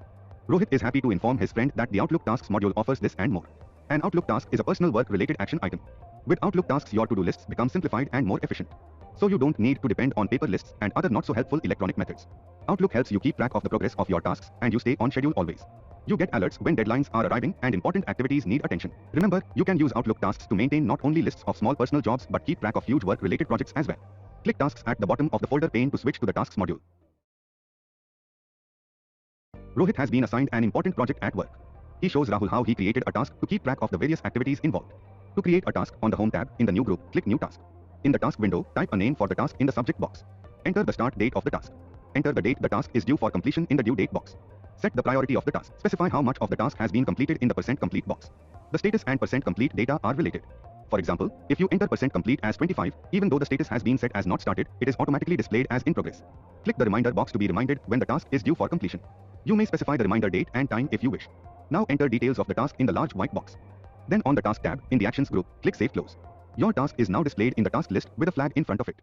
Rohit is happy to inform his friend that the Outlook Tasks module offers this and more. An Outlook task is a personal work-related action item. With Outlook tasks, your to-do lists become simplified and more efficient. So you don't need to depend on paper lists and other not-so-helpful electronic methods. Outlook helps you keep track of the progress of your tasks and you stay on schedule always. You get alerts when deadlines are arriving and important activities need attention. Remember, you can use Outlook tasks to maintain not only lists of small personal jobs but keep track of huge work-related projects as well. Click Tasks at the bottom of the folder pane to switch to the Tasks module. Rohit has been assigned an important project at work. He shows Rahul how he created a task to keep track of the various activities involved. To create a task, on the Home tab in the New group, click New Task. In the task window, type a name for the task in the subject box. Enter the start date of the task. Enter the date the task is due for completion in the due date box. Set the priority of the task. Specify how much of the task has been completed in the %complete box. The status and %complete data are related. For example, if you enter %complete as 25, even though the status has been set as not started, it is automatically displayed as in progress. Click the reminder box to be reminded when the task is due for completion. You may specify the reminder date and time if you wish. Now enter details of the task in the large white box. Then on the Task tab, in the Actions group, click Save Close. Your task is now displayed in the task list with a flag in front of it.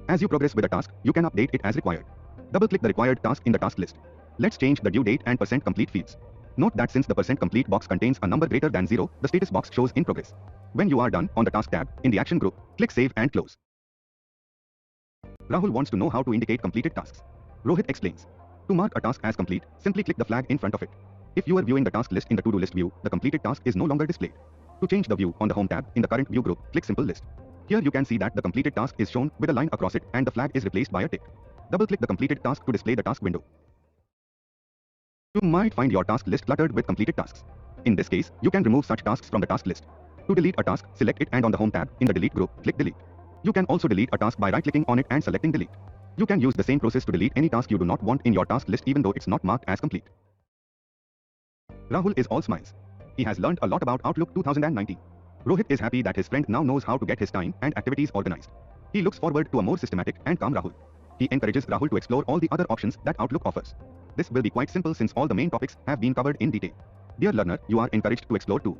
As you progress with a task, you can update it as required. Double-click the required task in the task list. Let's change the due date and %complete fields. Note that since the %complete box contains a number greater than 0, the status box shows in progress. When you are done, on the Task tab, in the Action group, click Save and Close. Rahul wants to know how to indicate completed tasks. Rohit explains. To mark a task as complete, simply click the flag in front of it. If you are viewing the task list in the to-do list view, the completed task is no longer displayed. To change the view on the Home tab, in the current view group, click Simple List. Here you can see that the completed task is shown with a line across it and the flag is replaced by a tick. Double-click the completed task to display the task window. You might find your task list cluttered with completed tasks. In this case, you can remove such tasks from the task list. To delete a task, select it and on the Home tab, in the Delete group, click Delete. You can also delete a task by right-clicking on it and selecting Delete. You can use the same process to delete any task you do not want in your task list even though it's not marked as complete. Rahul is all smiles. He has learned a lot about Outlook 2019. Rohit is happy that his friend now knows how to get his time and activities organized. He looks forward to a more systematic and calm Rahul. He encourages Rahul to explore all the other options that Outlook offers. This will be quite simple since all the main topics have been covered in detail. Dear learner, you are encouraged to explore too.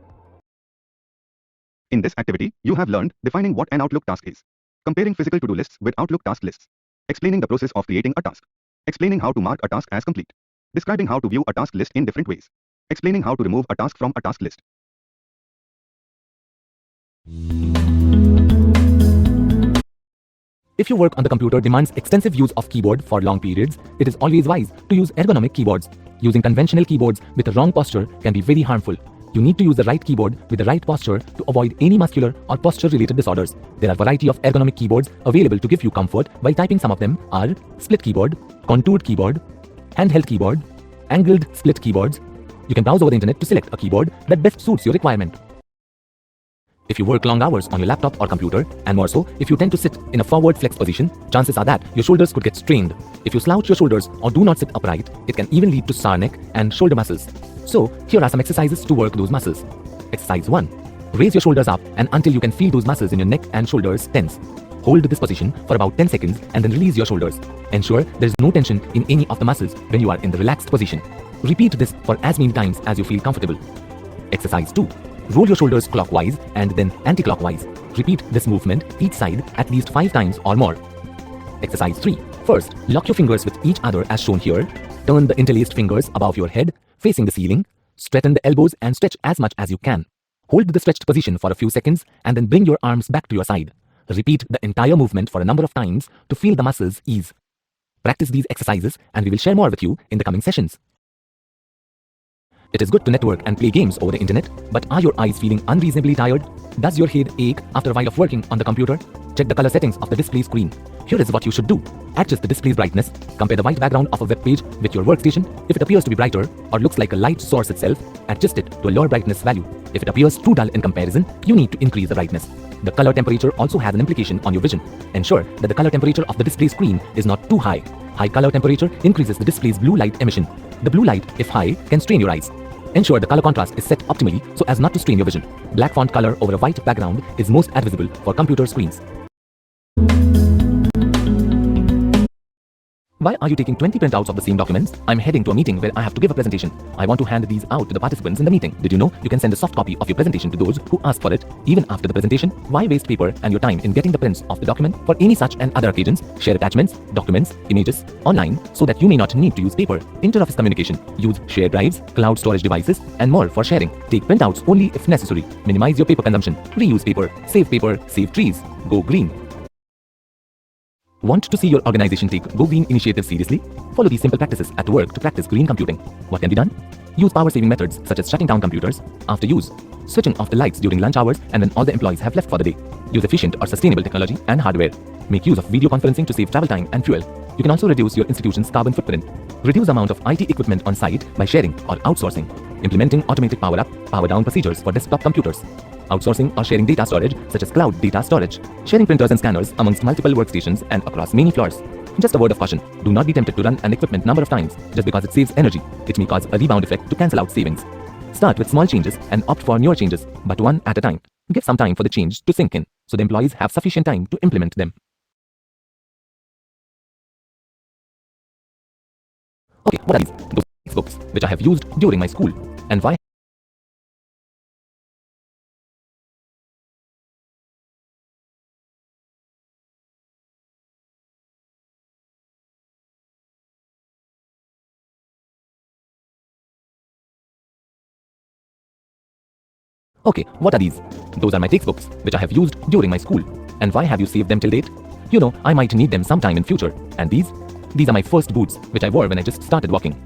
In this activity, you have learned defining what an Outlook task is, comparing physical to-do lists with Outlook task lists, explaining the process of creating a task, explaining how to mark a task as complete, describing how to view a task list in different ways, explaining how to remove a task from a task list. If your work on the computer demands extensive use of keyboard for long periods, it is always wise to use ergonomic keyboards. Using conventional keyboards with the wrong posture can be very harmful. You need to use the right keyboard with the right posture to avoid any muscular or posture-related disorders. There are a variety of ergonomic keyboards available to give you comfort while typing. Some of them are split keyboard, contoured keyboard, handheld keyboard, angled split keyboards. You can browse over the internet to select a keyboard that best suits your requirement. If you work long hours on your laptop or computer, and more so if you tend to sit in a forward flex position, chances are that your shoulders could get strained. If you slouch your shoulders or do not sit upright, it can even lead to sour neck and shoulder muscles. So, here are some exercises to work those muscles. Exercise 1. Raise your shoulders up and until you can feel those muscles in your neck and shoulders tense. Hold this position for about 10 seconds and then release your shoulders. Ensure there is no tension in any of the muscles when you are in the relaxed position. Repeat this for as many times as you feel comfortable. Exercise 2. Roll your shoulders clockwise and then anti-clockwise. Repeat this movement each side at least 5 times or more. Exercise 3. First, lock your fingers with each other as shown here. Turn the interlaced fingers above your head, facing the ceiling. Straighten the elbows and stretch as much as you can. Hold the stretched position for a few seconds and then bring your arms back to your side. Repeat the entire movement for a number of times to feel the muscles ease. Practice these exercises and we will share more with you in the coming sessions. It is good to network and play games over the internet, but are your eyes feeling unreasonably tired? Does your head ache after a while of working on the computer? Check the color settings of the display screen. Here is what you should do. Adjust the display's brightness. Compare the white background of a web page with your workstation. If it appears to be brighter or looks like a light source itself, adjust it to a lower brightness value. If it appears too dull in comparison, you need to increase the brightness. The color temperature also has an implication on your vision. Ensure that the color temperature of the display screen is not too high. High color temperature increases the display's blue light emission. The blue light, if high, can strain your eyes. Ensure the color contrast is set optimally so as not to strain your vision. Black font color over a white background is most advisable for computer screens. Why are you taking 20 printouts of the same documents? I'm heading to a meeting where I have to give a presentation. I want to hand these out to the participants in the meeting. Did you know you can send a soft copy of your presentation to those who ask for it even after the presentation? Why waste paper and your time in getting the prints of the document? For any such and other occasions, share attachments, documents, images online so that you may not need to use paper. Inter-office communication. Use shared drives, cloud storage devices, and more for sharing. Take printouts only if necessary. Minimize your paper consumption. Reuse paper, save trees, go green. Want to see your organization take Go Green initiative seriously? Follow these simple practices at work to practice green computing. What can be done? Use power-saving methods such as shutting down computers after use, switching off the lights during lunch hours and when all the employees have left for the day. Use efficient or sustainable technology and hardware. Make use of video conferencing to save travel time and fuel. You can also reduce your institution's carbon footprint. Reduce the amount of IT equipment on site by sharing or outsourcing. Implementing automatic power-up, power-down procedures for desktop computers. Outsourcing or sharing data storage such as cloud data storage. Sharing printers and scanners amongst multiple workstations and across many floors. Just a word of caution, do not be tempted to run an equipment number of times just because it saves energy. It may cause a rebound effect to cancel out savings. Start with small changes and opt for newer changes, but one at a time. Give some time for the change to sink in so the employees have sufficient time to implement them. Okay, what are these? Those textbooks which I have used during my school, and why? Okay, what are these? Those are my textbooks which I have used during my school, and why have you saved them till date? You know, I might need them sometime in future. And these are my first boots which I wore when I just started walking.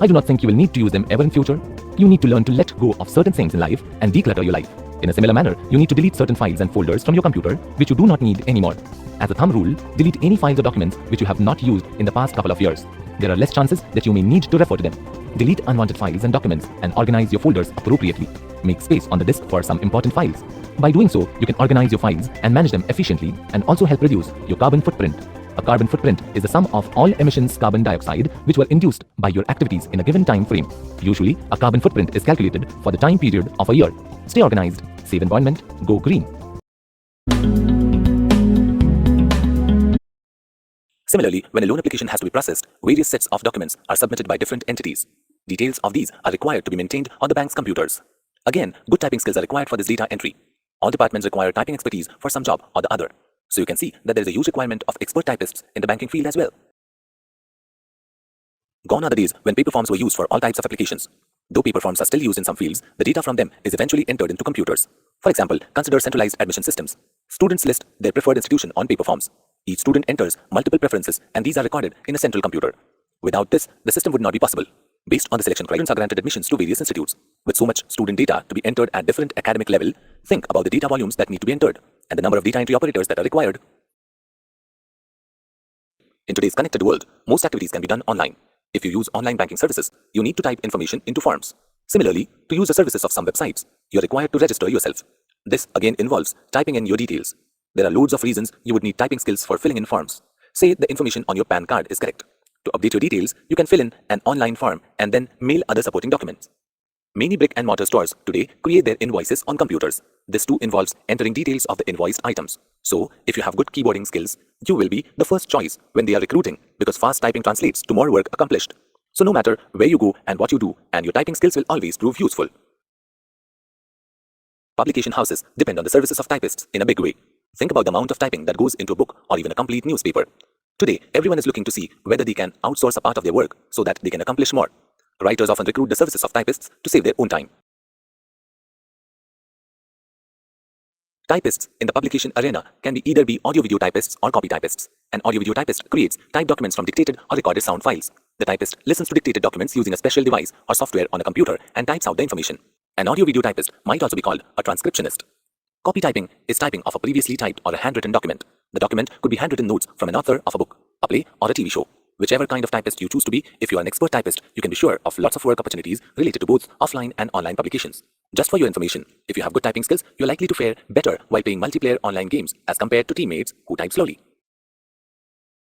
I do not think you will need to use them ever in future. You need to learn to let go of certain things in life and declutter your life. In a similar manner, you need to delete certain files and folders from your computer which you do not need anymore. As a thumb rule, delete any files or documents which you have not used in the past couple of years. There are less chances that you may need to refer to them. Delete unwanted files and documents and organize your folders appropriately. Make space on the disk for some important files. By doing so, you can organize your files and manage them efficiently and also help reduce your carbon footprint. A carbon footprint is the sum of all emissions carbon dioxide which were induced by your activities in a given time frame. Usually, a carbon footprint is calculated for the time period of a year. Stay organized, save environment, go green. Similarly, when a loan application has to be processed, various sets of documents are submitted by different entities. Details of these are required to be maintained on the bank's computers. Again, good typing skills are required for this data entry. All departments require typing expertise for some job or the other. So you can see that there is a huge requirement of expert typists in the banking field as well. Gone are the days when paper forms were used for all types of applications. Though paper forms are still used in some fields, the data from them is eventually entered into computers. For example, consider centralized admission systems. Students list their preferred institution on paper forms. Each student enters multiple preferences and these are recorded in a central computer. Without this, the system would not be possible. Based on the selection criteria, students are granted admissions to various institutes. With so much student data to be entered at different academic level, think about the data volumes that need to be entered and the number of data entry operators that are required. In today's connected world, most activities can be done online. If you use online banking services, you need to type information into forms. Similarly, to use the services of some websites, you are required to register yourself. This again involves typing in your details. There are loads of reasons you would need typing skills for filling in forms. Say the information on your PAN card is correct. To update your details, you can fill in an online form and then mail other supporting documents. Many brick and mortar stores today create their invoices on computers. This too involves entering details of the invoiced items. So, if you have good keyboarding skills, you will be the first choice when they are recruiting because fast typing translates to more work accomplished. So, no matter where you go and what you do, and your typing skills will always prove useful. Publication houses depend on the services of typists in a big way. Think about the amount of typing that goes into a book or even a complete newspaper. Today, everyone is looking to see whether they can outsource a part of their work so that they can accomplish more. Writers often recruit the services of typists to save their own time. Typists in the publication arena can either be audio-video typists or copy typists. An audio-video typist creates typed documents from dictated or recorded sound files. The typist listens to dictated documents using a special device or software on a computer and types out the information. An audio-video typist might also be called a transcriptionist. Copy typing is typing of a previously typed or a handwritten document. The document could be handwritten notes from an author of a book, a play, or a TV show. Whichever kind of typist you choose to be, if you are an expert typist, you can be sure of lots of work opportunities related to both offline and online publications. Just for your information, if you have good typing skills, you're likely to fare better while playing multiplayer online games as compared to teammates who type slowly.